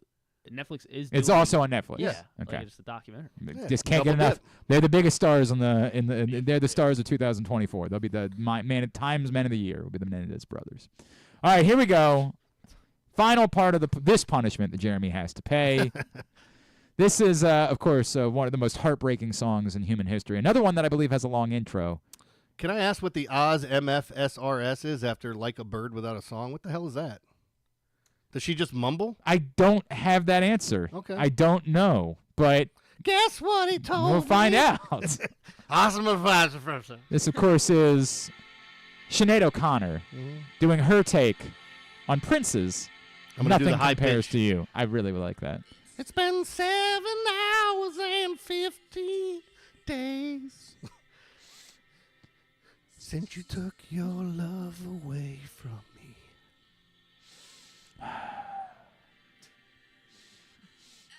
Netflix is. It's doing, also on Netflix. Yeah. Okay. Like it's a documentary. Just can't get enough. They're the biggest stars they're the stars of 2024. They'll be the Times Men of the Year. Will be the Menendez brothers. All right, here we go. Final part of this punishment that Jeremy has to pay. This is, of course, one of the most heartbreaking songs in human history. Another one that I believe has a long intro. Can I ask what the Oz MFSRS is after Like a Bird Without a Song? What the hell is that? Does she just mumble? I don't have that answer. Okay. I don't know, but guess what he told me? we'll find out. Awesome advice. This, of course, is Sinead O'Connor doing her take on Prince's I'm gonna do Nothing the high Compares pitch. to You. I really would like that. It's been 7 hours and 15 days since you took your love away from me.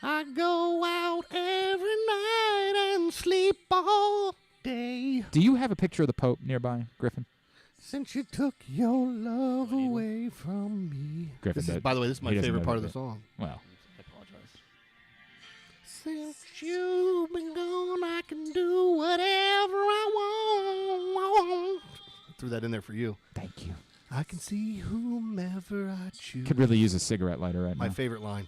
I go out every night and sleep all day. Do you have a picture of the Pope nearby, Griffin? Since you took your love away from me. Griffin, By the way, this is my he doesn't favorite know part of that the bit. song. Well, I apologize. Since you've been gone, I can do whatever I want. I threw that in there for you. Thank you. I can see whomever I choose. Could really use a cigarette lighter right My now. favorite line.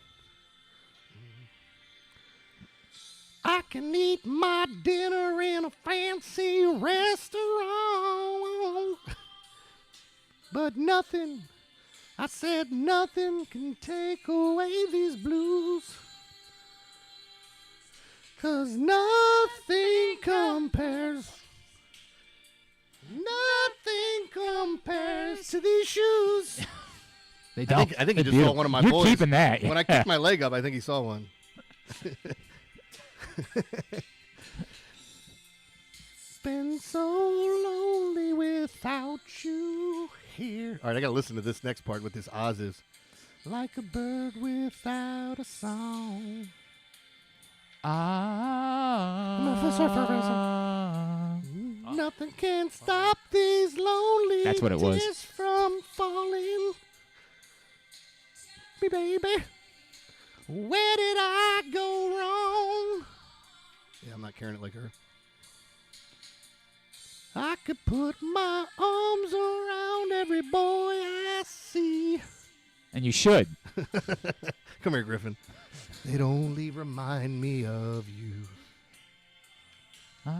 I can eat my dinner in a fancy restaurant, but nothing, I said nothing can take away these blues, 'cause nothing compares to these shoes. They I think he just saw one of my You're boys. keeping that. When I yeah. kicked my leg up, I think he saw one. Been so lonely without you here. All right, I gotta listen to this next part. What this Oz is. Like a bird without a song. Nothing can stop these lonely That's what it was. tears from falling. Me baby, where did I go wrong? Yeah, I'm not carrying it like her. I could put my arms around every boy I see. And you should. Come here, Griffin. They'd only remind me of you. I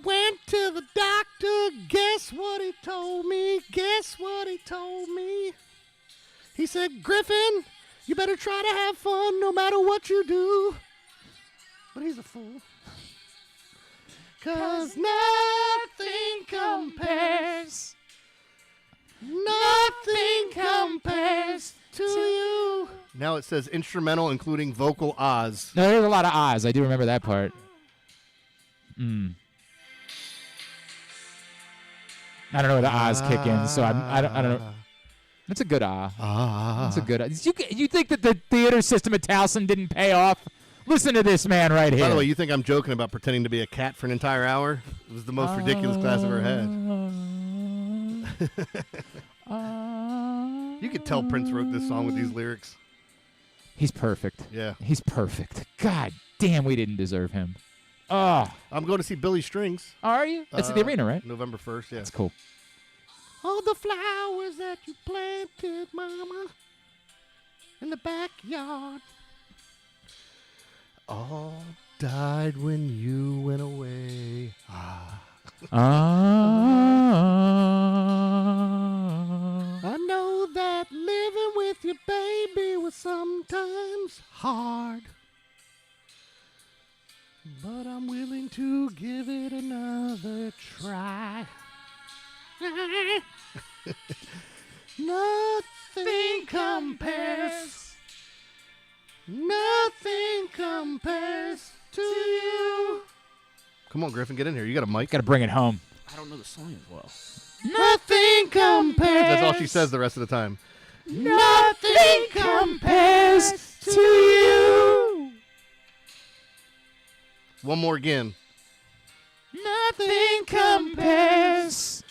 went to the doctor. Guess what he told me? Guess what he told me? He said, Griffin, you better try to have fun no matter what you do. But he's a fool. 'Cause nothing compares. Nothing compares to you. Now it says instrumental, including vocal Oz. No, there's a lot of Oz. I do remember that part. I don't know where the Oz kick in, so I don't know. That's a good That's a good You think that the theater system at Towson didn't pay off? Listen to this man right here. By the way, you think I'm joking about pretending to be a cat for an entire hour? It was the most ridiculous class I've ever had. You could tell Prince wrote this song with these lyrics. He's perfect. Yeah. He's perfect. God damn, we didn't deserve him. Oh. I'm going to see Billy Strings. Are you? That's at the arena, right? November 1st, yeah. That's cool. All the flowers that you planted, Mama, in the backyard, all died when you went away. I know that living with your baby was sometimes hard. But I'm willing to give it another try. Nothing compares. Nothing compares to you. Come on, Griffin, get in here. You got a mic. Got to bring it home. I don't know the song as well. Nothing compares. That's all she says the rest of the time. Nothing compares to you. One more again. Nothing compares.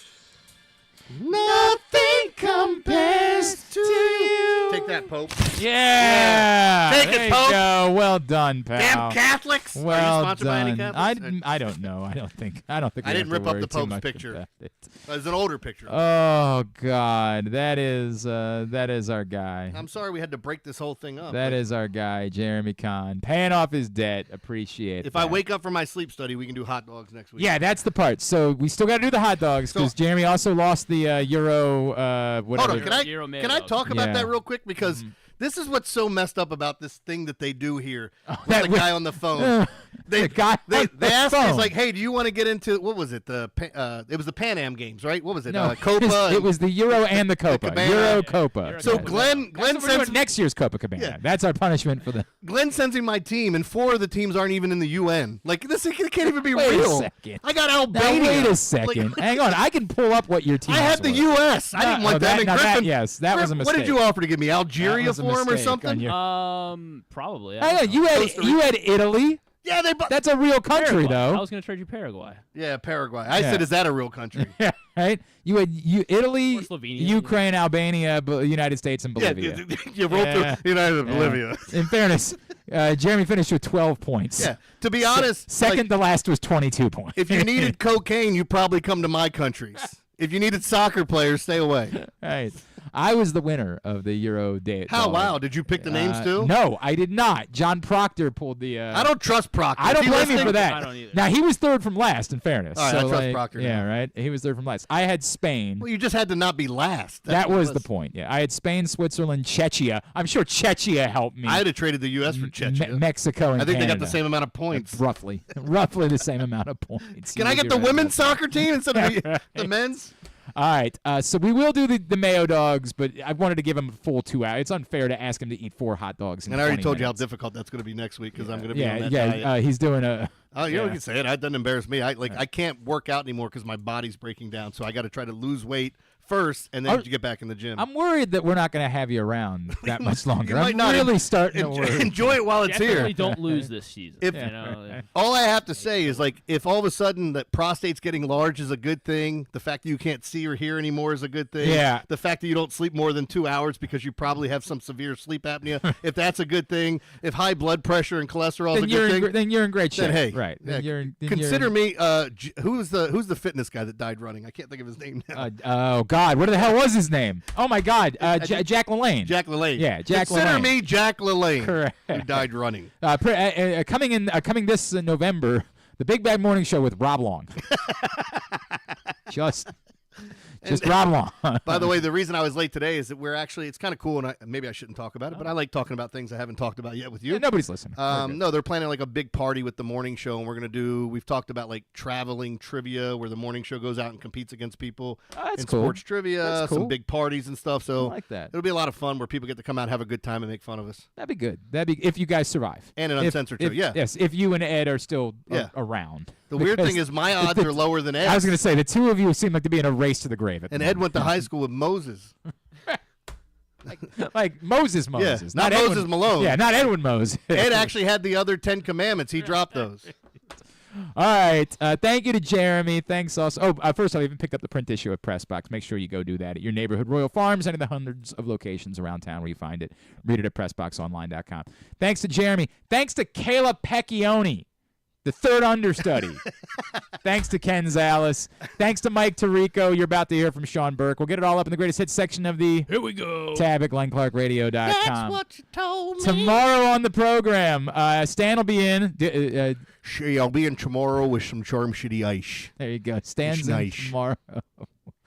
Nothing compares to you. Take that, Pope. Yeah. Take There it, you Pope. go. Well done, pal. Damn Catholics. Are you Well sponsored by any done. Catholics? I don't know. I don't think. I I we didn't have to rip up worry the too Pope's much picture. about it. It's an older picture. Oh God, that is our guy. I'm sorry we had to break this whole thing up. That but is our guy, Jeremy Conn, paying off his debt. Appreciate. If that. I wake up from my sleep study, we can do hot dogs next week. Yeah, that's the part. So we still got to do the hot dogs because Jeremy also lost the Euro. Whatever. Hold on, can I talk about that real quick because this is what's so messed up about this thing that they do here with the guy on the phone. The guy They on the asked me, phone. it's like, hey, do you want to get into what was it? It was the Pan Am Games, right? What was it? No, Copa. it was the Euro and the Copa. Cabana. Euro Copa. So Glenn That's what we're sends doing next year's Copa Cabana. Yeah. That's our punishment for the. Glenn sends me my team, and 4 of the teams aren't even in the UN. Like this, it can't even be Wait real. a second. I got Now, Albania. wait a second. Hang on. I can pull up what your team. I had the U.S. I didn't want them. And Griffin, yes, that was a mistake. What did you offer to give me? Algeria That was a for him or mistake on something? your- Probably. Hang on. You had Italy. Yeah, That's a real country, Paraguay. though. I was going to trade you Paraguay. Yeah, Paraguay. I Yeah. said, is that a real country? Yeah, right. You had Italy, Slovenia, Ukraine, Albania, United States, and Bolivia. you rolled through United and Bolivia. In fairness, Jeremy finished with 12 points. Yeah. To be honest, second to last was 22 points. If you needed cocaine, you probably come to my countries. If you needed soccer players, stay away. Right. I was the winner of the Euro day. How? Wow. Did you pick the names too? No, I did not. John Proctor pulled the. I don't trust Proctor. I don't Is he blame you listening? for that. I don't either. Now he was third from last. In fairness, All right, I so, trust like, Proctor Yeah, now. right. He was third from last. I had Spain. Well, you just had to not be last. That's That what it was the point. Yeah, I had Spain, Switzerland, Czechia. I'm sure Czechia helped me. I'd have traded the U.S. for Czechia. Mexico and I think they got Canada. the same amount of points. Roughly the same amount of points. Can I get the women's soccer team instead of the men's? All right, so we will do the mayo dogs, but I wanted to give him a full 2 hours. It's unfair to ask him to eat 4 hot dogs in And I already 20 told you how minutes. difficult that's going to be next week because I'm going to be on that diet. He's doing a. Oh, you can say it. That doesn't embarrass me. I can't work out anymore because my body's breaking down. So I got to try to lose weight first, and then get back in the gym. I'm worried that we're not going to have you around that much longer. You might I'm not really starting to worry. Enjoy it while it's Definitely here. don't lose this season. If, you know? all I have to say is, like, if all of a sudden that prostate's getting large is a good thing, the fact that you can't see or hear anymore is a good thing. Yeah. The fact that you don't sleep more than 2 hours because you probably have some severe sleep apnea, if that's a good thing, if high blood pressure and cholesterol is a good thing, then you're in great shape. then hey, right. Then yeah, consider me. Who's the fitness guy that died running? I can't think of his name now. Oh God, what the hell was his name? Oh my God, Jack LaLanne. Jack LaLanne. Yeah, Jack Consider LaLanne. me Jack LaLanne. Correct. Who died running. Coming this November, the Big Bad Morning Show with Rob Long. Just Rob Long. By the way, the reason I was late today is that we're actually, it's kind of cool, and maybe I shouldn't talk about it, but I like talking about things I haven't talked about yet with you. Yeah, nobody's listening. No, they're planning like a big party with the morning show, and we're going to do, we've talked about like traveling trivia where the morning show goes out and competes against people that's in cool. sports trivia, That's cool. some big parties and stuff. So I like that. It'll be a lot of fun where people get to come out and have a good time and make fun of us. That'd be good. That'd be if you guys survive. And an uncensored show, yeah. Yes, if you and Ed are still Yeah. around. The weird thing is my odds are lower than Ed's. I was going to say, the two of you seem like to be in a race to the grave. And Ed went to high school with Moses. like Moses. Yeah, not Edwin, Moses Malone. Yeah, not Edwin Moses. Ed actually had the other 10 commandments. He dropped those. All right. Thank you to Jeremy. Thanks also. First I'll even picked up the print issue at Pressbox. Make sure you go do that at your neighborhood Royal Farms, any of the hundreds of locations around town where you find it. Read it at PressBoxOnline.com. Thanks to Jeremy. Thanks to Kayla Pecchioni, the third understudy. Thanks to Ken Zalis. Thanks to Mike Tirico. You're about to hear from Sean Burke. We'll get it all up in the greatest hits section of the Here we go. tab at GlennClarkRadio.com. That's what you told me. Tomorrow on the program, Stan will be in. I'll be in tomorrow with some charm shitty ice. There you go. Stan's It's in nice. tomorrow.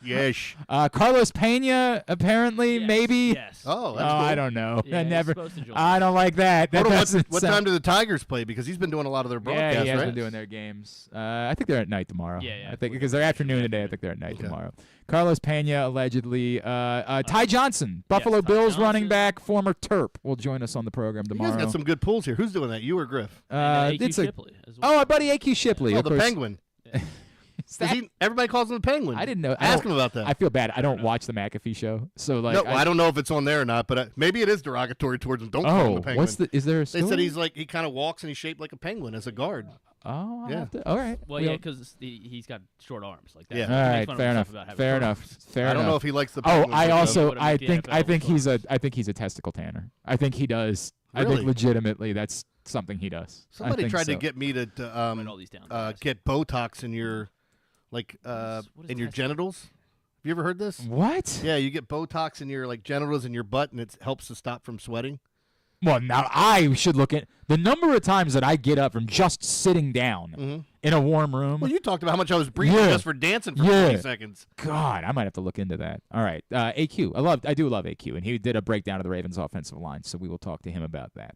Yes. Carlos Pena, apparently, maybe. Yes. Oh, that's cool. I don't know. Yeah, I he's never. supposed to join I don't like that. That Hold on, doesn't what sound- time do the Tigers play? Because he's been doing a lot of their broadcasts, Yeah, he has right? been doing their games. I think they're at night tomorrow. Yeah. I think because they're afternoon today. I think they're at night tomorrow. Carlos Pena, allegedly. Ty Johnson, Buffalo Bills running back, former Terp, will join us on the program You tomorrow. guys got some good pools here. Who's doing that? You or Griff? It's our buddy A.Q. Shipley. Oh, of the course. Penguin. Everybody calls him the Penguin. I didn't know. Ask him about that. I feel bad. I don't watch the McAfee show, so like. No, I don't know if it's on there or not, but maybe it is derogatory towards him. Don't call him the Penguin. Is there a They said story? he's like he kind of walks and he's shaped like a penguin as a guard. Oh, yeah. All right. Well, yeah, because he's got short arms like that. Yeah. All right. Fair enough. Fair enough. I don't know if he likes the. Oh, Penguins, I but also I think he's a testicle tanner. I think he does. I Really? think legitimately that's something he does. I Somebody think tried to so. get me to get Botox in your in your genitals. Have you ever heard this? What? Yeah, you get Botox in your genitals and your butt, and it helps to stop from sweating. Well, now I should look at the number of times that I get up from just sitting down in a warm room. Well, you talked about how much I was breathing just for dancing for 20 seconds. God, I might have to look into that. All right, AQ. I do love AQ, and he did a breakdown of the Ravens' offensive line, so we will talk to him about that.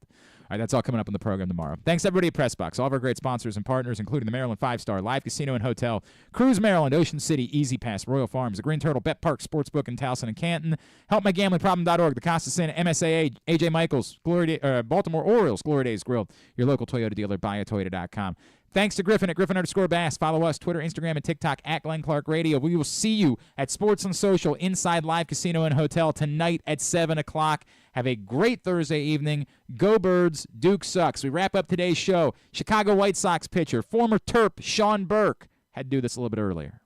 All right, that's all coming up on the program tomorrow. Thanks, everybody at PressBox, all of our great sponsors and partners, including the Maryland 5-Star, Live Casino and Hotel, Cruise Maryland, Ocean City, Easy Pass, Royal Farms, the Green Turtle, Bet Park Sportsbook in Towson and Canton, HelpMyGamblingProblem.org, the Costa Sin, MSAA, AJ Michaels, Baltimore Orioles, Glory Days Grill, your local Toyota dealer, buyatoyota.com. Thanks to Griffin at Griffin_Bass. Follow us, Twitter, Instagram, and TikTok at Glenn Clark Radio. We will see you at Sports and Social inside Live Casino and Hotel tonight at 7 o'clock. Have a great Thursday evening. Go Birds, Duke sucks. We wrap up today's show. Chicago White Sox pitcher, former Terp, Sean Burke. Had to do this a little bit earlier.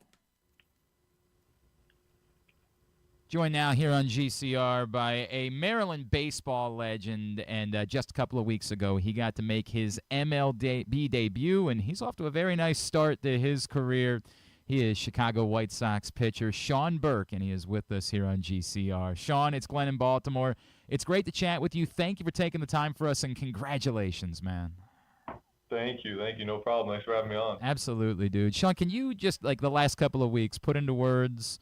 Joined now here on GCR by a Maryland baseball legend, and just a couple of weeks ago he got to make his MLB debut, and he's off to a very nice start to his career. He is Chicago White Sox pitcher Sean Burke, and he is with us here on GCR. Sean, it's Glenn in Baltimore. It's great to chat with you. Thank you for taking the time for us, and congratulations, man. Thank you. No problem. Thanks for having me on. Absolutely, dude. Sean, can you just, like the last couple of weeks, put into words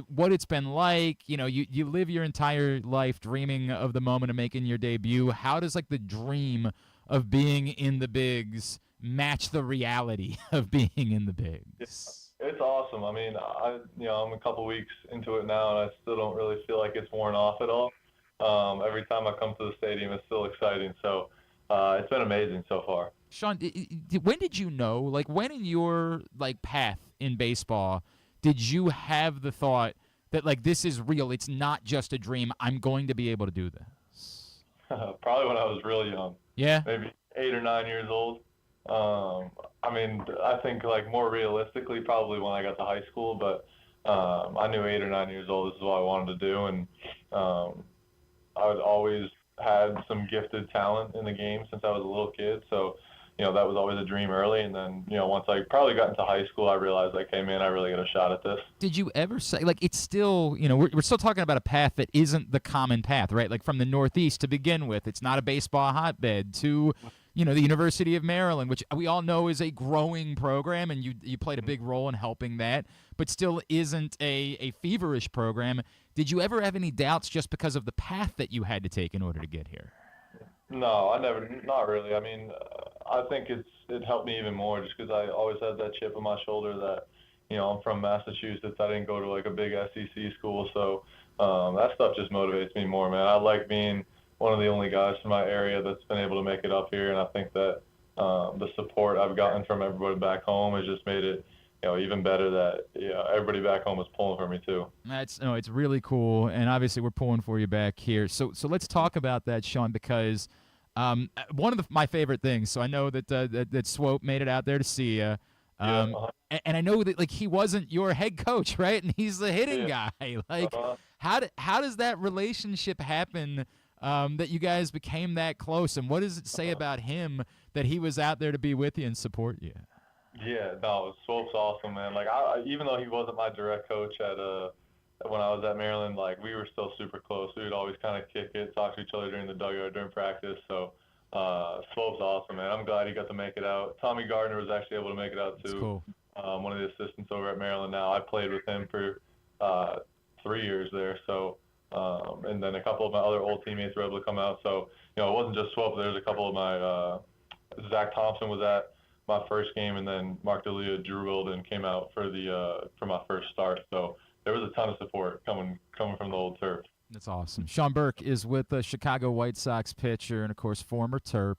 what it's been like? You know, you live your entire life dreaming of the moment of making your debut. How does the dream of being in the bigs match the reality of being in the bigs? It's awesome. I mean, I'm a couple weeks into it now, and I still don't really feel like it's worn off at all. Every time I come to the stadium, it's still exciting. So it's been amazing so far. Sean, when did you know? When in your path in baseball did you have the thought that this is real? It's not just a dream. I'm going to be able to do this. Probably when I was real young. Yeah. Maybe 8 or 9 years old. I mean, I think more realistically, probably when I got to high school. But I knew 8 or 9 years old. This is what I wanted to do, and I'd always had some gifted talent in the game since I was a little kid. So. That was always a dream early. And then, once I probably got into high school, I realized, hey, man, I really got a shot at this. Did you ever say, it's still, we're still talking about a path that isn't the common path, right? From the Northeast to begin with, it's not a baseball hotbed, to, the University of Maryland, which we all know is a growing program, and you played a big role in helping that, but still isn't a feverish program. Did you ever have any doubts just because of the path that you had to take in order to get here? No, not really. I mean, I think it helped me even more just because I always had that chip on my shoulder that, I'm from Massachusetts. I didn't go to a big SEC school, so that stuff just motivates me more, man. I like being one of the only guys from my area that's been able to make it up here, and I think that the support I've gotten from everybody back home has just made it, even better that everybody back home is pulling for me too. It's really cool, and obviously we're pulling for you back here. So let's talk about that, Sean, because one of my favorite things. So I know that Swope made it out there to see you, and I know that he wasn't your head coach, right? And he's the hitting guy. How does that relationship happen? That you guys became that close, and what does it say about him that he was out there to be with you and support you? Yeah, no, Swope's awesome, man. Even though he wasn't my direct coach when I was at Maryland, we were still super close. We would always kind of kick it, talk to each other during the dugout, during practice. So Swope's awesome, man. I'm glad he got to make it out. Tommy Gardner was actually able to make it out too. That's cool. One of the assistants over at Maryland now. I played with him for 3 years there. So, and then a couple of my other old teammates were able to come out. So, it wasn't just 12. There was a couple of my Zach Thompson was at my first game, and then Mark D'Elia, Drew Wilden came out for my first start. So there was a ton of support coming from the old turf. That's awesome. Sean Burke is with the Chicago White Sox pitcher and, of course, former Terp.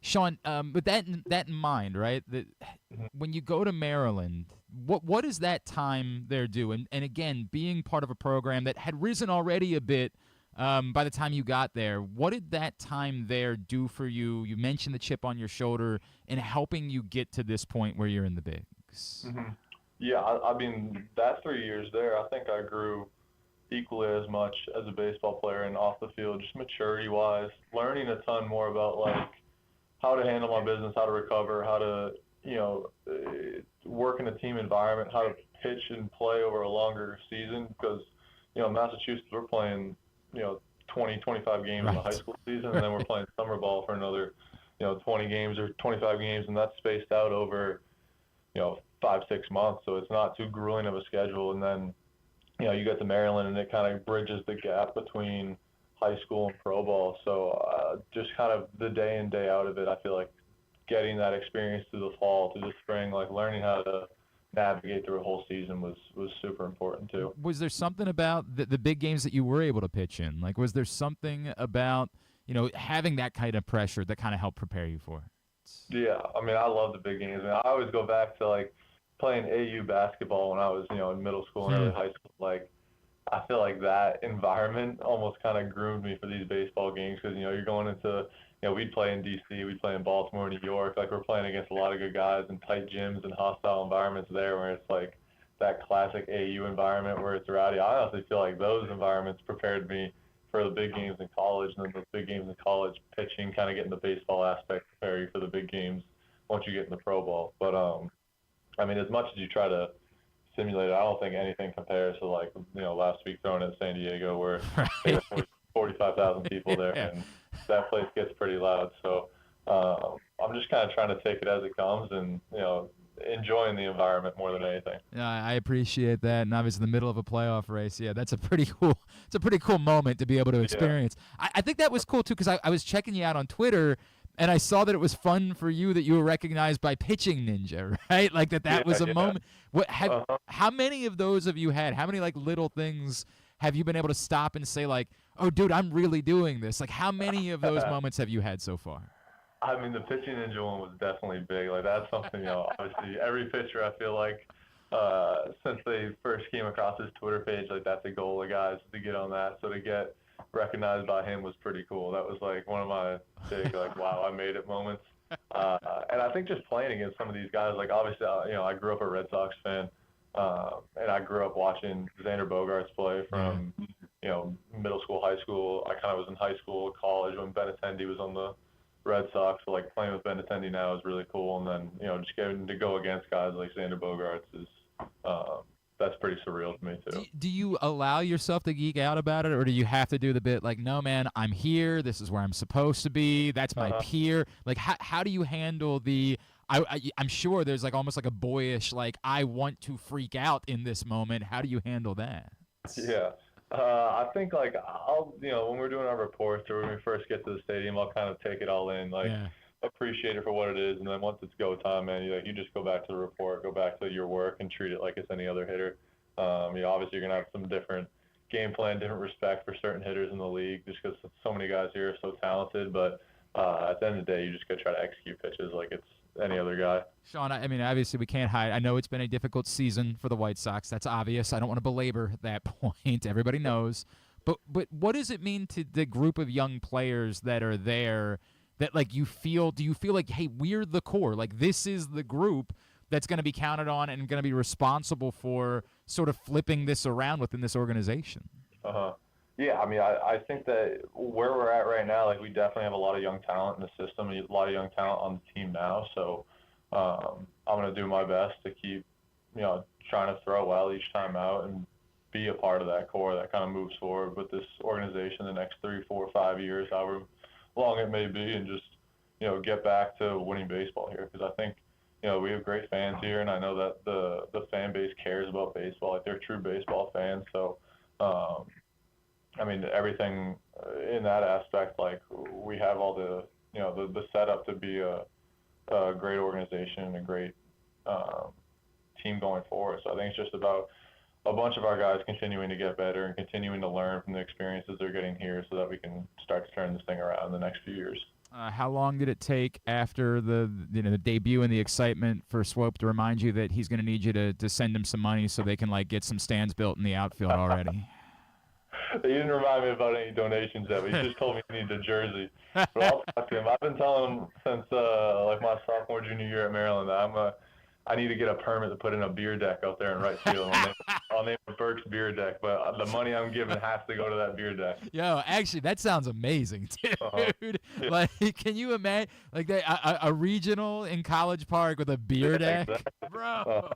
Sean, with that in mind, right, that when you go to Maryland, what does that time there do? And again, being part of a program that had risen already a bit by the time you got there, what did that time there do for you? You mentioned the chip on your shoulder and helping you get to this point where you're in the bigs. Mm-hmm. Yeah, I mean, that 3 years there, I think I grew equally as much as a baseball player and off the field, just maturity-wise, learning a ton more about, like, how to handle my business, how to recover, how to, work in a team environment, how to pitch and play over a longer season. Because, Massachusetts, we're playing, 20, 25 games in the high school season, and then we're playing summer ball for another, 20 games or 25 games, and that's spaced out over, 5-6 months. So it's not too grueling of a schedule. And then, you get to Maryland, and it kind of bridges the gap between high school and pro ball. So just kind of the day in, day out of it, I feel like getting that experience through the fall, through the spring, like learning how to navigate through a whole season was super important too. Was there something about the big games that you were able to pitch in? Like, was there something about, having that kind of pressure that kind of helped prepare you for it? Yeah, I mean, I love the big games. I mean, I always go back to, like, playing AU basketball when I was, in middle school and early high school. Like, I feel like that environment almost kind of groomed me for these baseball games because, you're going into, we'd play in D.C., we'd play in Baltimore, New York. Like, we're playing against a lot of good guys in tight gyms and hostile environments there where it's, like, that classic AU environment where it's rowdy. I honestly feel like those environments prepared me for the big games in college, and then those big games in college, pitching, kind of getting the baseball aspect, prepare you for the big games once you get in the pro ball. But, I mean, as much as you try to simulate it, I don't think anything compares to, like, last week throwing at San Diego where there were 45,000 people there, and that place gets pretty loud. So I'm just kind of trying to take it as it comes and, enjoying the environment more than anything. Yeah, I appreciate that, and obviously in the middle of a playoff race, yeah, that's a pretty cool moment to be able to experience. Yeah. I think that was cool too because I was checking you out on Twitter, and I saw that it was fun for you that you were recognized by Pitching Ninja, right? Like that was a moment. What how many of those have you had? How many, like, little things have you been able to stop and say, like, oh, dude, I'm really doing this? Like, how many of those moments have you had so far? I mean, the Pitching Ninja one was definitely big. Like, that's something, obviously every pitcher, I feel like, since they first came across his Twitter page, like, that's a goal of guys to get on that. So to get recognized by him was pretty cool. That was, like, one of my big, like, wow, I made it moments. And I think just playing against some of these guys, like, obviously, I grew up a Red Sox fan, and I grew up watching Xander Bogaerts play from, middle school, high school. I kind of was in high school, college when Benintendi was on the Red Sox. So, like, playing with Benintendi now is really cool. And then, just getting to go against guys like Xander Bogaerts is that's pretty surreal to me too. Do you allow yourself to geek out about it, or do you have to do the bit like, no, man, I'm here. This is where I'm supposed to be. That's my peer. Like, how do you handle the? I'm sure there's, like, almost like a boyish, like, I want to freak out in this moment. How do you handle that? Yeah. I think, like, I'll, when we're doing our reports or when we first get to the stadium, I'll kind of take it all in, like, appreciate it for what it is. And then once it's go time, man, you just go back to the report, go back to your work and treat it like it's any other hitter. Obviously you're going to have some different game plan, different respect for certain hitters in the league just because so many guys here are so talented. But at the end of the day, you just got to try to execute pitches like it's any other guy. Sean, I mean, obviously we can't hide. I know it's been a difficult season for the White Sox. That's obvious. I don't want to belabor that point. Everybody knows. But what does it mean to the group of young players that are there that, like, do you feel like, hey, we're the core? Like, this is the group that's going to be counted on and going to be responsible for sort of flipping this around within this organization? Yeah, I mean, I think that where we're at right now, like, we definitely have a lot of young talent in the system, a lot of young talent on the team now. So I'm going to do my best to keep, trying to throw well each time out and be a part of that core that kind of moves forward with this organization the next 3, 4, 5 years, however long it may be, and just, get back to winning baseball here. Because I think, we have great fans here, and I know that the fan base cares about baseball. Like, they're true baseball fans. So, I mean, everything in that aspect, like, we have all the setup to be a great organization and a great team going forward. So I think it's just about a bunch of our guys continuing to get better and continuing to learn from the experiences they're getting here so that we can start to turn this thing around in the next few years. How long did it take after the debut and the excitement for Swope to remind you that he's going to need you to send him some money so they can get some stands built in the outfield already? He didn't remind me about any donations yet, but he just told me he needs a jersey. But I'll talk to him. I've been telling him since my sophomore, junior year at Maryland that I need to get a permit to put in a beer deck out there in right field. I'll name it Burke's beer deck, but the money I'm giving has to go to that beer deck. Yo, actually, that sounds amazing, dude. Like, can you imagine a regional in College Park with a beer deck? Exactly. Bro.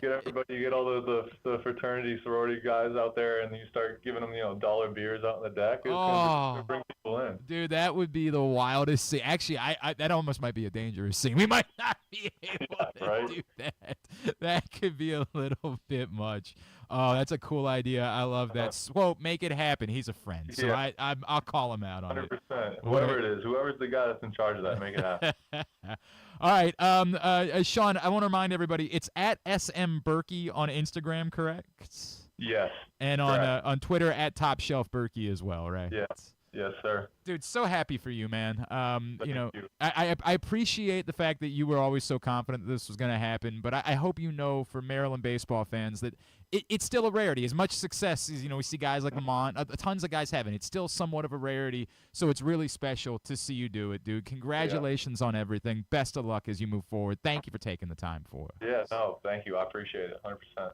Get everybody, you get all the fraternity, sorority guys out there, and you start giving them, dollar beers out on the deck. It's gonna bring people in. Dude, that would be the wildest scene. Actually, I that almost might be a dangerous scene. We might not be able to do that. That could be a little bit much. Oh, that's a cool idea. I love that. Swope, make it happen. He's a friend, so I'll call him out on 100%. it. 100%. Whoever it is, whoever's the guy that's in charge of that, make it happen. All right, Sean, I want to remind everybody, it's at SM Berkey on Instagram, correct? Yes. And on Twitter at Top Shelf Berkey as well, right? Yes. Yes, sir. Dude, so happy for you, man. Thank you. I appreciate the fact that you were always so confident that this was going to happen, but I hope for Maryland baseball fans that it's still a rarity. As much success as, we see guys like Lamont, tons of guys having, it's still somewhat of a rarity, so it's really special to see you do it, dude. Congratulations on everything. Best of luck as you move forward. Thank you for taking the time for it. Yeah, no, thank you. I appreciate it, 100%.